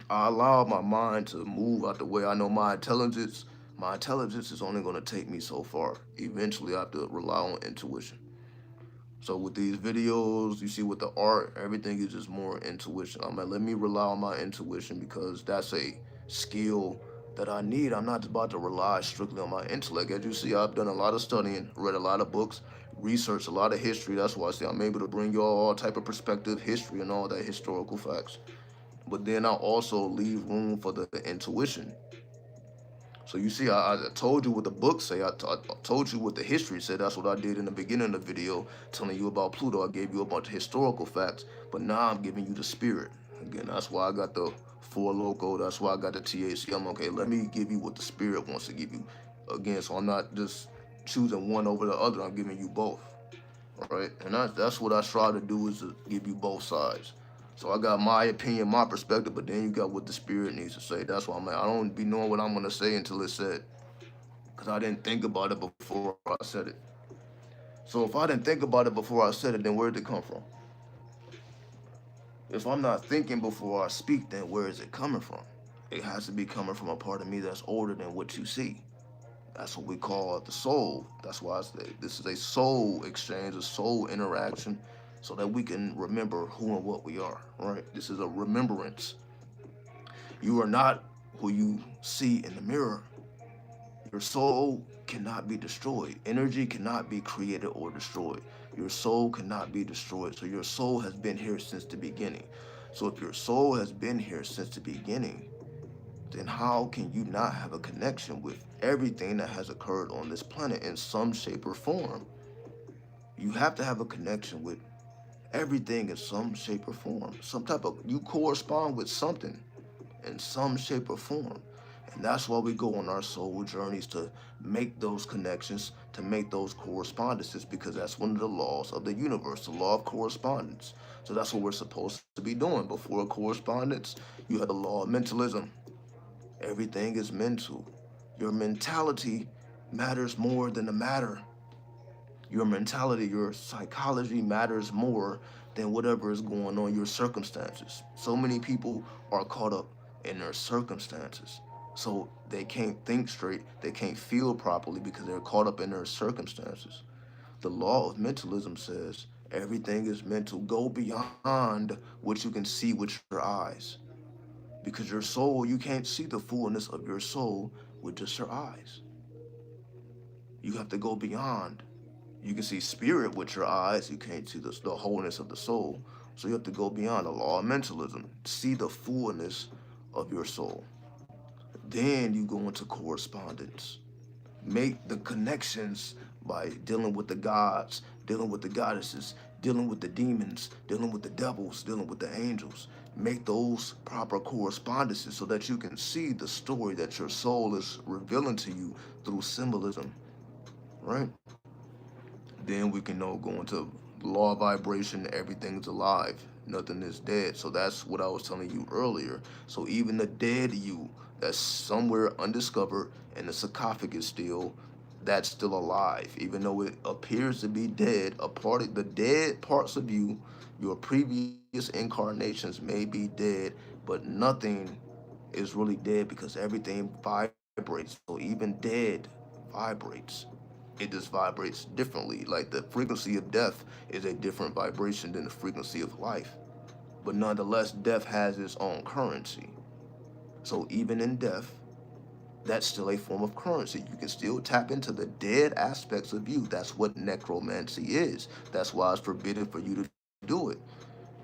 Speaker 1: I allow my mind to move out the way. I know my intelligence is only going to take me so far. Eventually, I have to rely on intuition. So with these videos, you see with the art, everything is just more intuition. I'm like, let me rely on my intuition because that's a skill that I need. I'm not just about to rely strictly on my intellect. As you see, I've done a lot of studying, read a lot of books, researched a lot of history. That's why I say I'm able to bring you all type of perspective, history, and all that historical facts. But then I also leave room for the intuition. So you see, I told you what the book say. I told you what the history said. That's what I did in the beginning of the video, telling you about Pluto. I gave you a bunch of historical facts, but now I'm giving you the spirit. Again, that's why I got the Four Loco. That's why I got the THC. I'm okay. Let me give you what the spirit wants to give you. Again, so I'm not just choosing one over the other. I'm giving you both. All right, and that's what I try to do is to give you both sides. So I got my opinion, my perspective, but then you got what the spirit needs to say. That's why I'm like, I don't be knowing what I'm gonna say until it's said, because I didn't think about it before I said it. So if I didn't think about it before I said it, then where did it come from? If I'm not thinking before I speak, then where is it coming from? It has to be coming from a part of me that's older than what you see. That's what we call the soul. That's why I say this is a soul exchange, a soul interaction, so that we can remember who and what we are, right? This is a remembrance. You are not who you see in the mirror. Your soul cannot be destroyed. Energy cannot be created or destroyed. Your soul cannot be destroyed. So your soul has been here since the beginning. So if your soul has been here since the beginning, then how can you not have a connection with everything that has occurred on this planet in some shape or form? You have to have a connection with everything in some shape or form. Some type of, you correspond with something in some shape or form. And that's why we go on our soul journeys, to make those connections, to make those correspondences, because that's one of the laws of the universe, the law of correspondence. So that's what we're supposed to be doing. Before correspondence, you have the law of mentalism. Everything is mental. Your mentality matters more than the matter. Your mentality, your psychology matters more than whatever is going on, your circumstances. So many people are caught up in their circumstances. So they can't think straight, they can't feel properly because they're caught up in their circumstances. The law of mentalism says everything is mental. Go beyond what you can see with your eyes. Because your soul, you can't see the fullness of your soul with just your eyes. You have to go beyond. You can see spirit with your eyes, you can't see the wholeness of the soul. So you have to go beyond the law of mentalism, see the fullness of your soul. Then you go into correspondence. Make the connections by dealing with the gods, dealing with the goddesses, dealing with the demons, dealing with the devils, dealing with the angels. Make those proper correspondences so that you can see the story that your soul is revealing to you through symbolism, right? Then we can know, go into law of vibration, everything's alive, nothing is dead. So that's what I was telling you earlier. So even the dead you that's somewhere undiscovered in the sarcophagus still, that's still alive. Even though it appears to be dead, a part of the dead parts of you, your previous incarnations may be dead, but nothing is really dead because everything vibrates. So even dead vibrates. It just vibrates differently. Like the frequency of death is a different vibration than the frequency of life. But nonetheless, death has its own currency. So even in death, that's still a form of currency. You can still tap into the dead aspects of you. That's what necromancy is. That's why it's forbidden for you to do it.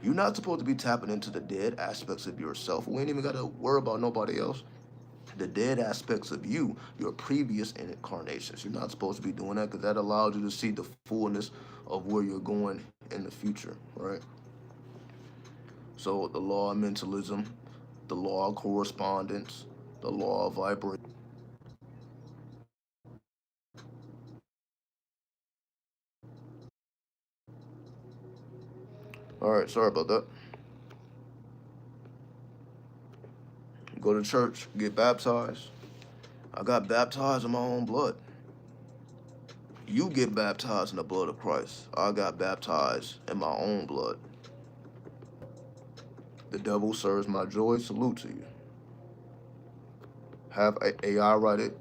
Speaker 1: You're not supposed to be tapping into the dead aspects of yourself. We ain't even got to worry about nobody else. The dead aspects of you, your previous incarnations. You're not supposed to be doing that because that allows you to see the fullness of where you're going in the future, right? So the law of mentalism, the law of correspondence, the law of vibration. All right, sorry about that. Go to church, get baptized. I got baptized in my own blood. You get baptized in the blood of Christ. I got baptized in my own blood. The devil serves my joy. Salute to you. Have AI write it.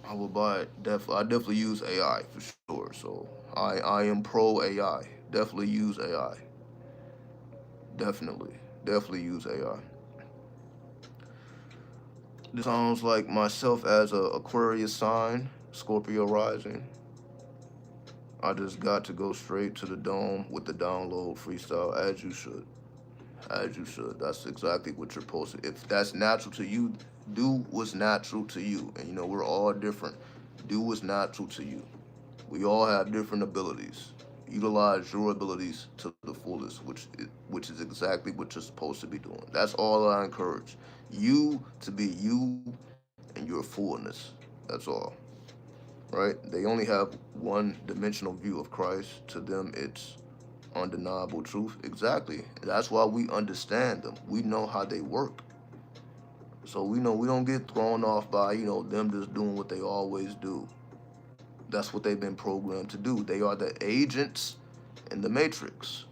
Speaker 1: I will buy it. I definitely use AI for sure. So I am pro AI. Definitely use AI. Definitely use AI. This sounds like myself as a Aquarius sign, Scorpio rising. I just got to go straight to the dome with the download freestyle, as you should. As you should. That's exactly what you're supposed to. If that's natural to you, do what's natural to you. And you know, we're all different. Do what's natural to you. We all have different abilities. Utilize your abilities to the fullest, which is exactly what you're supposed to be doing. That's all I encourage. You to be you and your fullness. That's all. Right? They only have one dimensional view of Christ. To them, it's undeniable truth. Exactly. That's why we understand them. We know how they work. So we know we don't get thrown off by, them just doing what they always do. That's what they've been programmed to do. They are the agents in the matrix.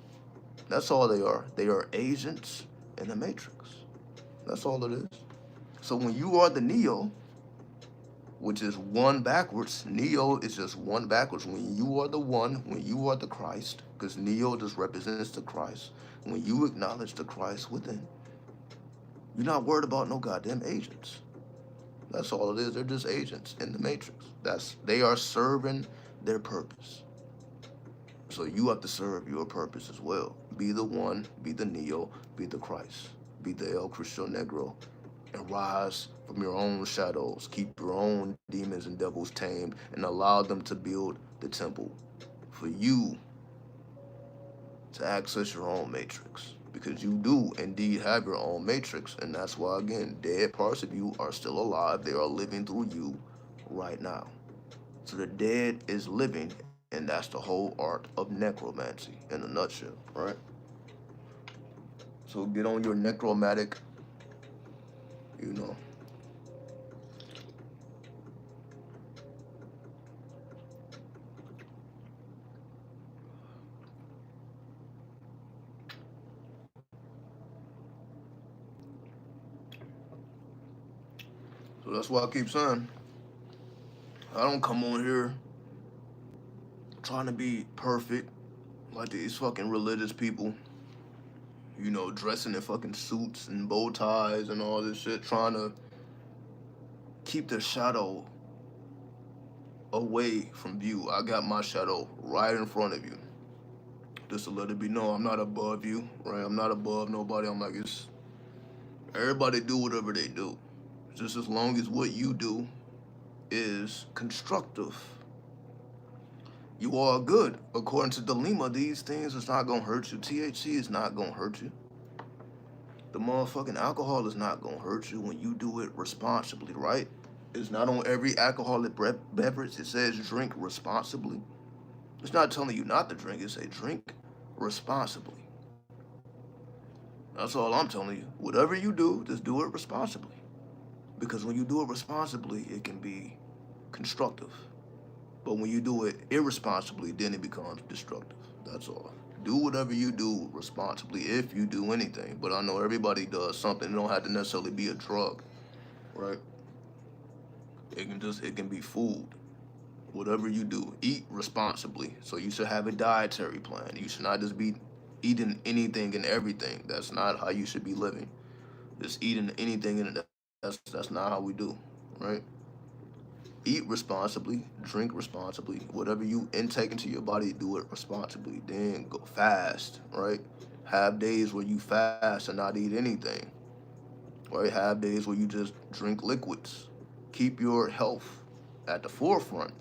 Speaker 1: That's all they are. They are agents in the matrix. That's all it is. So when you are the Neo, which is one backwards, Neo is just one backwards. When you are the one, when you are the Christ, because Neo just represents the Christ. When you acknowledge the Christ within, you're not worried about no goddamn agents. That's all it is. They're just agents in the matrix. They are serving their purpose. So you have to serve your purpose as well. Be the one, be the Neo, be the Christ, be the El Cristo Negro, and rise from your own shadows. Keep your own demons and devils tamed and allow them to build the temple for you to access your own matrix. Because you do indeed have your own matrix, and that's why, again, dead parts of you are still alive. They are living through you right now. So the dead is living, and that's the whole art of necromancy in a nutshell, right? So get on your necromantic, you know. So that's why I keep saying, I don't come on here trying to be perfect like these fucking religious people, dressing in fucking suits and bow ties and all this shit, trying to keep the shadow away from view. I got my shadow right in front of you. Just to let it be known, I'm not above you, right? I'm not above nobody. I'm like, it's everybody do whatever they do. Just as long as what you do is constructive. You are good. According to Delima, these things is not gonna hurt you. THC is not gonna hurt you. The motherfucking alcohol is not gonna hurt you when you do it responsibly, right? It's not on every alcoholic beverage. It says drink responsibly. It's not telling you not to drink. It say drink responsibly. That's all I'm telling you. Whatever you do, just do it responsibly. Because when you do it responsibly, it can be constructive. But when you do it irresponsibly, then it becomes destructive. That's all. Do whatever you do responsibly if you do anything. But I know everybody does something. It don't have to necessarily be a drug, right? It can be food. Whatever you do, eat responsibly. So you should have a dietary plan. You should not just be eating anything and everything. That's not how you should be living. Just eating anything and that's not how we do, right? Eat responsibly, drink responsibly. Whatever you intake into your body, do it responsibly. Then go fast, right? Have days where you fast and not eat anything, right? Have days where you just drink liquids. Keep your health at the forefront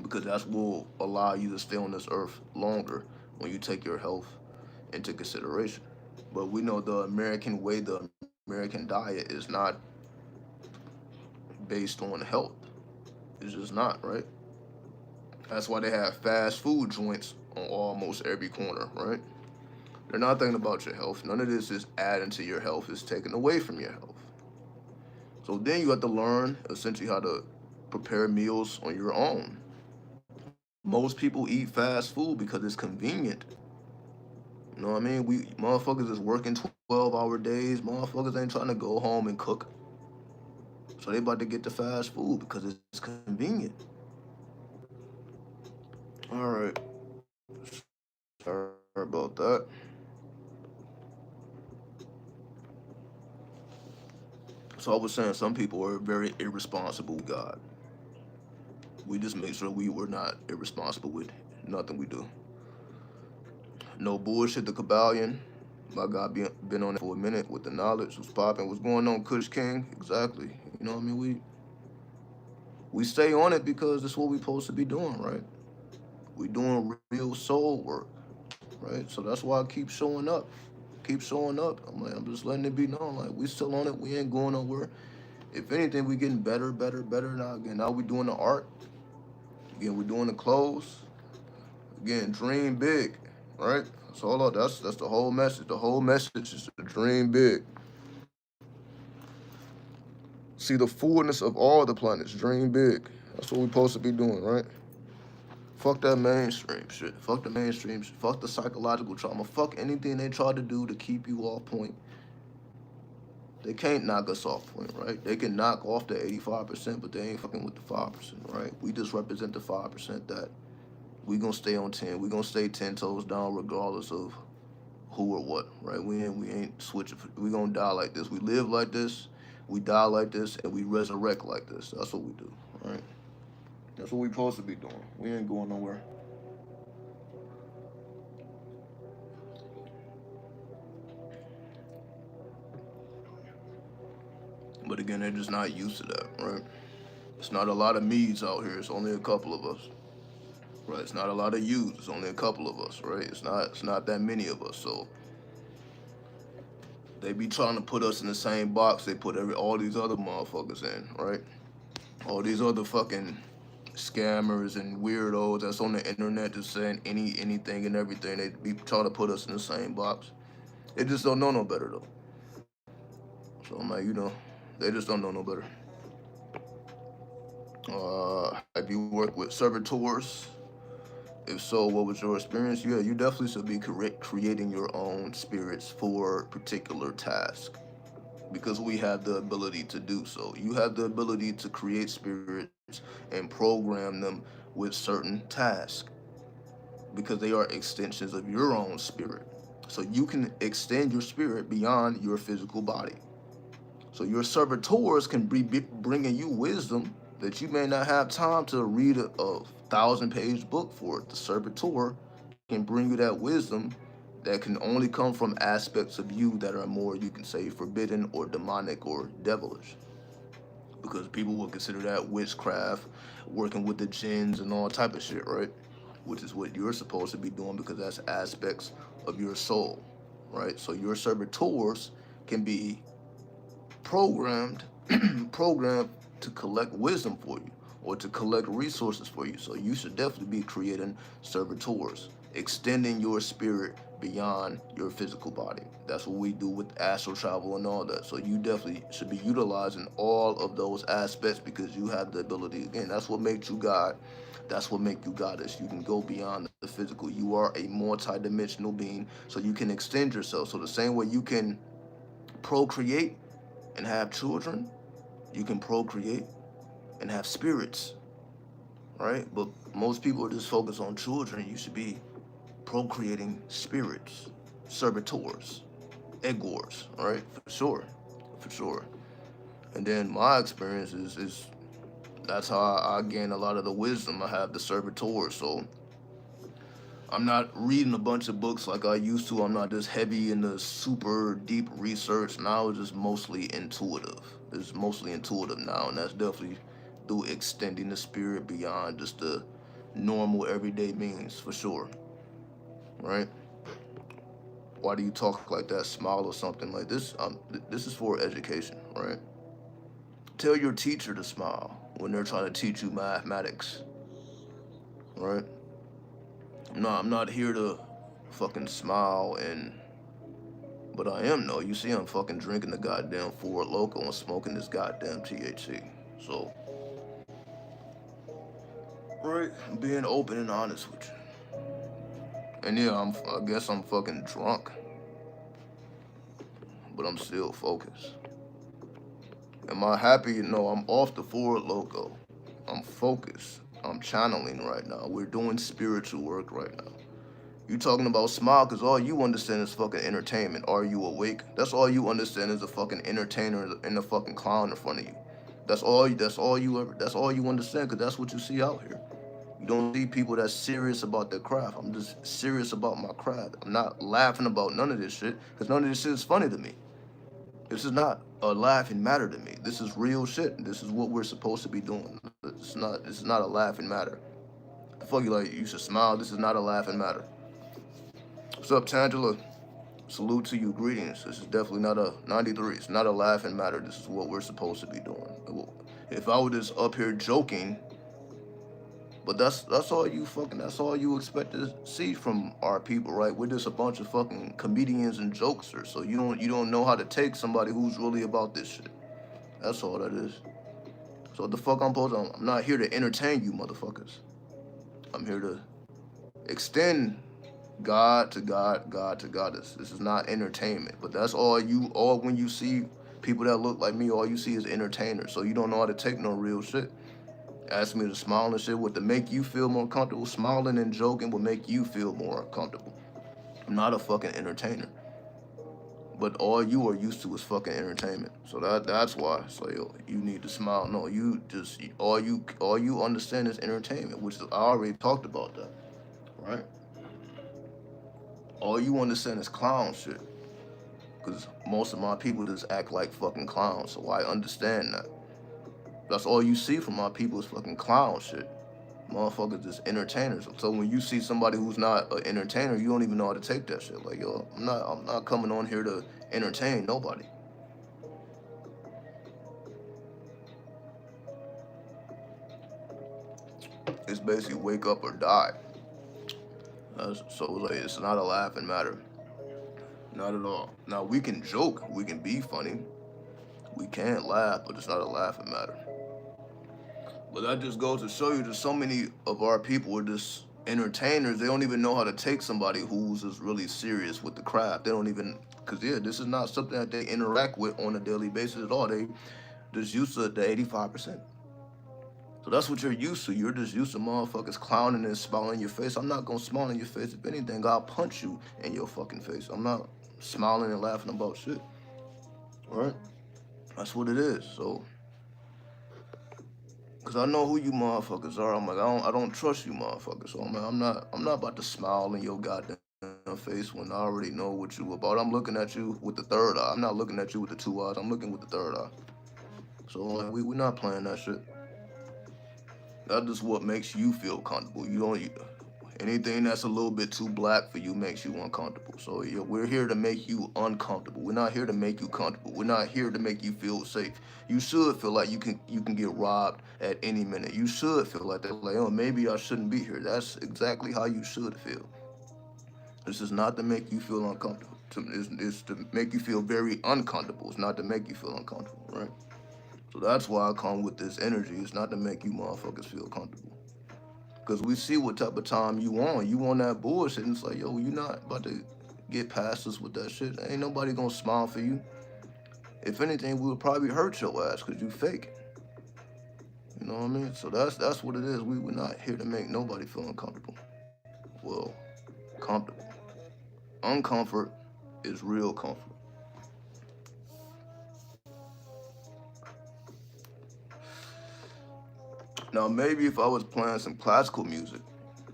Speaker 1: because that's what will allow you to stay on this earth longer when you take your health into consideration. But we know the American way, the American diet is not based on health. It's just not, right? That's why they have fast food joints on almost every corner, right? They're not thinking about your health. None of this is adding to your health. It's taking away from your health. So then you have to learn essentially how to prepare meals on your own. Most people eat fast food because it's convenient. You know what I mean? We motherfuckers is working 12-hour days. Motherfuckers ain't trying to go home and cook. So they about to get the fast food because it's convenient. All right. Sorry about that. So I was saying some people are very irresponsible with God. We just make sure we're not irresponsible with nothing we do. No bullshit, the Kabbalion. My God been on it for a minute with the knowledge. Was popping. What's going on, Kush King? Exactly. You know what I mean? We stay on it because that's what we supposed to be doing, right? We doing real soul work, right? So that's why I keep showing up. Keep showing up. I'm just letting it be known. Like, we still on it. We ain't going nowhere. If anything, we getting better, better, better now. Again, now we doing the art. Again, we doing the clothes. Again, dream big, right? That's all. That's the whole message. The whole message is to dream big. See the fullness of all the planets. Dream big. That's what we supposed to be doing, right? Fuck that mainstream shit. Fuck the mainstream shit. Fuck the psychological trauma. Fuck anything they try to do to keep you off point. They can't knock us off point, right? They can knock off the 85%, but they ain't fucking with the 5%, right? We just represent the 5% that we gonna stay on 10. We gonna stay 10 toes down regardless of who or what, right? We ain't switching. We gonna die like this. We live like this. We die like this, and we resurrect like this. That's what we do, right? That's what we supposed to be doing. We ain't going nowhere. But again, they're just not used to that, right? It's not a lot of me's out here. It's only a couple of us, right? It's not a lot of yous. It's only a couple of us, right? It's not that many of us. So they be trying to put us in the same box they put all these other motherfuckers in, right? All these other fucking scammers and weirdos that's on the internet just saying anything and everything. They be trying to put us in the same box. They just don't know no better though. So I'm like, they just don't know no better. Have you worked with servitors? If so, what was your experience? Yeah, you definitely should be creating your own spirits for particular tasks because we have the ability to do so. You have the ability to create spirits and program them with certain tasks because they are extensions of your own spirit. So you can extend your spirit beyond your physical body. So your servitors can be bringing you wisdom that you may not have time to read a 1,000-page book for. The servitor can bring you that wisdom that can only come from aspects of you that are more, you can say, forbidden or demonic or devilish. Because people would consider that witchcraft, working with the jinns and all type of shit, right? Which is what you're supposed to be doing because that's aspects of your soul, right? So your servitors can be programmed programmed to collect wisdom for you or to collect resources for you. So you should definitely be creating servitors, extending your spirit beyond your physical body. That's what we do with astral travel and all that. So you definitely should be utilizing all of those aspects because you have the ability. Again, that's what makes you God. That's what makes you goddess. You can go beyond the physical. You are a multi-dimensional being, so you can extend yourself. So the same way you can procreate and have children, you can procreate and have spirits, right? But most people are just focused on children. You should be procreating spirits, servitors, egors, right? For sure, for sure. And then my experience is that's how I gain a lot of the wisdom. I have the servitors, so I'm not reading a bunch of books like I used to. I'm not just heavy in the super deep research. Now it's just mostly intuitive. It's mostly intuitive now, and that's definitely through extending the spirit beyond just the normal everyday means, for sure. Right? Why do you talk like that? Smile or something like this? This is for education, right? Tell your teacher to smile when they're trying to teach you mathematics, right? I'm not here to fucking smile and, but I am though. You see, I'm fucking drinking the goddamn Ford Loco and smoking this goddamn THC. So, right, I'm being open and honest with you. And yeah, I guess I'm fucking drunk, but I'm still focused. Am I happy? No, I'm off the Ford Loco. I'm focused. I'm channeling right now. We're doing spiritual work right now. You talking about smile because all you understand is fucking entertainment. Are you awake? That's all you understand is a fucking entertainer and a fucking clown in front of you. That's all you understand because that's what you see out here. You don't see people that's serious about their craft. I'm just serious about my craft. I'm not laughing about none of this shit because none of this shit is funny to me. This is not a laughing matter to me. This is real shit. This is what we're supposed to be doing. This is not a laughing matter. The fuck you like, you should smile. This is not a laughing matter. What's up, Tangela? Salute to you, greetings. This is definitely not a 93. It's not a laughing matter. This is what we're supposed to be doing. If I were just up here joking, but that's all you expect to see from our people, right? We're just a bunch of fucking comedians and jokesters. So you don't know how to take somebody who's really about this shit. That's all that is. So what the fuck I'm not here to entertain you motherfuckers. I'm here to extend God to God, God to goddess. This is not entertainment, but that's all when you see people that look like me, all you see is entertainers. So you don't know how to take no real shit. Ask me to smile and shit, what to make you feel more comfortable. Smiling and joking will make you feel more comfortable. I'm not a fucking entertainer. But all you are used to is fucking entertainment. So that's why. So you need to smile. No, you just all you understand is entertainment, which I already talked about that. Right? All you understand is clown shit. Because most of my people just act like fucking clowns. So I understand that. That's all you see from my people is fucking clown shit. Motherfuckers just entertainers. So when you see somebody who's not an entertainer, you don't even know how to take that shit. Like, yo, I'm not coming on here to entertain nobody. It's basically wake up or die. So like, it's not a laughing matter. Not at all. Now we can joke, we can be funny, we can laugh, but it's not a laughing matter. But that just goes to show you that so many of our people are just entertainers. They don't even know how to take somebody who's just really serious with the craft. They don't even, because yeah, this is not something that they interact with on a daily basis at all. They just used to the 85%. So that's what you're used to. You're just used to motherfuckers clowning and smiling in your face. I'm not gonna smile in your face. If anything, I'll punch you in your fucking face. I'm not smiling and laughing about shit. Right? That's what it is. So, cause I know who you motherfuckers are. I'm like, I don't trust you motherfuckers. So I'm not about to smile in your goddamn face when I already know what you about. I'm looking at you with the third eye. I'm not looking at you with the two eyes. I'm looking with the third eye. So like, we're not playing that shit. That's just what makes you feel comfortable. Anything that's a little bit too black for you makes you uncomfortable. So yeah, we're here to make you uncomfortable. We're not here to make you comfortable. We're not here to make you feel safe. You should feel like you can get robbed at any minute. You should feel like that. Like, oh, maybe I shouldn't be here. That's exactly how you should feel. This is not to make you feel uncomfortable. It's to make you feel very uncomfortable. It's not to make you feel uncomfortable, right? So that's why I come with this energy. It's not to make you motherfuckers feel comfortable. Because we see what type of time you on. You on that bullshit, and it's like, yo, you not about to get past us with that shit. Ain't nobody gonna smile for you. If anything, we'll probably hurt your ass because you fake. You know what I mean? So that's what it is. We're not here to make nobody feel uncomfortable. Well, comfortable. Uncomfort is real comfort. Now, maybe if I was playing some classical music,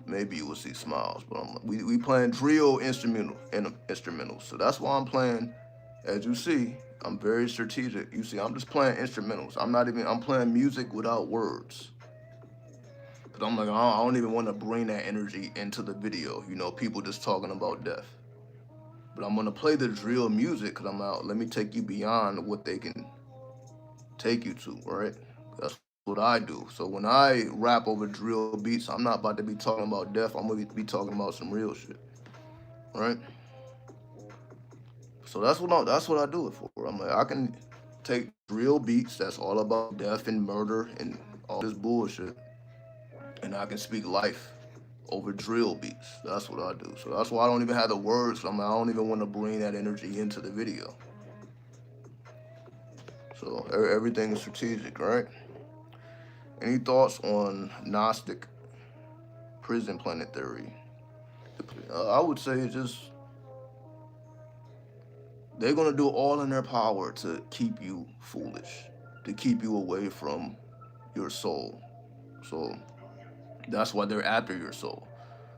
Speaker 1: maybe you would see smiles. But we playing drill instrumentals. So that's why I'm playing. As you see, I'm very strategic. You see, I'm just playing instrumentals. I'm playing music without words. Cause I'm like, I don't even want to bring that energy into the video. You know, people just talking about death. But I'm gonna play the drill music because I'm out. Let me take you beyond what they can take you to, right? That's what I do. So when I rap over drill beats, I'm not about to be talking about death. I'm gonna be talking about some real shit. right? So that's what I do it for. I'm like, I can take real beats that's all about death and murder and all this bullshit, and I can speak life over drill beats. That's what I do. So that's why I don't even have the words. I don't even want to bring that energy into the video. So everything is strategic, right? Any thoughts on Gnostic prison planet theory? I would say it's just they're gonna do all in their power to keep you foolish, to keep you away from your soul. So that's why they're after your soul.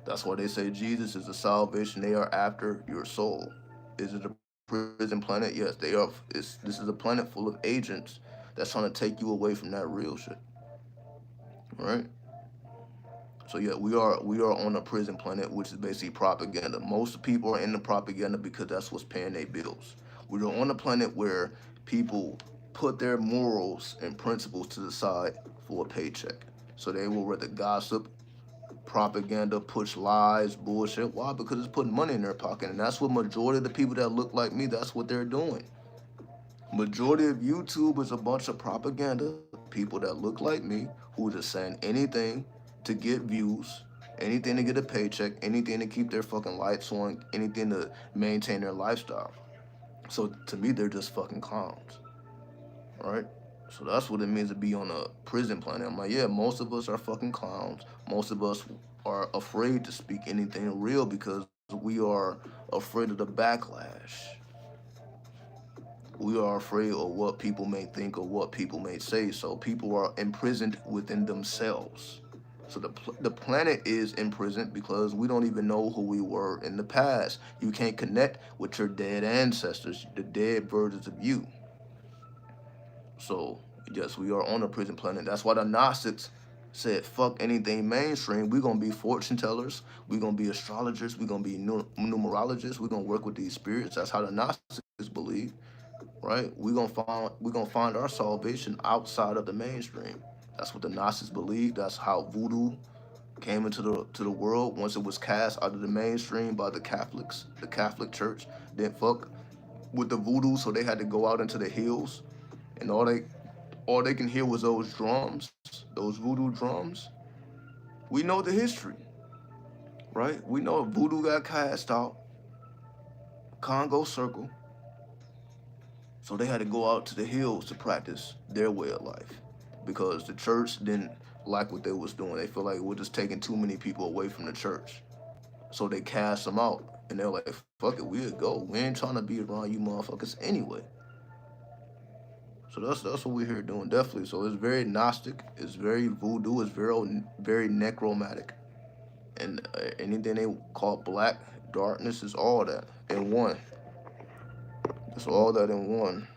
Speaker 1: That's why they say Jesus is the salvation. They are after your soul. Is it a prison planet? Yes, they are. This is a planet full of agents that's trying to take you away from that real shit, right? So yeah, we are on a prison planet, which is basically propaganda. Most people are in the propaganda because that's what's paying their bills. We're on a planet where people put their morals and principles to the side for a paycheck. So they will rather gossip, propaganda, push lies, bullshit. Why? Because it's putting money in their pocket, and that's what majority of the people that look like me. That's what they're doing. Majority of YouTube is a bunch of propaganda people that look like me who just saying anything to get views, anything to get a paycheck, anything to keep their fucking lights on, anything to maintain their lifestyle. So to me, they're just fucking clowns, right? So that's what it means to be on a prison planet. I'm like, yeah, most of us are fucking clowns. Most of us are afraid to speak anything real because we are afraid of the backlash. We are afraid of what people may think or what people may say. So people are imprisoned within themselves. So the planet is imprisoned because we don't even know who we were in the past. You can't connect with your dead ancestors, the dead versions of you. So yes, we are on a prison planet. That's why the Gnostics said, "Fuck anything mainstream. We're gonna be fortune tellers. We're gonna be astrologers. We're gonna be numerologists. We're gonna work with these spirits." That's how the Gnostics believe, right? We're gonna find our salvation outside of the mainstream. That's what the Gnostics believe. That's how voodoo came into the world once it was cast out of the mainstream by the Catholics. The Catholic Church didn't fuck with the voodoo, so they had to go out into the hills, and all they can hear was those drums, those voodoo drums. We know the history, right? We know voodoo got cast out, Congo Circle, so they had to go out to the hills to practice their way of life because the church didn't like what they was doing. They feel like we're just taking too many people away from the church. So they cast them out. And they're like, fuck it, we'll go. We ain't trying to be around you motherfuckers anyway. So that's what we're here doing, definitely. So it's very Gnostic, it's very voodoo, it's very necromantic. And anything they call black darkness is all that in one. It's all that in one.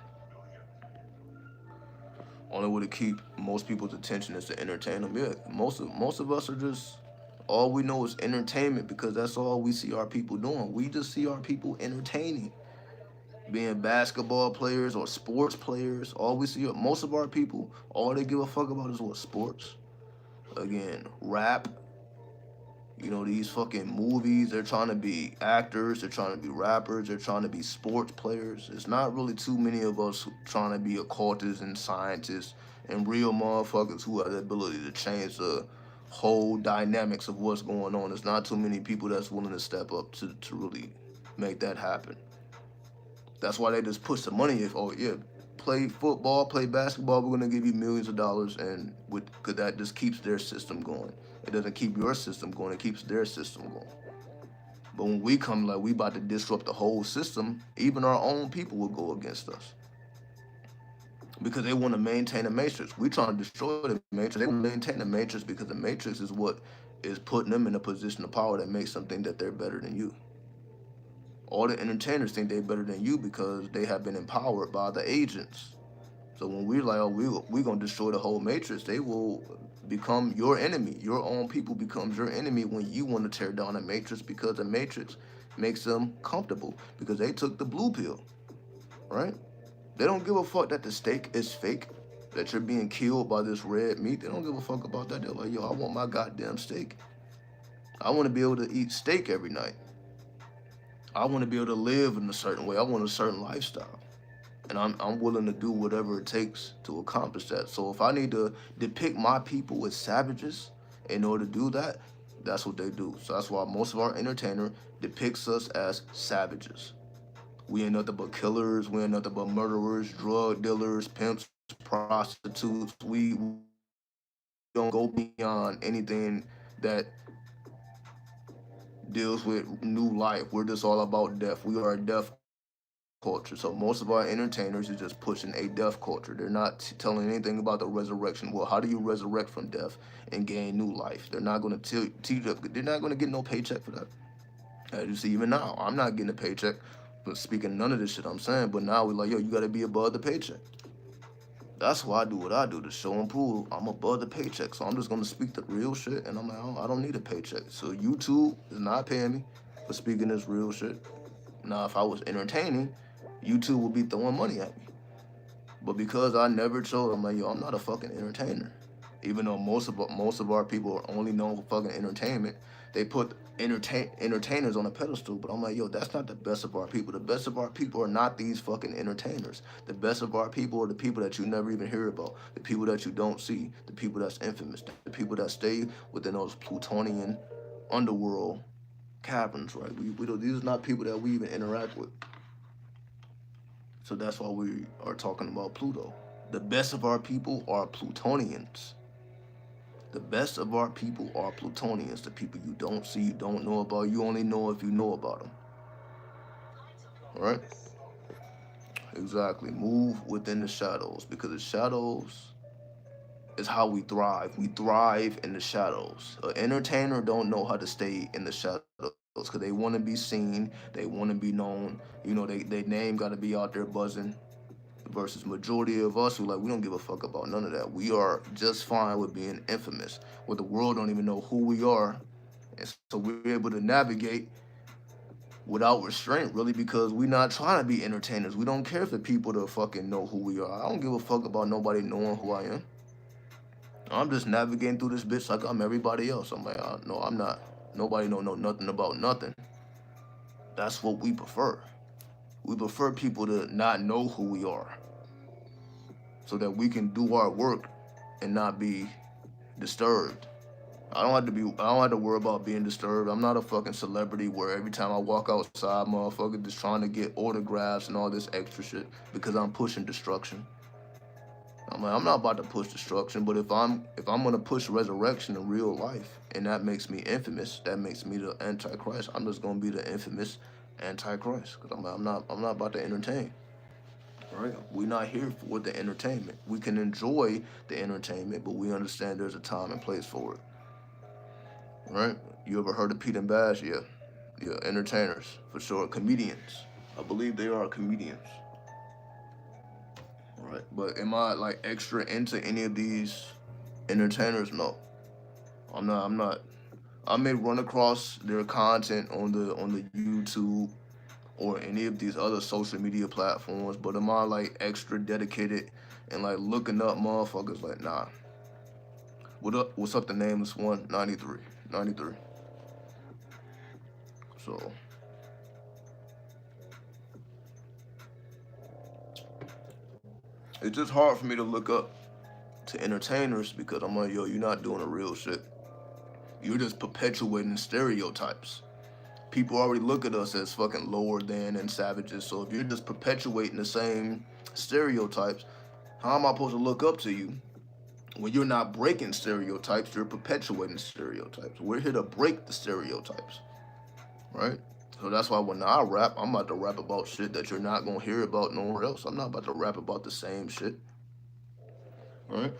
Speaker 1: Only way to keep most people's attention is to entertain them. Yeah, most of us are just all we know is entertainment because that's all we see our people doing. We just see our people entertaining, being basketball players or sports players. All we see, most of our people, all they give a fuck about is what sports. Again, rap. These fucking movies. They're trying to be actors. They're trying to be rappers. They're trying to be sports players. It's not really too many of us trying to be occultists and scientists and real motherfuckers who have the ability to change the whole dynamics of what's going on. There's not too many people that's willing to step up to really make that happen. That's why they just push the money. If yeah, play football, play basketball, we're gonna give you millions of dollars, and cause that just keeps their system going. It doesn't keep your system going. It keeps their system going. But when we come like we about to disrupt the whole system, even our own people will go against us because they want to maintain the matrix. We trying to destroy the matrix. They want to maintain the matrix because the matrix is what is putting them in a position of power that makes them think that they're better than you. All the entertainers think they're better than you because they have been empowered by the agents. So when we're like, oh, we're going to destroy the whole matrix, they will become your enemy. Your own people becomes your enemy when you want to tear down the matrix because the matrix makes them comfortable because they took the blue pill, right? They don't give a fuck that the steak is fake, that you're being killed by this red meat. They don't give a fuck about that. They're like, yo, I want my goddamn steak. I want to be able to eat steak every night. I want to be able to live in a certain way. I want a certain lifestyle. And I'm willing to do whatever it takes to accomplish that. So if I need to depict my people as savages in order to do that, that's what they do. So that's why most of our entertainer depicts us as savages. We ain't nothing but killers. We ain't nothing but murderers, drug dealers, pimps, prostitutes. We don't go beyond anything that deals with new life. We're just all about death. We are a death culture. So most of our entertainers is just pushing a death culture. They're not telling anything about the resurrection. Well, how do you resurrect from death and gain new life? They're not going to teach up. They're not going to get no paycheck for that. As you see, even now, I'm not getting a paycheck for speaking none of this shit I'm saying. But now we're like, yo, you got to be above the paycheck. That's why I do what I do, to show and prove I'm above the paycheck. So I'm just going to speak the real shit, and I'm like, I don't need a paycheck. So YouTube is not paying me for speaking this real shit. Now, if I was entertaining, YouTube would be throwing money at me. But because I never chose, I'm like, yo, I'm not a fucking entertainer. Even though most of our people are only known for fucking entertainment, they put entertainers on a pedestal. But I'm like, yo, that's not the best of our people. The best of our people are not these fucking entertainers. The best of our people are the people that you never even hear about, the people that you don't see, the people that's infamous, the people that stay within those Plutonian underworld caverns, right? These are not people that we even interact with. So that's why we are talking about Pluto. The best of our people are Plutonians. The best of our people are Plutonians. The people you don't see, you don't know about. You only know if you know about them. All right? Exactly. Move within the shadows, because the shadows is how we thrive. We thrive in the shadows. An entertainer don't know how to stay in the shadows because they want to be seen. They want to be known. You know, their name got to be out there buzzing. Versus majority of us who we don't give a fuck about none of that. We are just fine with being infamous, where the world don't even know who we are. And so we're able to navigate without restraint, really, because we're not trying to be entertainers. We don't care for people to fucking know who we are. I don't give a fuck about nobody knowing who I am. I'm just navigating through this bitch like I'm everybody else. I'm like, no, I'm not. Nobody don't know nothing about nothing. That's what we prefer. We prefer people to not know who we are, so that we can do our work and not be disturbed. I don't have to worry about being disturbed. I'm not a fucking celebrity where every time I walk outside, motherfucker just trying to get autographs and all this extra shit because I'm pushing destruction. I'm like, I'm not about to push destruction, but if I'm gonna push resurrection in real life, and that makes me infamous, that makes me the Antichrist, I'm just gonna be the infamous Antichrist. Because I'm not about to entertain. Right? We're not here for the entertainment. We can enjoy the entertainment, but we understand there's a time and place for it. Right? You ever heard of Pete and Bash? Yeah. Yeah, entertainers, for sure. Comedians. I believe they are comedians. Right? But am I extra into any of these entertainers? No. I'm not. I may run across their content on the YouTube or any of these other social media platforms, but am I extra dedicated and looking up motherfuckers? Nah. What's up the name of this one? 93. 93. So it's just hard for me to look up to entertainers because I'm like, yo, you're not doing the real shit. You're just perpetuating stereotypes. People already look at us as fucking lower than and savages. So if you're just perpetuating the same stereotypes, how am I supposed to look up to you when you're not breaking stereotypes? You're perpetuating stereotypes. We're here to break the stereotypes, right? So that's why when I rap, I'm about to rap about shit that you're not gonna hear about nowhere else. I'm not about to rap about the same shit, right?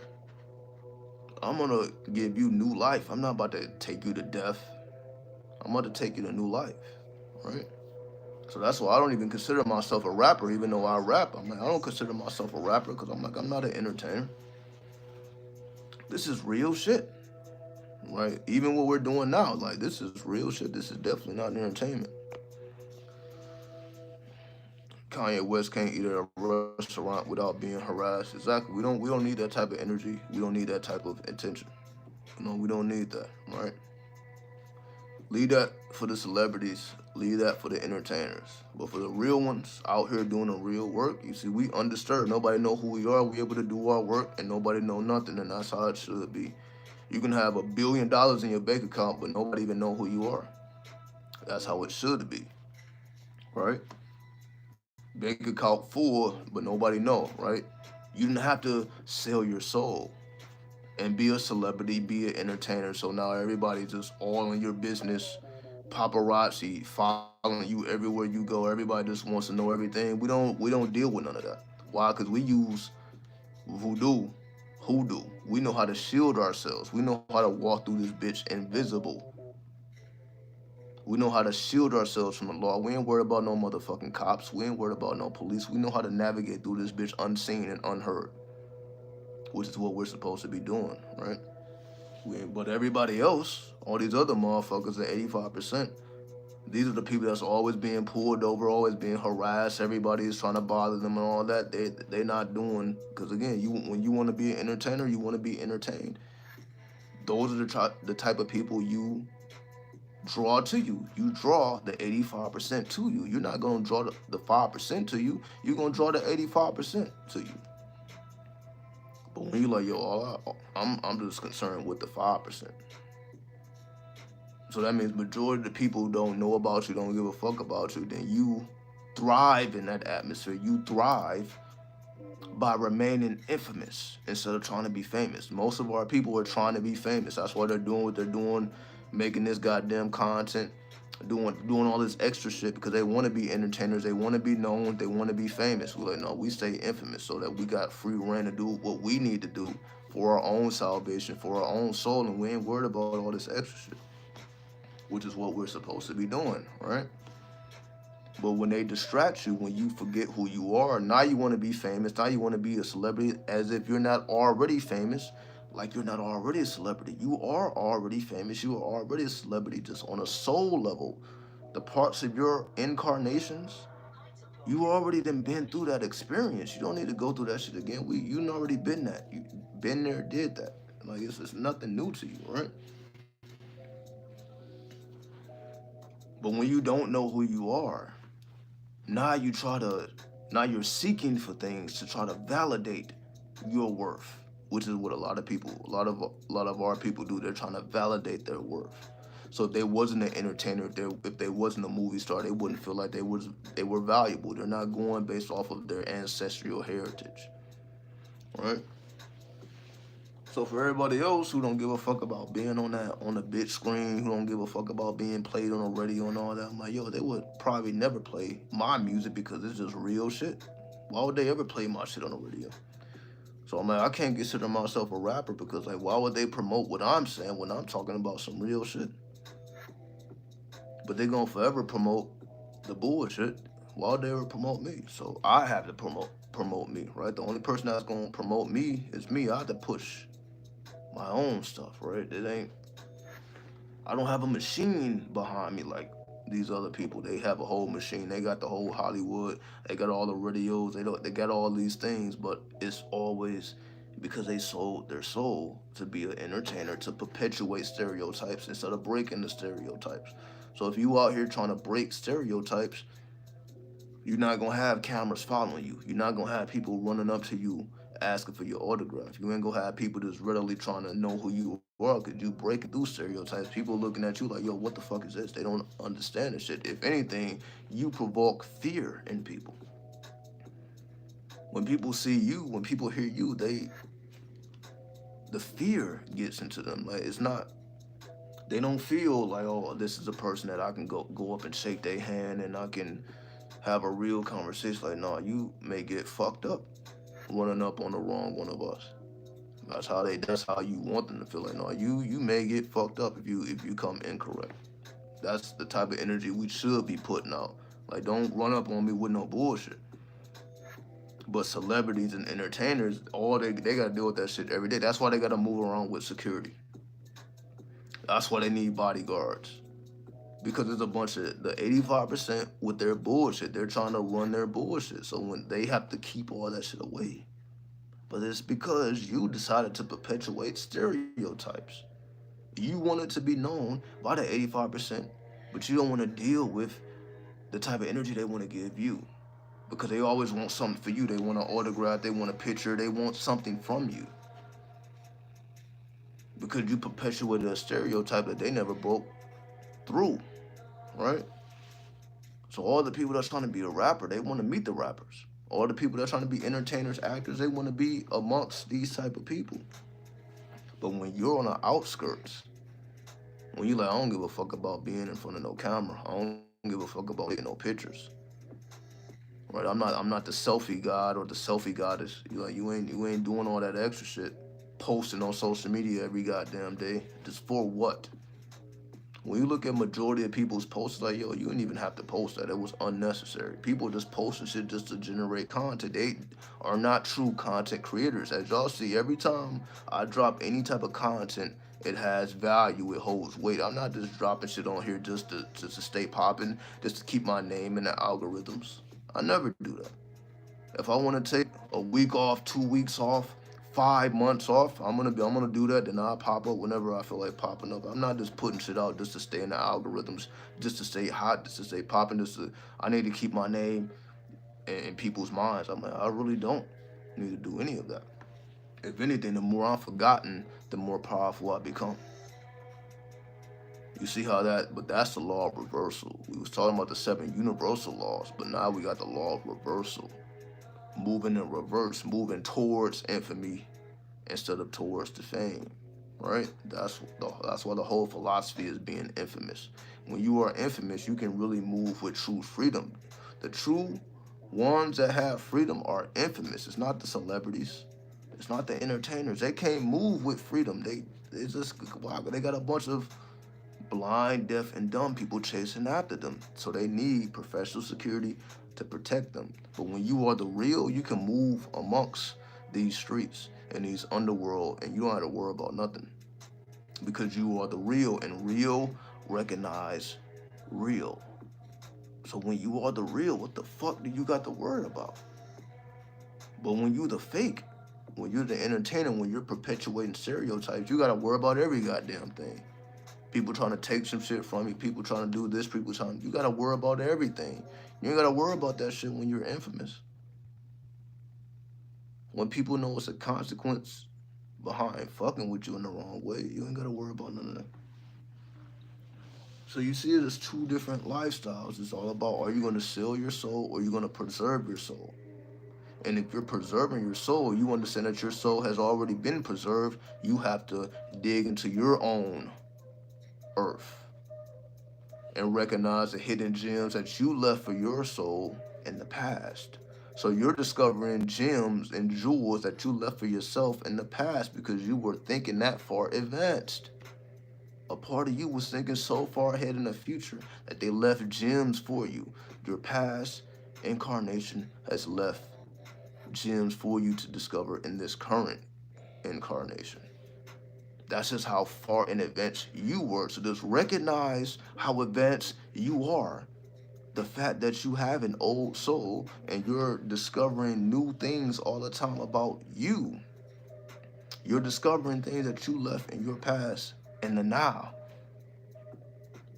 Speaker 1: I'm gonna give you new life. I'm not about to take you to death. I'm about to take you to new life, right? So that's why I don't even consider myself a rapper, even though I rap. I'm like, I don't consider myself a rapper because I'm not an entertainer. This is real shit, right? Even what we're doing now, this is real shit. This is definitely not entertainment. Kanye West can't eat at a restaurant without being harassed. Exactly. We don't need that type of energy. We don't need that type of attention. We don't need that, right? Leave that for the celebrities. Leave that for the entertainers. But for the real ones out here doing the real work, you see, we undisturbed. Nobody know who we are. We able to do our work, and nobody know nothing. And that's how it should be. You can have $1 billion in your bank account, but nobody even know who you are. That's how it should be, right? Bank account full, but nobody know, right? You didn't have to sell your soul and be a celebrity, be an entertainer. So now everybody's just all in your business, paparazzi following you everywhere you go. Everybody just wants to know everything. We don't deal with none of that. Why? Because we use voodoo, hoodoo. We know how to shield ourselves. We know how to walk through this bitch invisible. We know how to shield ourselves from the law. We ain't worried about no motherfucking cops. We ain't worried about no police. We know how to navigate through this bitch unseen and unheard, which is what we're supposed to be doing, right? But everybody else, all these other motherfuckers, the 85%, these are the people that's always being pulled over, always being harassed. Everybody is trying to bother them and all that. They're not doing, because again, when you want to be an entertainer, you want to be entertained. Those are the type of people you draw to you. You draw the 85% to you. You're not gonna draw the 5% to you. You're gonna draw the 85% to you. But when you're like, yo, I'm just concerned with the 5%. So that means majority of the people who don't know about you, don't give a fuck about you, then you thrive in that atmosphere. You thrive by remaining infamous instead of trying to be famous. Most of our people are trying to be famous. That's why they're doing what they're doing, making this goddamn content, doing all this extra shit because they want to be entertainers. They want to be known. They want to be famous. We're like, no, we stay infamous so that we got free reign to do what we need to do for our own salvation, for our own soul, and we ain't worried about all this extra shit, which is what we're supposed to be doing, right? But when they distract you, when you forget who you are, now you want to be famous. Now you want to be a celebrity as if you're not already famous, like you're not already a celebrity. You are already famous. You are already a celebrity just on a soul level. The parts of your incarnations, you already done been through that experience. You don't need to go through that shit again. You done already been that. You been there, did that. Like it's nothing new to you, right? But when you don't know who you are, now you try to now you're seeking for things to try to validate your worth, which is what a lot of our people do. They're trying to validate their worth. So if they wasn't an entertainer, if they wasn't a movie star, they wouldn't feel like they were valuable. They're not going based off of their ancestral heritage, right? So for everybody else who don't give a fuck about being on the big screen, who don't give a fuck about being played on the radio and all that, I'm like, yo, they would probably never play my music because it's just real shit. Why would they ever play my shit on the radio? So I'm like, I can't consider myself a rapper because like, why would they promote what I'm saying when I'm talking about some real shit? But they gonna forever promote the bullshit. Why would they ever promote me? So I have to promote me, right? The only person that's gonna promote me is me. I have to push my own stuff, right? I don't have a machine behind me like these other people. They have a whole machine. They got the whole Hollywood. They got all the radios. They got all these things, but it's always because they sold their soul to be an entertainer, to perpetuate stereotypes instead of breaking the stereotypes. So if you out here trying to break stereotypes, you're not gonna have cameras following you. You're not gonna have people running up to you asking for your autograph. You ain't gonna have people just readily trying to know who you are because you break through stereotypes. People looking at you like, yo, what the fuck is this? They don't understand this shit. If anything, you provoke fear in people. When people see you, when people hear you, the fear gets into them. Like it's not. They don't feel like, oh, this is a person that I can go up and shake their hand and I can have a real conversation. Like, no, you may get fucked up running up on the wrong one of us. That's how you want them to feel. Like, no, you may get fucked up if you come incorrect. That's the type of energy we should be putting out. Like, don't run up on me with no bullshit. But celebrities and entertainers, all they gotta deal with that shit every day. That's why they gotta move around with security. That's why they need bodyguards. Because there's a bunch of the 85% with their bullshit. They're trying to run their bullshit. So when they have to keep all that shit away. But it's because you decided to perpetuate stereotypes. You want it to be known by the 85%, but you don't want to deal with the type of energy they want to give you. Because they always want something for you. They want an autograph, they want a picture, they want something from you. Because you perpetuated a stereotype that they never broke through, right? So all the people that's trying to be a rapper, they want to meet the rappers. All the people that's trying to be entertainers, actors, they want to be amongst these type of people. But when you're on the outskirts, when you're like, I don't give a fuck about being in front of no camera. I don't give a fuck about taking no pictures. Right? I'm not the selfie god or the selfie goddess. You ain't doing all that extra shit. Posting on social media every goddamn day. Just for what? When you look at majority of people's posts, like, yo, you didn't even have to post that. It was unnecessary. People just posting shit just to generate content. They are not true content creators. As y'all see, every time I drop any type of content, it has value, it holds weight. I'm not just dropping shit on here just to stay popping, just to keep my name in the algorithms. I never do that. If I want to take a week off, 2 weeks off, 5 months off, I'm gonna do that. Then I'll pop up whenever I feel like popping up. I'm not just putting shit out just to stay in the algorithms, just to stay hot, just to stay popping. I need to keep my name in people's minds. I'm like, I really don't need to do any of that. If anything, the more I'm forgotten, the more powerful I become. You see how that? But that's the law of reversal. We was talking about the 7 universal laws, but now we got the law of reversal. Moving in reverse, moving towards infamy instead of towards the fame, right? That's why the whole philosophy is being infamous. When you are infamous, you can really move with true freedom. The true ones that have freedom are infamous. It's not the celebrities. It's not the entertainers. They can't move with freedom. They just, wow, they got a bunch of blind, deaf, and dumb people chasing after them. So they need professional security to protect them. But when you are the real, you can move amongst these streets and these underworld, and you don't have to worry about nothing. Because you are the real, and real recognize real. So when you are the real, what the fuck do you got to worry about? But when you the fake, when you're the entertainer, when you're perpetuating stereotypes, you gotta worry about every goddamn thing. People trying to take some shit from you, people trying to do this, you gotta worry about everything. You ain't gotta worry about that shit when you're infamous. When people know it's a consequence behind fucking with you in the wrong way, you ain't gotta worry about none of that. So you see it as 2 different lifestyles. It's all about, are you gonna sell your soul or are you gonna preserve your soul? And if you're preserving your soul, you understand that your soul has already been preserved. You have to dig into your own earth and recognize the hidden gems that you left for your soul in the past. So you're discovering gems and jewels that you left for yourself in the past because you were thinking that far advanced. A part of you was thinking so far ahead in the future that they left gems for you. Your past incarnation has left gems for you to discover in this current incarnation. That's just how far in advance you were. So just recognize how advanced you are. The fact that you have an old soul and you're discovering new things all the time about you. You're discovering things that you left in your past in the now.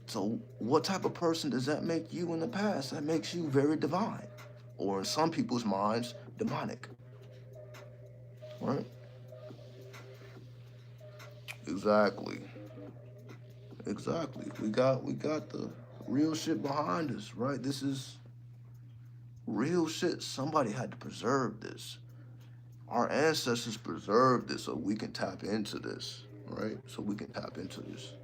Speaker 1: So what type of person does that make you in the past? That makes you very divine. Or in some people's minds, demonic. Right? Exactly. We got the real shit behind us, right? This is real shit. Somebody had to preserve this. Our ancestors preserved this so we can tap into this, right? So we can tap into this.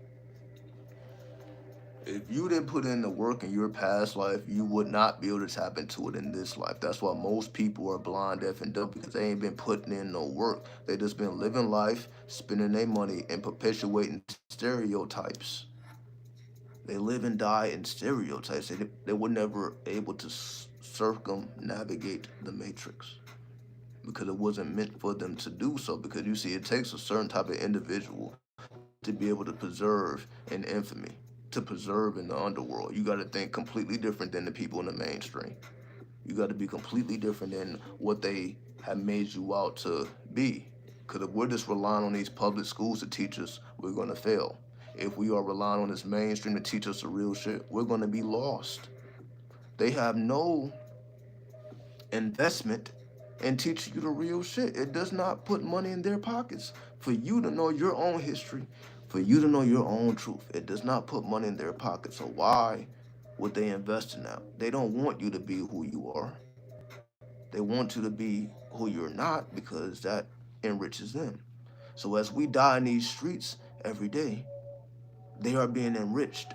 Speaker 1: If you didn't put in the work in your past life, you would not be able to tap into it in this life. That's why most people are blind, deaf, and dumb, because they ain't been putting in no work. They just been living life, spending their money, and perpetuating stereotypes. They live and die in stereotypes. They were never able to circumnavigate the matrix because it wasn't meant for them to do so. Because you see, it takes a certain type of individual to be able to preserve in infamy, to preserve in the underworld. You got to think completely different than the people in the mainstream. You got to be completely different than what they have made you out to be. Because if we're just relying on these public schools to teach us, we're going to fail. If we are relying on this mainstream to teach us the real shit, we're going to be lost. They have no investment in teaching you the real shit. It does not put money in their pockets for you to know your own history, for you to know your own truth. It does not put money in their pockets. So why would they invest in that? They don't want you to be who you are. They want you to be who you're not because that enriches them. So as we die in these streets every day, they are being enriched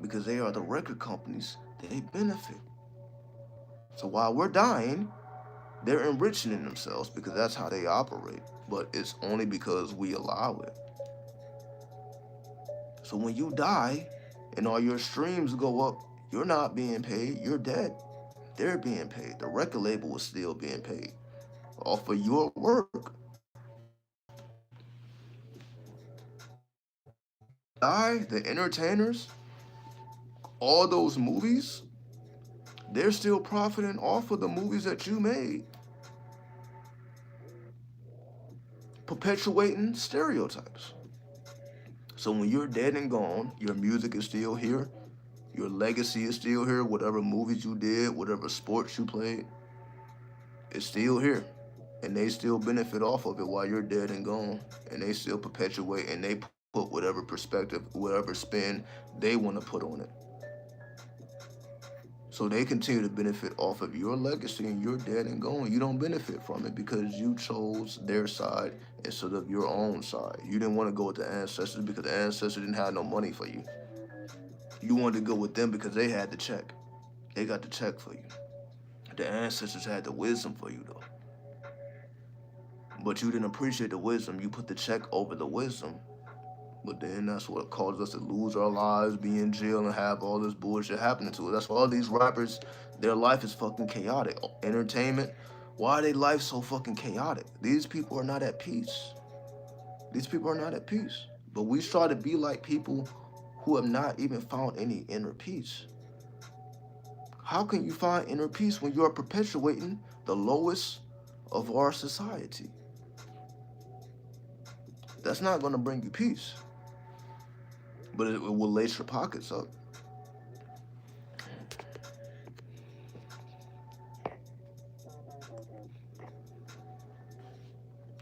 Speaker 1: because they are the record companies. They benefit. So while we're dying, they're enriching in themselves because that's how they operate. But it's only because we allow it. So when you die and all your streams go up, you're not being paid. You're dead. They're being paid. The record label is still being paid off of your work. Die, the entertainers, all those movies, they're still profiting off of the movies that you made, perpetuating stereotypes. So when you're dead and gone, your music is still here, your legacy is still here, whatever movies you did, whatever sports you played, it's still here. And they still benefit off of it while you're dead and gone. And they still perpetuate and they put whatever perspective, whatever spin they want to put on it. So they continue to benefit off of your legacy and you're dead and gone. You don't benefit from it because you chose their side instead of your own side. You didn't want to go with the ancestors because the ancestors didn't have no money for you. You wanted to go with them because they had the check. They got the check for you. The ancestors had the wisdom for you though. But you didn't appreciate the wisdom. You put the check over the wisdom. But then that's what caused us to lose our lives, be in jail, and have all this bullshit happening to us. That's why all these rappers, their life is fucking chaotic. Entertainment, why are their life so fucking chaotic? These people are not at peace. These people are not at peace. But we try to be like people who have not even found any inner peace. How can you find inner peace when you are perpetuating the lowest of our society? That's not going to bring you peace. But it will lace your pockets up.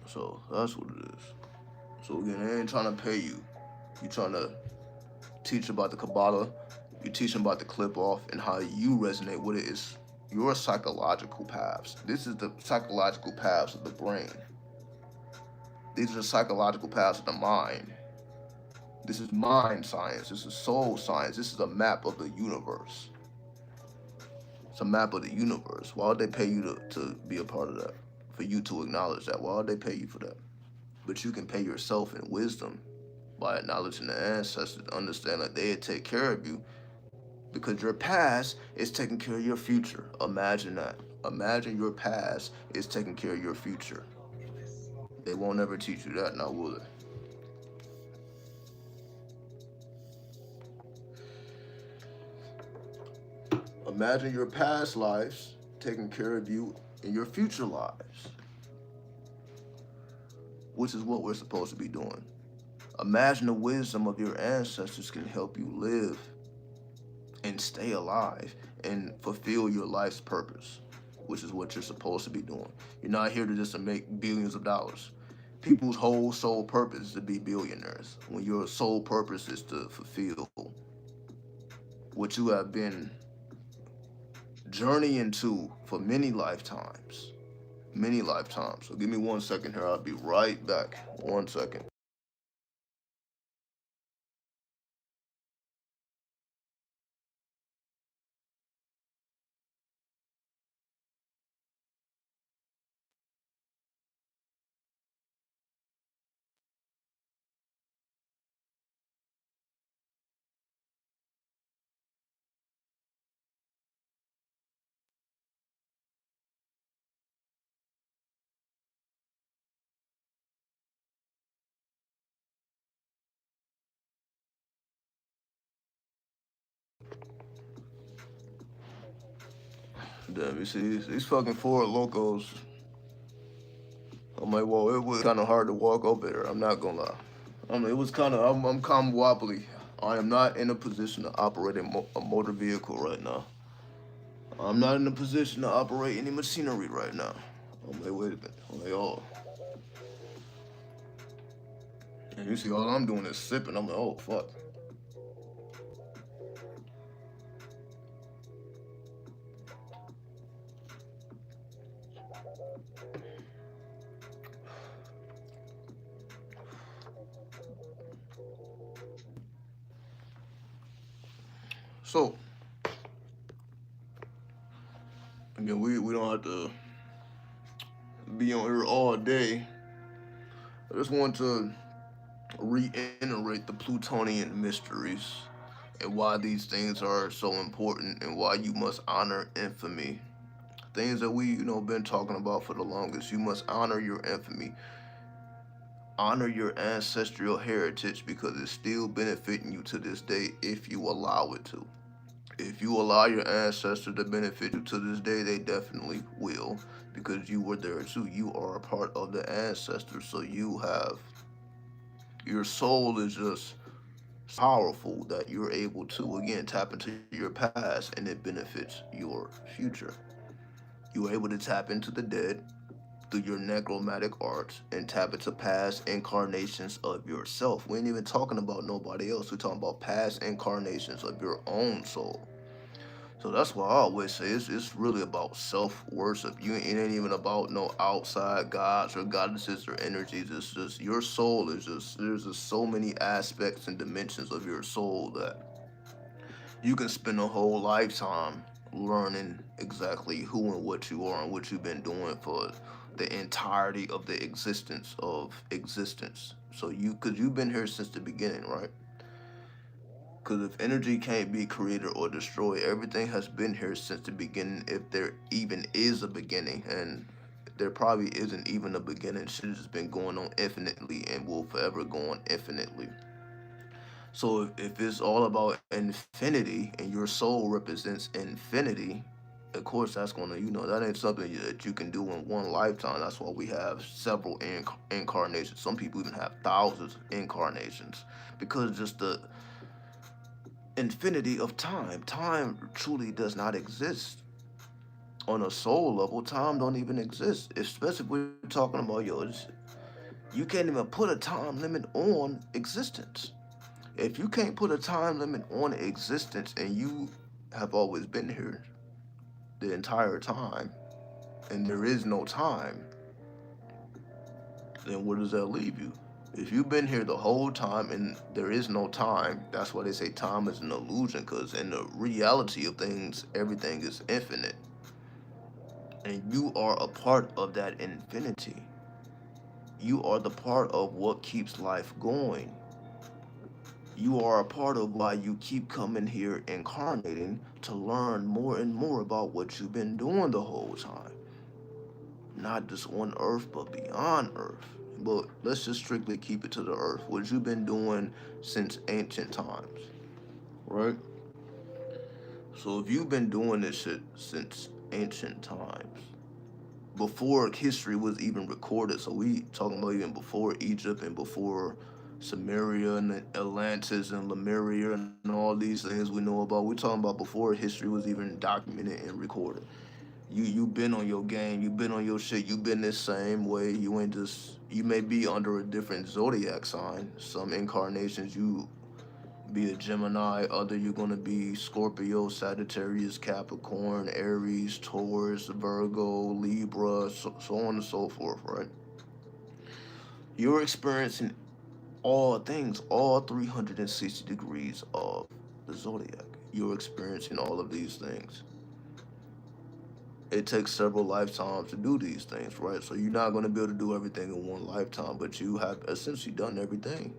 Speaker 1: So that's what it is. So again, they ain't trying to pay you. You trying to teach about the Kabbalah. You teach them about the clip off and how you resonate with it is your psychological paths. This is the psychological paths of the brain. These are the psychological paths of the mind. This is mind science. This is soul science. This is a map of the universe. It's a map of the universe. Why would they pay you to be a part of that? For you to acknowledge that. Why would they pay you for that? But you can pay yourself in wisdom by acknowledging the ancestors, understand that they take care of you because your past is taking care of your future. Imagine that. Imagine your past is taking care of your future. They won't ever teach you that, now will they? Imagine your past lives taking care of you in your future lives, which is what we're supposed to be doing. Imagine the wisdom of your ancestors can help you live and stay alive and fulfill your life's purpose, which is what you're supposed to be doing. You're not here to just to make billions of dollars. People's whole sole purpose is to be billionaires, when your sole purpose is to fulfill what you have been journeying to for many lifetimes. Many lifetimes. So give me 1 second here. I'll be right back. 1 second. Damn, you see, these fucking Ford Locos. I'm like, well, it was kind of hard to walk over there. I'm not gonna lie. I mean, it was kind of, I'm kind of wobbly. I am not in a position to operate a motor vehicle right now. I'm not in a position to operate any machinery right now. I'm like, wait a minute. I'm like, oh. And you see, all I'm doing is sipping. I'm like, oh, fuck. So, again, we don't have to be on here all day. I just want to reiterate the Plutonian mysteries and why these things are so important and why you must honor infamy. Things that we, been talking about for the longest. You must honor your infamy, honor your ancestral heritage because it's still benefiting you to this day if you allow it to. If you allow your ancestors to benefit you to this day, they definitely will because you were there too. You are a part of the ancestors, so you have your soul is just powerful that you're able to again tap into your past and it benefits your future. You're able to tap into the dead through your necromantic arts and tap into past incarnations of yourself. We ain't even talking about nobody else. We're talking about past incarnations of your own soul. So that's why I always say it's really about self worship. It ain't even about no outside gods or goddesses or energies. It's just your soul is just there's just so many aspects and dimensions of your soul that you can spend a whole lifetime learning exactly who and what you are and what you've been doing for the entirety of the existence of existence. So cause you've been here since the beginning, right? Because if energy can't be created or destroyed, everything has been here since the beginning, if there even is a beginning. And there probably isn't even a beginning. Shit has just been going on infinitely and will forever go on infinitely. So if it's all about infinity and your soul represents infinity, of course that's gonna, that ain't something that you can do in one lifetime. That's why we have several incarnations. Some people even have thousands of incarnations because just the infinity of time. Time truly does not exist on a soul level. Time don't even exist, especially if we're talking about yours. You can't even put a time limit on existence. If you can't put a time limit on existence and you have always been here the entire time and there is no time, then where does that leave you? If you've been here the whole time and there is no time, that's why they say time is an illusion, because in the reality of things, everything is infinite. And you are a part of that infinity. You are the part of what keeps life going. You are a part of why you keep coming here incarnating to learn more and more about what you've been doing the whole time. Not just on Earth, but beyond Earth. But let's just strictly keep it to the Earth. What you've been doing since ancient times, right? So if you've been doing this shit since ancient times, before history was even recorded, so we talking about even before Egypt and before Samaria and Atlantis and Lemuria and all these things we know about. We're talking about before history was even documented and recorded. You been on your game, you been on your shit, you been this same way. You ain't just you may be under a different zodiac sign. Some incarnations you be a Gemini, other you're gonna be Scorpio, Sagittarius, Capricorn, Aries, Taurus, Virgo, Libra, so on and so forth, right? You're experiencing all things, all 360 degrees of the zodiac. You're experiencing all of these things. It takes several lifetimes to do these things, right? So you're not going to be able to do everything in one lifetime, but you have essentially done everything.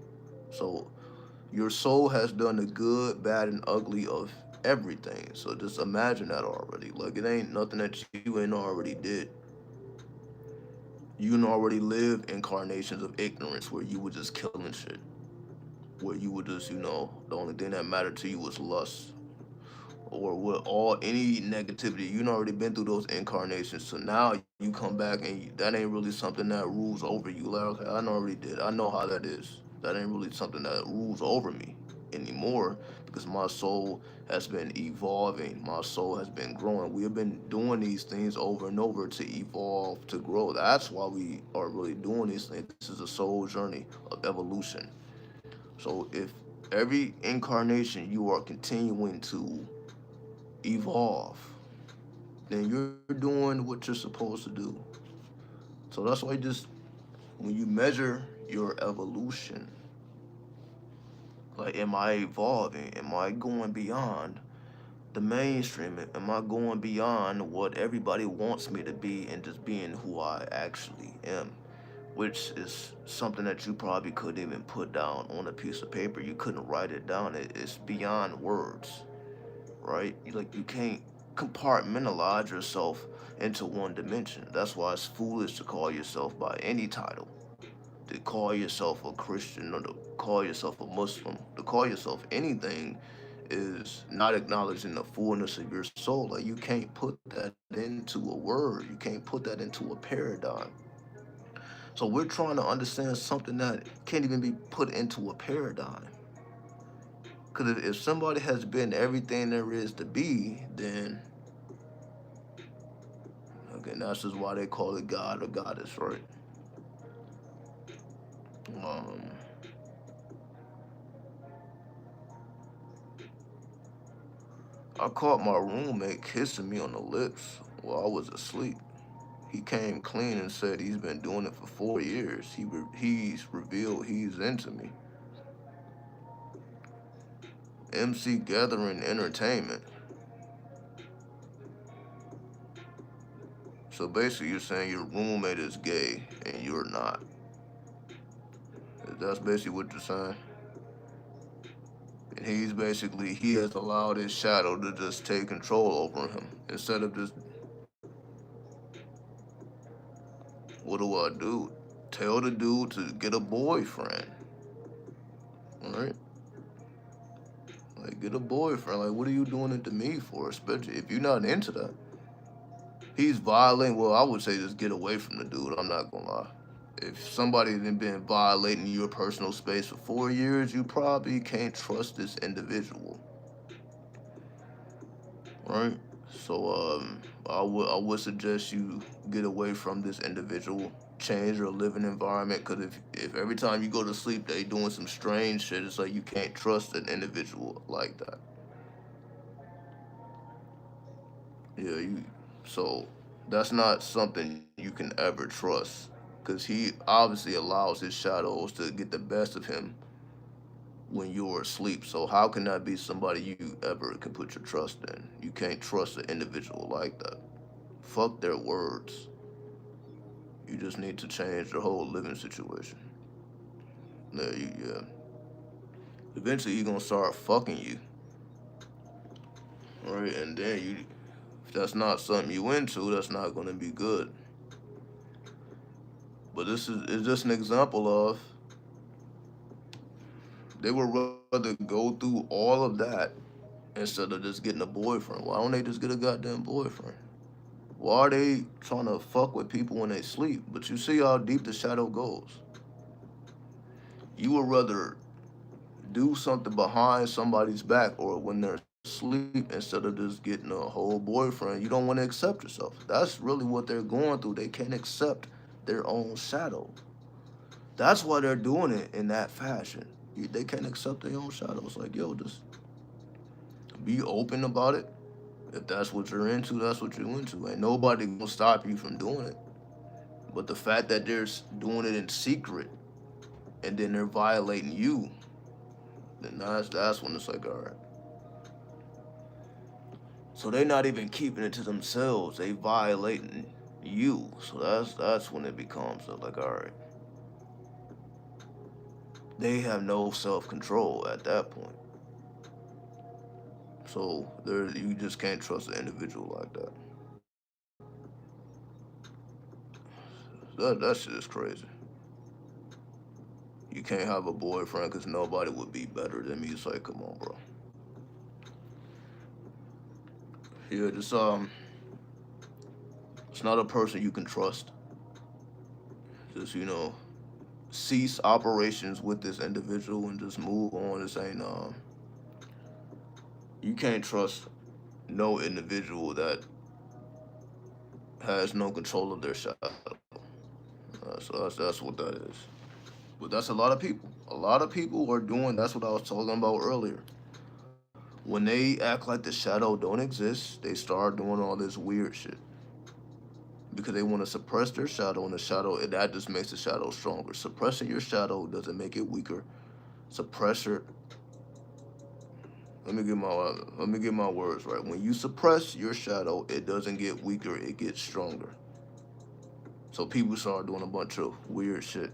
Speaker 1: So your soul has done the good, bad, and ugly of everything. So just imagine that already. Like it ain't nothing that you ain't already did. You can already live incarnations of ignorance where you were just killing shit. Where you were just, the only thing that mattered to you was lust. Or with all any negativity, you already been through those incarnations. So now you come back and that ain't really something that rules over you. Like, okay, I already did. I know how that is. That ain't really something that rules over me. anymore because my soul has been evolving. My soul has been growing. We have been doing these things over and over to evolve, to grow. That's why we are really doing these things. This is a soul journey of evolution. So if every incarnation you are continuing to evolve, then you're doing what you're supposed to do. So that's why just when you measure your evolution, like, am I evolving? Am I going beyond the mainstream? Am I going beyond what everybody wants me to be and just being who I actually am? Which is something that you probably couldn't even put down on a piece of paper. You couldn't write it down. It's beyond words, right? Like, you can't compartmentalize yourself into one dimension. That's why it's foolish to call yourself by any title. To call yourself a Christian or to call yourself a Muslim, to call yourself anything is not acknowledging the fullness of your soul. Like, you can't put that into a word. You can't put that into a paradigm. So we're trying to understand something that can't even be put into a paradigm. Because if somebody has been everything there is to be, then again, that's just why they call it God or goddess, right? Um, I caught my roommate kissing me on the lips while I was asleep. He came clean and said he's been doing it for 4 years. He's revealed he's into me. MC Gathering Entertainment. So basically, you're saying your roommate is gay and you're not. That's basically what you're saying. And he has allowed his shadow to just take control over him instead of just, what do I do? Tell the dude to get a boyfriend, right? Like, get a boyfriend. Like, what are you doing it to me for? Especially if you're not into that. He's violating. Well, I would say just get away from the dude. I'm not gonna lie. If somebody's been violating your personal space for 4 years, you probably can't trust this individual, right? So, I would suggest you get away from this individual. Change your living environment, because if every time you go to sleep they doing some strange shit, it's like you can't trust an individual like that. Yeah, you. So that's not something you can ever trust, because he obviously allows his shadows to get the best of him when you're asleep. So how can that be somebody you ever can put your trust in? You can't trust an individual like that. Fuck their words. You just need to change the whole living situation. Yeah. Eventually, he gonna start fucking you, right? And then if that's not something you into, that's not gonna be good. But is just an example of, they would rather go through all of that instead of just getting a boyfriend. Why don't they just get a goddamn boyfriend? Why are they trying to fuck with people when they sleep? But you see how deep the shadow goes. You would rather do something behind somebody's back or when they're asleep instead of just getting a whole boyfriend. You don't want to accept yourself. That's really what they're going through. They can't accept their own shadow. That's why they're doing it in that fashion. They can't accept their own shadow. It's like, yo, just be open about it. If that's what you're into, that's what you're into. Ain't nobody gonna stop you from doing it. But the fact that they're doing it in secret and then they're violating you, then that's when it's like, all right. So they're not even keeping it to themselves. They violating you. So that's when it becomes like, all right. They have no self-control at that point. So you just can't trust an individual like that. That shit is crazy. You can't have a boyfriend because nobody would be better than me. It's like, come on, bro. Yeah, just it's not a person you can trust. Just, cease operations with this individual and just move on and saying, you can't trust no individual that has no control of their shadow. So that's what that is. But that's a lot of people. A lot of people are doing. That's what I was talking about earlier. When they act like the shadow don't exist, they start doing all this weird shit because they want to suppress their shadow, and the shadow that just makes the shadow stronger. Suppressing your shadow doesn't make it weaker. Suppress your let me get my words right. When you suppress your shadow, it doesn't get weaker, it gets stronger. So people start doing a bunch of weird shit.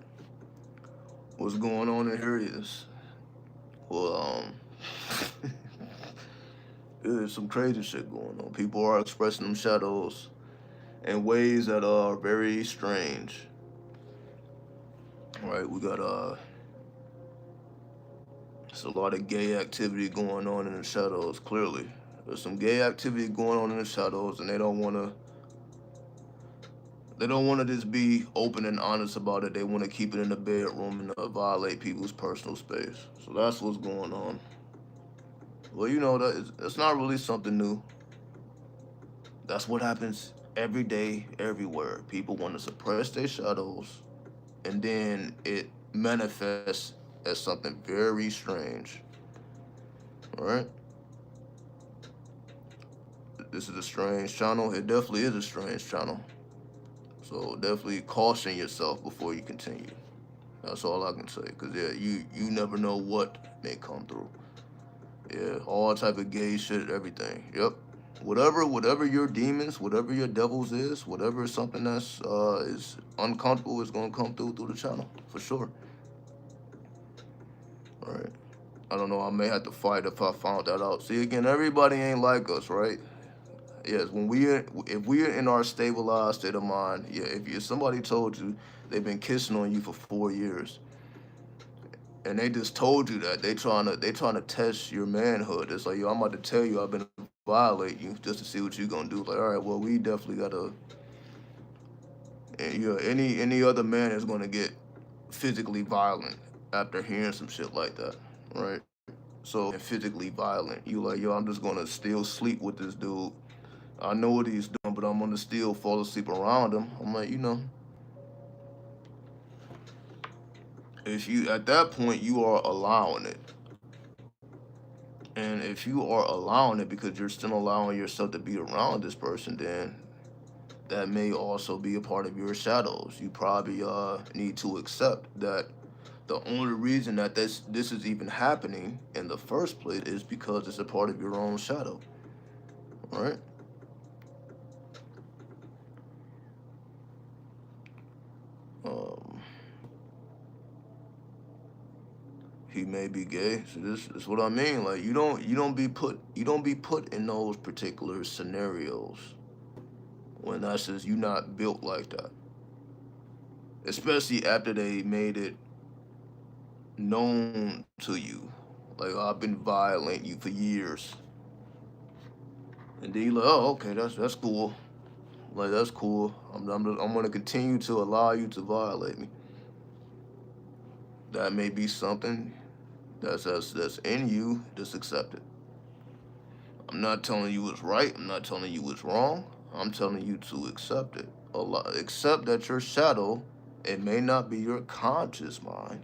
Speaker 1: What's going on in here is, well, there's some crazy shit going on. People are expressing them shadows in ways that are very strange. Right? We got there's a lot of gay activity going on in the shadows. Clearly, there's some gay activity going on in the shadows, and they don't want to just be open and honest about it. They want to keep it in the bedroom and violate people's personal space. So that's what's going on. Well, that's not really something new. That's what happens every day, everywhere. People want to suppress their shadows, and then it manifests as something very strange. All right? This is a strange channel. It definitely is a strange channel. So definitely caution yourself before you continue. That's all I can say. Cause yeah, you never know what may come through. Yeah, all type of gay shit, everything. Yep. Whatever your demons, whatever your devils is, whatever something that's is uncomfortable is gonna come through the channel for sure. All right. I don't know. I may have to fight if I found that out. See, again, everybody ain't like us, right? Yes, if we're in our stabilized state of mind, yeah. If somebody told you they've been kissing on you for 4 years, and they just told you that they trying to test your manhood. It's like, yo, I'm about to tell you I've been violate you just to see what you gonna do. Like, all right, well, we definitely gotta. And, any other man is gonna get physically violent after hearing some shit like that, right? So physically violent, you like, yo, I'm just gonna still sleep with this dude. I know what he's doing, but I'm gonna still fall asleep around him. I'm like, if you at that point you are allowing it. And if you are allowing it because you're still allowing yourself to be around this person, then that may also be a part of your shadows. You probably need to accept that the only reason that this is even happening in the first place is because it's a part of your own shadow. Right? Um, he may be gay. So this is what I mean. Like you don't be put in those particular scenarios when that's just you not built like that. Especially after they made it known to you. Like, I've been violating you for years. And then you're like, oh, okay, that's cool. Like, that's cool. I'm gonna continue to allow you to violate me. That may be something that's in you. Just accept it. I'm not telling you it's right. I'm not telling you it's wrong. I'm telling you to accept it. Accept that your shadow, it may not be your conscious mind,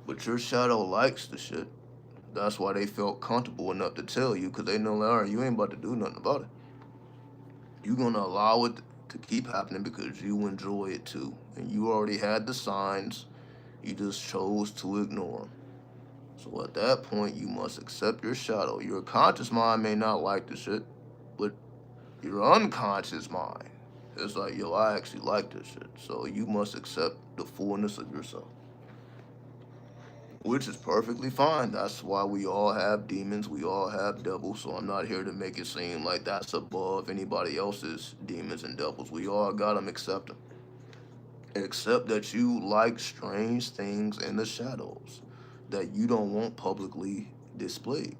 Speaker 1: but your shadow likes the shit. That's why they felt comfortable enough to tell you, because they know, like, all right, you ain't about to do nothing about it. You're going to allow it to keep happening because you enjoy it too. And you already had the signs. You just chose to ignore them. So at that point, you must accept your shadow. Your conscious mind may not like the shit, but your unconscious mind is like, yo, I actually like this shit. So you must accept the fullness of yourself, which is perfectly fine. That's why we all have demons, we all have devils. So I'm not here to make it seem like that's above anybody else's demons and devils. We all got them, accept them. Except that you like strange things in the shadows that you don't want publicly displayed.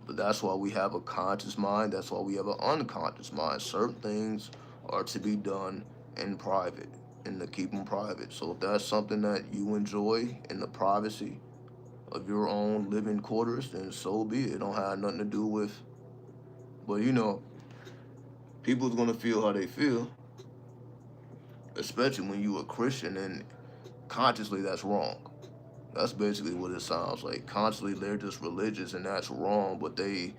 Speaker 1: But that's why we have a conscious mind. That's why we have an unconscious mind. Certain things are to be done in private. and to keep them private. So if that's something that you enjoy in the privacy of your own living quarters, then so be it. It don't have nothing to do with, but people's gonna feel how they feel, especially when you a Christian and consciously that's wrong. That's basically what it sounds like. Consciously they're just religious and that's wrong, but they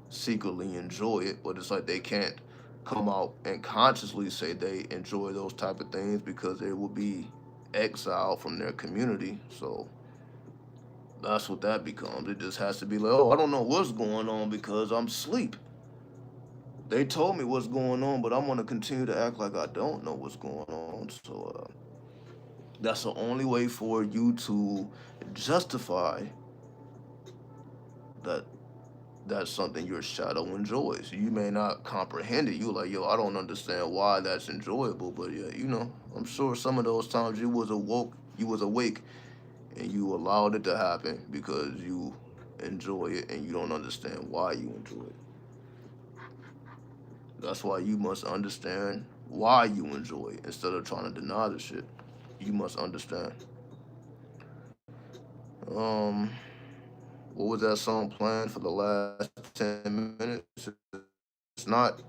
Speaker 1: secretly enjoy it. But it's like they can't come out and consciously say they enjoy those type of things because they will be exiled from their community. So that's what that becomes. It just has to be like, oh, I don't know what's going on because I'm asleep. They told me what's going on, but I'm gonna continue to act like I don't know what's going on. So that's the only way for you to justify that that's something your shadow enjoys. You may not comprehend it. You like, yo, I don't understand why that's enjoyable, but yeah, I'm sure some of those times you was awake, and you allowed it to happen because you enjoy it and you don't understand why you enjoy it. That's why you must understand why you enjoy it instead of trying to deny the shit. You must understand. Um, what was that song playing for the last 10 minutes? It's not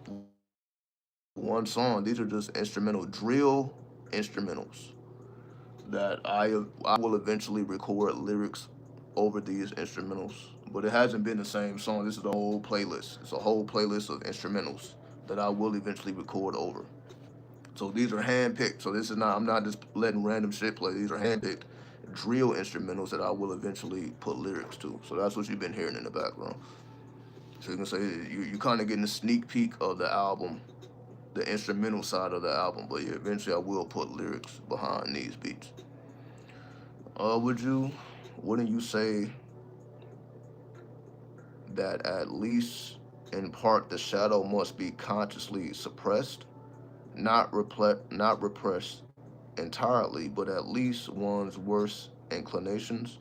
Speaker 1: one song. These are just instrumental drill instrumentals that I will eventually record lyrics over these instrumentals. But it hasn't been the same song. This is a whole playlist. It's a whole playlist of instrumentals that I will eventually record over. So these are handpicked. So this is not I'm not just letting random shit play. These are handpicked drill instrumentals that I will eventually put lyrics to. So that's what you've been hearing in the background. So you can say you kind of getting a sneak peek of the album, the instrumental side of the album. But yeah, eventually I will put lyrics behind these beats. Wouldn't you say that at least in part the shadow must be consciously suppressed, not repressed entirely, but at least one's worst inclinations?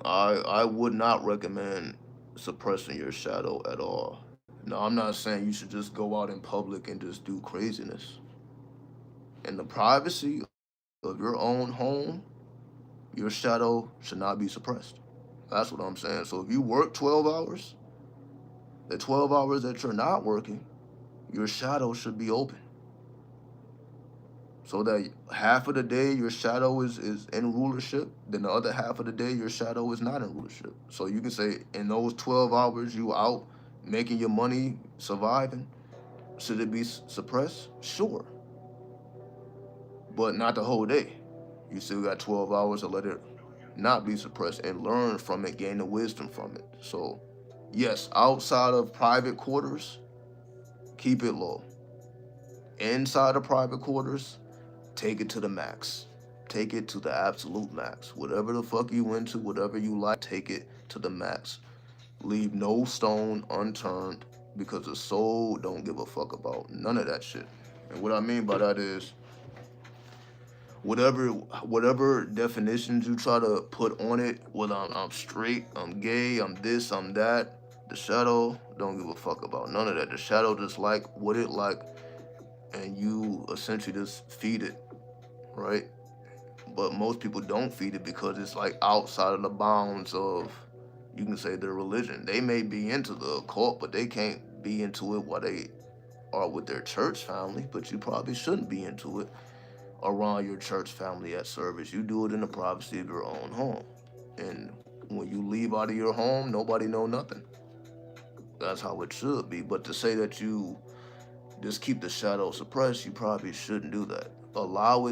Speaker 1: I would not recommend suppressing your shadow at all. No, I'm not saying you should just go out in public and just do craziness. In the privacy of your own home, your shadow should not be suppressed. That's what I'm saying. So if you work 12 hours, the 12 hours that you're not working, your shadow should be open. So that half of the day your shadow is in rulership, then the other half of the day your shadow is not in rulership. So you can say in those 12 hours you out making your money, surviving, should it be suppressed? Sure. But not the whole day. You still got 12 hours to let it not be suppressed and learn from it, gain the wisdom from it. So, yes, outside of private quarters, keep it low. Inside of private quarters, take it to the max. Take it to the absolute max. Whatever the fuck you into, whatever you like, take it to the max. Leave no stone unturned because the soul don't give a fuck about none of that shit. And what I mean by that is whatever definitions you try to put on it, whether I'm straight, I'm gay, I'm this, I'm that, the shadow don't give a fuck about none of that. The shadow just like what it like, and you essentially just feed it, right? But most people don't feed it because it's like outside of the bounds of, you can say, their religion. They may be into the occult, but they can't be into it while they are with their church family. But you probably shouldn't be into it around your church family at service. You do it in the privacy of your own home. And when you leave out of your home, nobody know nothing. That's how it should be. But to say that you just keep the shadow suppressed, you probably shouldn't do that. Allow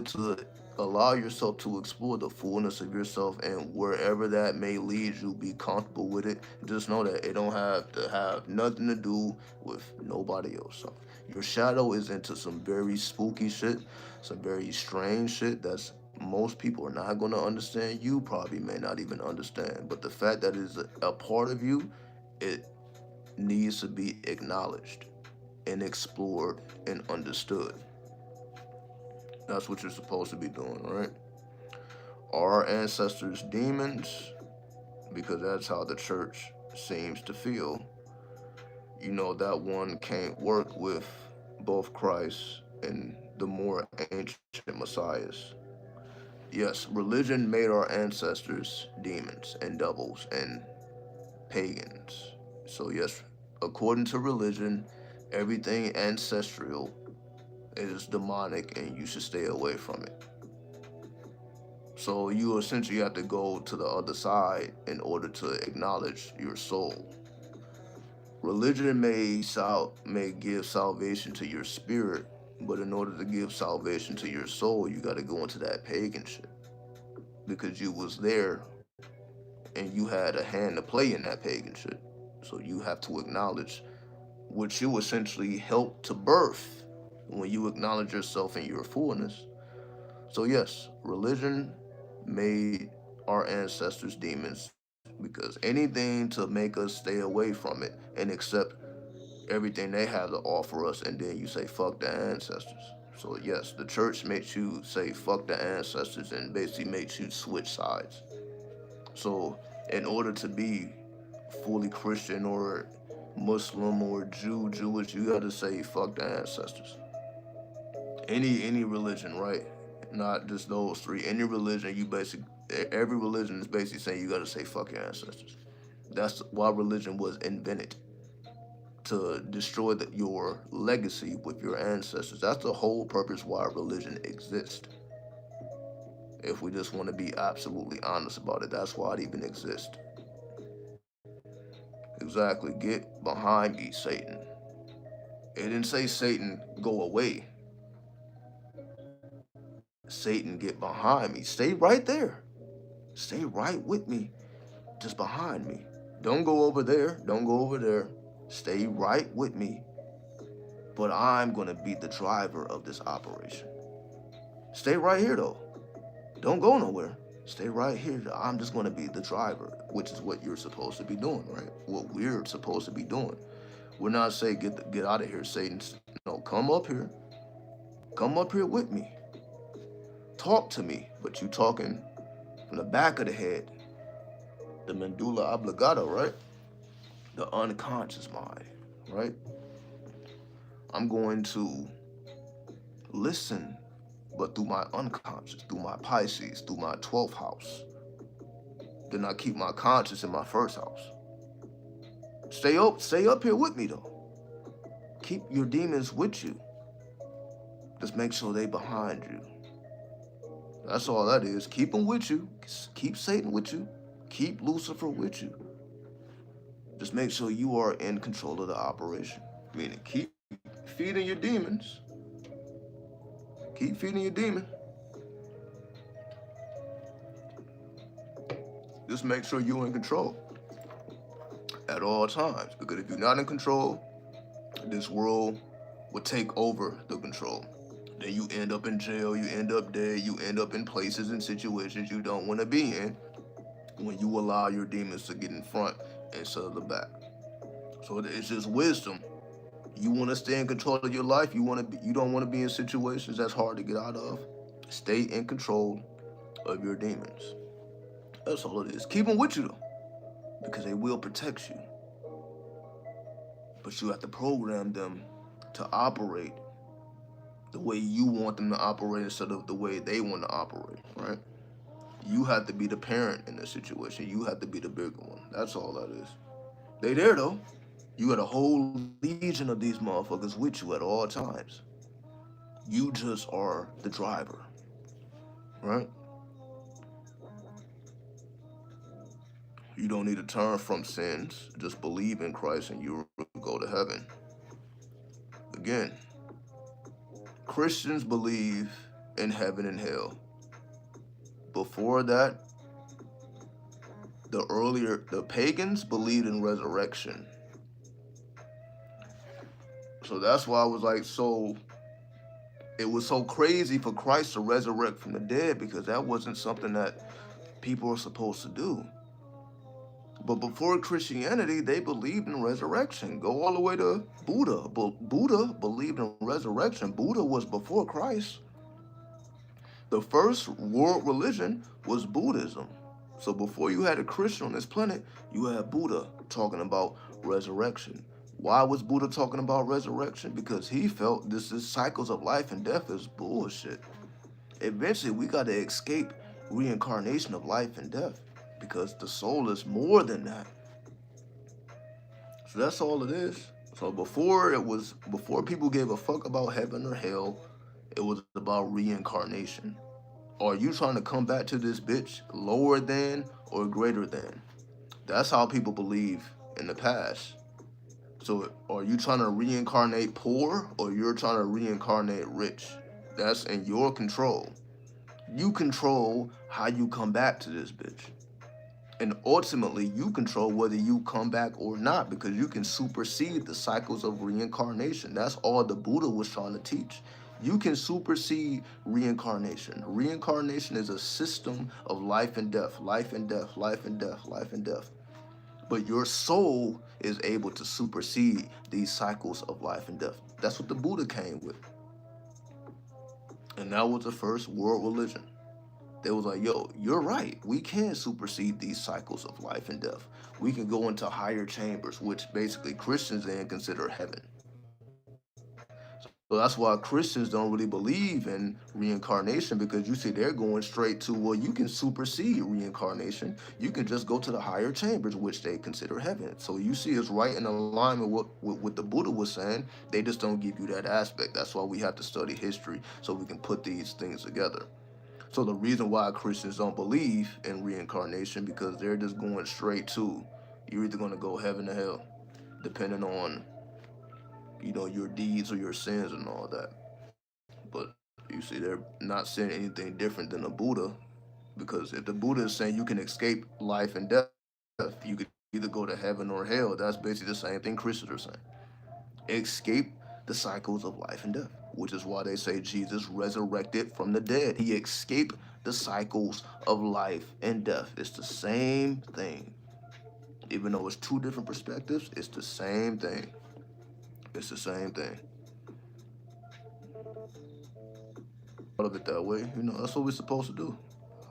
Speaker 1: yourself to explore the fullness of yourself, and wherever that may lead you, be comfortable with it. Just know that it don't have to have nothing to do with nobody else. So your shadow is into some very spooky shit, some very strange shit that's most people are not going to understand. You probably may not even understand, but the fact that it is a part of you, it needs to be acknowledged and explored and understood. That's what you're supposed to be doing, right? Are our ancestors demons? Because that's how the church seems to feel. That one can't work with both Christ and the more ancient messiahs. Yes, religion made our ancestors demons and devils and pagans. So, yes, according to religion, everything ancestral is demonic and you should stay away from it. So, you essentially have to go to the other side in order to acknowledge your soul. Religion may give salvation to your spirit, but in order to give salvation to your soul, you got to go into that pagan shit because you was there and you had a hand to play in that pagan shit. So you have to acknowledge what you essentially helped to birth when you acknowledge yourself in your fullness. So yes, religion made our ancestors demons because anything to make us stay away from it and accept everything they have to offer us, and then you say fuck the ancestors. So yes, the church makes you say fuck the ancestors and basically makes you switch sides. So in order to be fully Christian or Muslim or Jewish, you gotta say fuck the ancestors. Any religion, right? Not just those three. Any religion, every religion is basically saying you gotta say fuck your ancestors. That's why religion was invented, to destroy your legacy with your ancestors. That's the whole purpose why religion exists. If we just want to be absolutely honest about it, that's why it even exists. Exactly. Get behind me, Satan. It didn't say Satan go away. Satan get behind me. Stay right there. Stay right with me. Just behind me. Don't go over there. Don't go over there. Stay right with me. But I'm going to be the driver of this operation. Stay right here, though. Don't go nowhere. Stay right here. I'm just going to be the driver, which is what you're supposed to be doing, right? What we're supposed to be doing. We're not saying get out of here, Satan. No, come up here. Come up here with me. Talk to me. But you talking from the back of the head, the medulla oblongata, right? The unconscious mind, right? I'm going to listen, but through my unconscious, through my Pisces, through my 12th house. Then I keep my conscious in my first house. Stay up here with me though. Keep your demons with you. Just make sure they behind you. That's all that is. Keep them with you. Keep Satan with you. Keep Lucifer with you. Just make sure you are in control of the operation. Meaning keep feeding your demons. Keep feeding your demon. Just make sure you're in control at all times. Because if you're not in control, this world will take over the control. Then you end up in jail, you end up dead, you end up in places and situations you don't want to be in when you allow your demons to get in front instead of the back. So it's just wisdom. You want to stay in control of your life. You don't want to be in situations that's hard to get out of. Stay in control of your demons. That's all it is. Keep them with you though, because they will protect you. But you have to program them to operate the way you want them to operate instead of the way they want to operate, right? You have to be the parent in this situation. You have to be the bigger one. That's all that is. They there though. You got a whole legion of these motherfuckers with you at all times. You just are the driver, right? You don't need to turn from sins. Just believe in Christ and you will go to heaven. Again, Christians believe in heaven and hell. Before that, the pagans believed in resurrection. So that's why I was like, it was so crazy for Christ to resurrect from the dead, because that wasn't something that people are supposed to do. But before Christianity, they believed in resurrection. Go all the way to Buddha. Buddha believed in resurrection. Buddha was before Christ. The first world religion was Buddhism. So before you had a Christian on this planet, you had Buddha talking about resurrection. Why was Buddha talking about resurrection? Because he felt this is cycles of life and death is bullshit. Eventually, we got to escape reincarnation of life and death because the soul is more than that. So that's all it is. So before people gave a fuck about heaven or hell, it was about reincarnation. Are you trying to come back to this bitch lower than or greater than? That's how people believe in the past. So are you trying to reincarnate poor or you're trying to reincarnate rich? That's in your control. You control how you come back to this bitch. And ultimately, you control whether you come back or not because you can supersede the cycles of reincarnation. That's all the Buddha was trying to teach. You can supersede reincarnation. Reincarnation is a system of life and death, life and death, life and death, life and death. But your soul is able to supersede these cycles of life and death. That's what the Buddha came with. And that was the first world religion. They was like, yo, you're right. We can supersede these cycles of life and death. We can go into higher chambers, which basically Christians then consider heaven. So that's why Christians don't really believe in reincarnation because you see they're going straight to, well, you can supersede reincarnation. You can just go to the higher chambers, which they consider heaven. So you see it's right in alignment with what the Buddha was saying. They just don't give you that aspect. That's why we have to study history so we can put these things together. So the reason why Christians don't believe in reincarnation because they're just going straight to you're either going to go heaven or hell, depending on your deeds or your sins and all that. But you see, they're not saying anything different than the Buddha because if the Buddha is saying you can escape life and death, you could either go to heaven or hell. That's basically the same thing Christians are saying. Escape the cycles of life and death, which is why they say Jesus resurrected from the dead. He escaped the cycles of life and death. It's the same thing. Even though it's two different perspectives, it's the same thing. It's the same thing. Out of it that way, that's what we're supposed to do.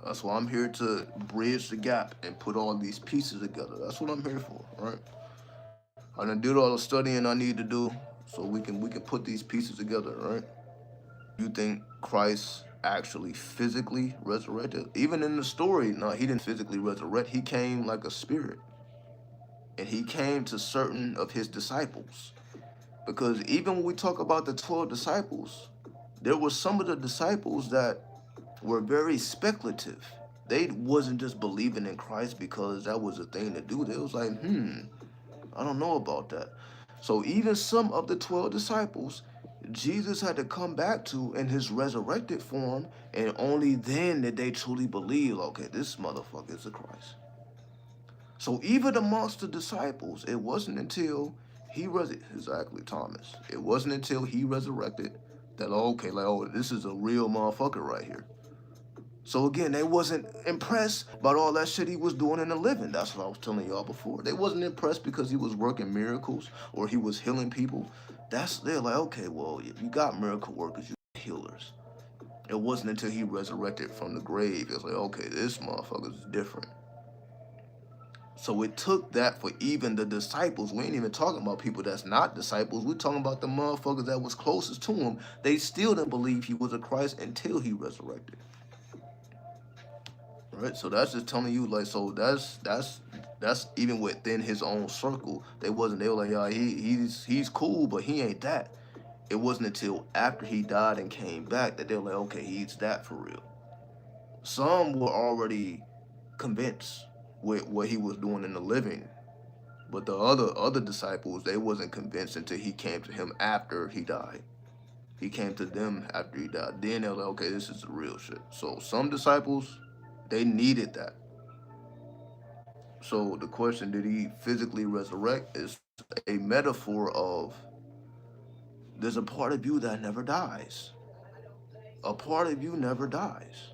Speaker 1: That's why I'm here to bridge the gap and put all these pieces together. That's what I'm here for, right? I done did all the studying I need to do so we can put these pieces together, right? You think Christ actually physically resurrected? Even in the story, no, he didn't physically resurrect. He came like a spirit. And he came to certain of his disciples. Because even when we talk about the 12 disciples, there were some of the disciples that were very speculative. They wasn't just believing in Christ because that was a thing to do. They was like, I don't know about that. So even some of the 12 disciples, Jesus had to come back to in his resurrected form, and only then did they truly believe, okay, this motherfucker is the Christ. So even amongst the disciples, it wasn't until exactly Thomas. It wasn't until he resurrected that, okay, like, this is a real motherfucker right here. So again, they wasn't impressed by all that shit he was doing in the living. That's what I was telling y'all before. They wasn't impressed because he was working miracles or he was healing people. They're like, okay, well, if you got miracle workers, you got healers. It wasn't until he resurrected from the grave. It was like, okay, this motherfucker is different. So it took that for even the disciples. We ain't even talking about people that's not disciples. We're talking about the motherfuckers that was closest to him. They still didn't believe he was a Christ until he resurrected. Right, so that's just telling you, like, so that's even within his own circle. They were like, yeah, he's cool, but he ain't that. It wasn't until after he died and came back that they were like, okay, he's that for real. Some were already convinced with what he was doing in the living, but the other disciples, they wasn't convinced until he came to him after he died. He came to them after he died. Then they were like, okay, this is the real shit. So some disciples, they needed that. So the question, did he physically resurrect, is a metaphor of there's a part of you that never dies. A part of you never dies.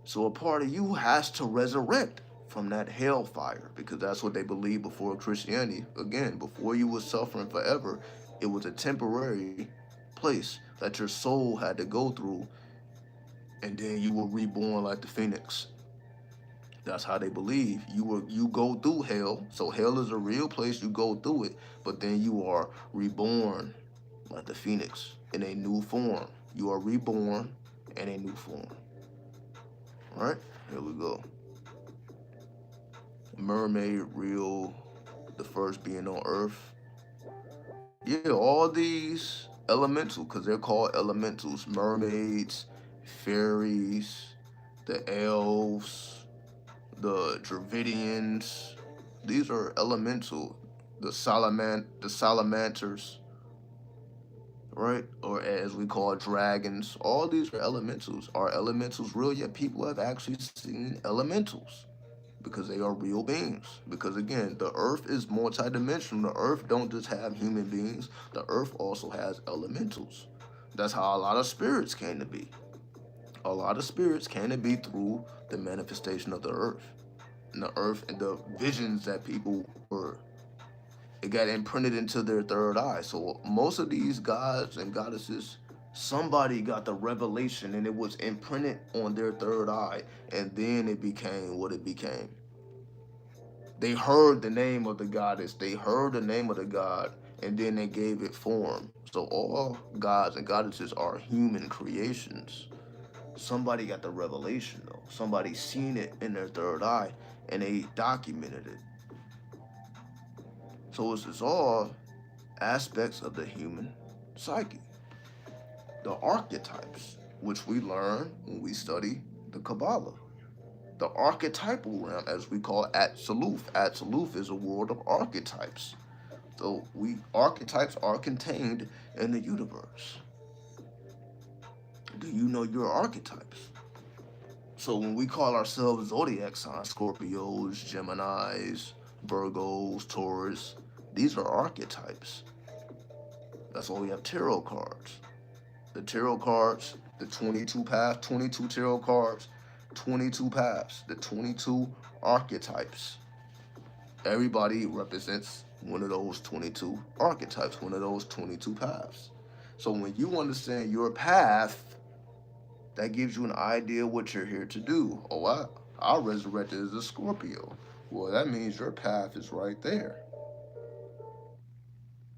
Speaker 1: So a part of you has to resurrect from that hellfire because that's what they believed before Christianity. Again, before you were suffering forever, it was a temporary place that your soul had to go through, and then you were reborn like the phoenix. That's how they believe. You go through hell. So hell is a real place. You go through it, but then you are reborn like the phoenix in a new form. You are reborn in a new form. All right, here we go. Mermaid, real, the first being on Earth. Yeah, all these elemental, because they're called elementals. Mermaids, fairies, the elves, the Dravidians. These are elemental. The salamanders, right? Or as we call dragons. All these are elementals. Are elementals real? Yet people have actually seen elementals because they are real beings. Because again, the earth is multidimensional. The earth don't just have human beings. The earth also has elementals. That's how a lot of spirits came to be. A lot of spirits came to be through the manifestation of the earth. And the earth and the visions that people were, it got imprinted into their third eye. So most of these gods and goddesses, somebody got the revelation and it was imprinted on their third eye, and then it became what it became. They heard the name of the goddess, they heard the name of the god, and then they gave it form. So all gods and goddesses are human creations. Somebody got the revelation though. Somebody seen it in their third eye and they documented it. So it's all aspects of the human psyche. The archetypes, which we learn when we study the Kabbalah. The archetypal realm, as we call Atziluth. Atziluth is a world of archetypes. So archetypes are contained in the universe. Do you know your archetypes? So when we call ourselves zodiac signs, Scorpios, Geminis, Virgos, Taurus, these are archetypes. That's why we have tarot cards. The tarot cards, the 22 paths, 22 tarot cards, 22 paths, the 22 archetypes. Everybody represents one of those 22 archetypes, one of those 22 paths. So when you understand your path, that gives you an idea what you're here to do. Oh, I resurrected as a Scorpio. Well, that means your path is right there.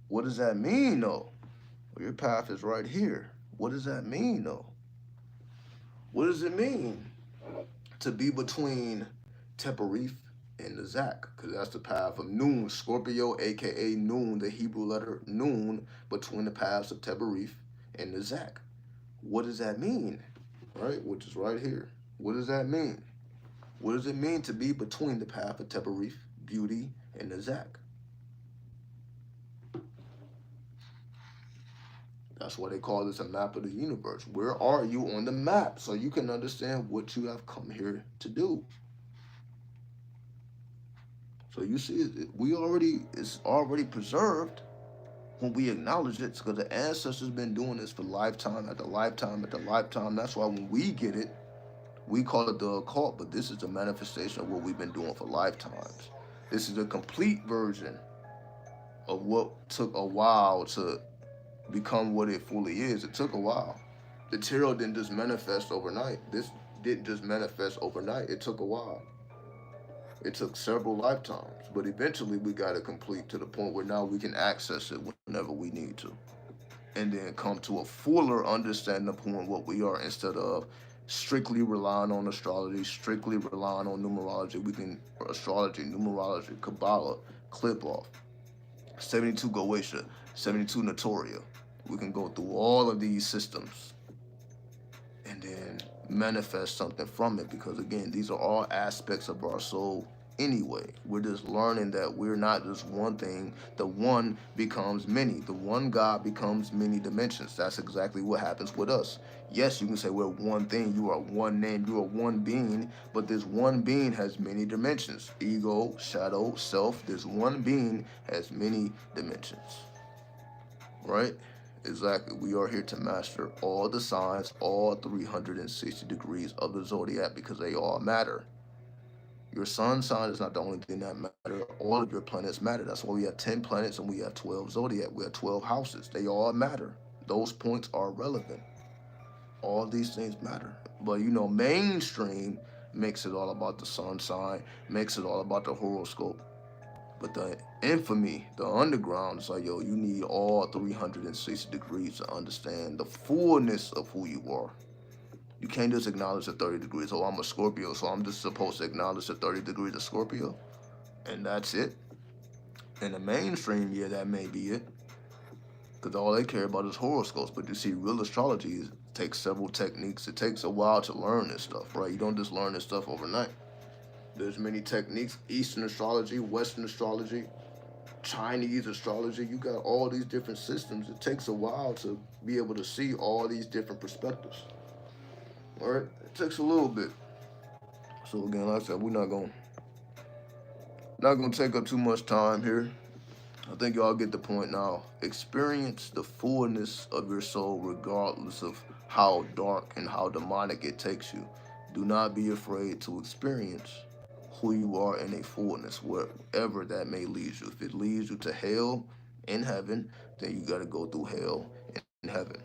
Speaker 1: What does that mean, though? Well, your path is right here. What does that mean, though? What does it mean to be between Teperif and the Zach? Because that's the path of Noon. Scorpio, aka Noon, the Hebrew letter Noon, between the paths of Teperif and the Zach. What does that mean? Right, which is right here. What does that mean? What does it mean to be between the path of Teperif, Beauty, and the Zach? That's why they call this a map of the universe. Where are you on the map? So you can understand what you have come here to do. So you see, it's already preserved when we acknowledge it, because the ancestors been doing this for lifetime after lifetime after lifetime. That's why when we get it, we call it the occult, but this is the manifestation of what we've been doing for lifetimes. This is a complete version of what took a while to become what it fully is. It took a while. The tarot didn't just manifest overnight. This didn't just manifest overnight. It took a while. It took several lifetimes, but eventually we got it complete to the point where now we can access it whenever we need to. And then come to a fuller understanding upon what we are, instead of strictly relying on astrology, strictly relying on numerology. We can astrology, numerology, Kabbalah, clip off, 72 Goetia, 72 Notoria. We can go through all of these systems and then manifest something from it, because again, these are all aspects of our soul anyway. We're just learning that we're not just one thing. The one becomes many. The one God becomes many dimensions. That's exactly what happens with us. Yes, you can say we're one thing, you are one name, you are one being, but this one being has many dimensions. Ego, shadow, self. This one being has many dimensions. Right? Exactly. We are here to master all the signs, all 360 degrees of the zodiac, because they all matter. Your sun sign is not the only thing that matter. All of your planets matter. That's why we have 10 planets and we have 12 zodiac. We have 12 houses. They all matter. Those points are relevant. All these things matter. But mainstream makes it all about the sun sign, makes it all about the horoscope. But the infamy, the underground, is like, yo, you need all 360 degrees to understand the fullness of who you are. You can't just acknowledge the 30 degrees. Oh, I'm a Scorpio, so I'm just supposed to acknowledge the 30 degrees of Scorpio, and that's it. In the mainstream, yeah, that may be it, because all they care about is horoscopes. But you see, real astrology takes several techniques. It takes a while to learn this stuff, right? You don't just learn this stuff overnight. There's many techniques: Eastern astrology, Western astrology, Chinese astrology. You got all these different systems. It takes a while to be able to see all these different perspectives. All right, it takes a little bit. So again, like I said, we're not gonna take up too much time here. I think y'all get the point now. Experience the fullness of your soul, regardless of how dark and how demonic it takes you. Do not be afraid to experience who you are in a fullness, wherever that may lead you. If it leads you to hell in heaven, then you got to go through hell in heaven.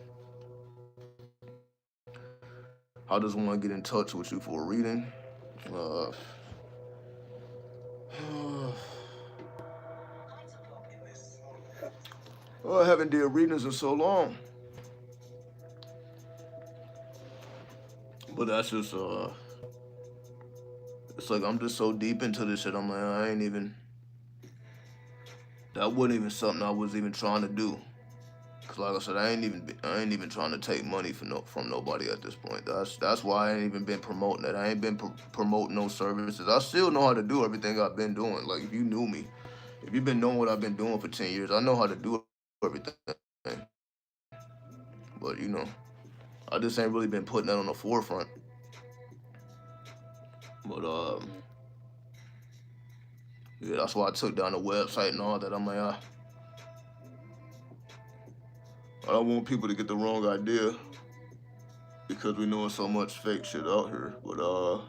Speaker 1: How does one get in touch with you for a reading? Uh, I haven't did readings in so long, but that's just it's like I'm just so deep into this shit. I'm like, I ain't even. That wasn't even something I was even trying to do. Cause like I said, I ain't even trying to take money from nobody at this point. That's why I ain't even been promoting it. I ain't been promoting no services. I still know how to do everything I've been doing. Like if you knew me, if you've been knowing what I've been doing for 10 years, I know how to do everything. But I just ain't really been putting that on the forefront. But yeah, that's why I took down the website and all that. I'm like, I don't want people to get the wrong idea because we know so much fake shit out here. But uh,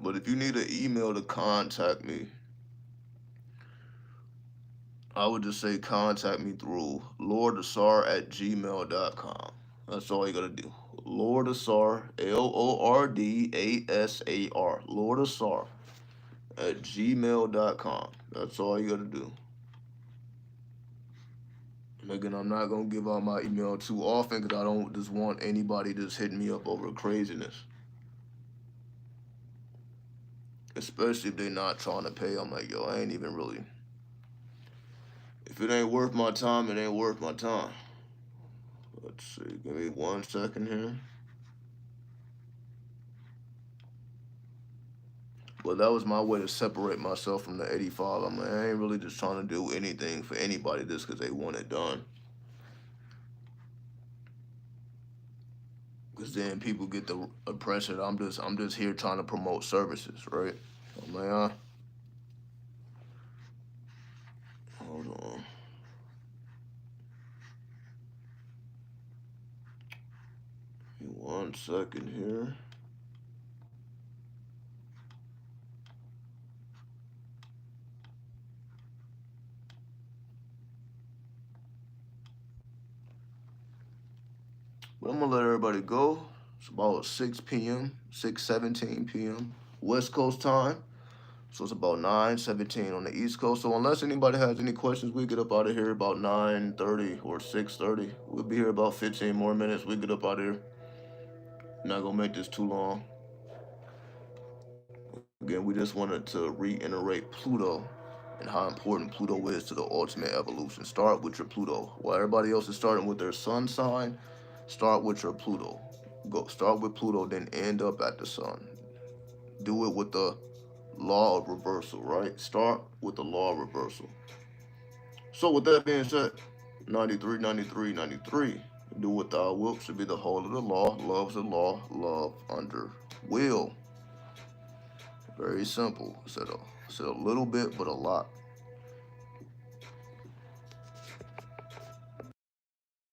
Speaker 1: but if you need an email to contact me, I would just say contact me through lordasar@gmail.com. That's all you gotta do. Lordasar, Lordasar, Lordasar@gmail.com. That's all you gotta do. And again, I'm not gonna give out my email too often because I don't just want anybody just hitting me up over craziness. Especially if they're not trying to pay. I'm like, yo, I ain't even really. If it ain't worth my time, it ain't worth my time. Let's see. Give me 1 second here. But that was my way to separate myself from the 85. I'm like, I ain't really just trying to do anything for anybody just because they want it done. Because then people get the impression I'm just here trying to promote services, right? I'm like, hold on. Give me 1 second here. But I'm gonna let everybody go. It's about 6 p.m., 6:17 p.m. West Coast time. So it's about 9:17 on the East Coast. So unless anybody has any questions, we get up out of here about 9:30 or 6:30. We'll be here about 15 more minutes. We get up out of here. Not gonna make this too long. Again, we just wanted to reiterate Pluto and how important Pluto is to the ultimate evolution. Start with your Pluto. While everybody else is starting with their sun sign, start with your Pluto. Go start with Pluto, then end up at the sun. Do it with the law of reversal, right? Start with the law of reversal. So with that being said, 93, 93, 93. Do what thou wilt should be the whole of the law. Love's the law. Love under will. Very simple. Said a little bit, but a lot.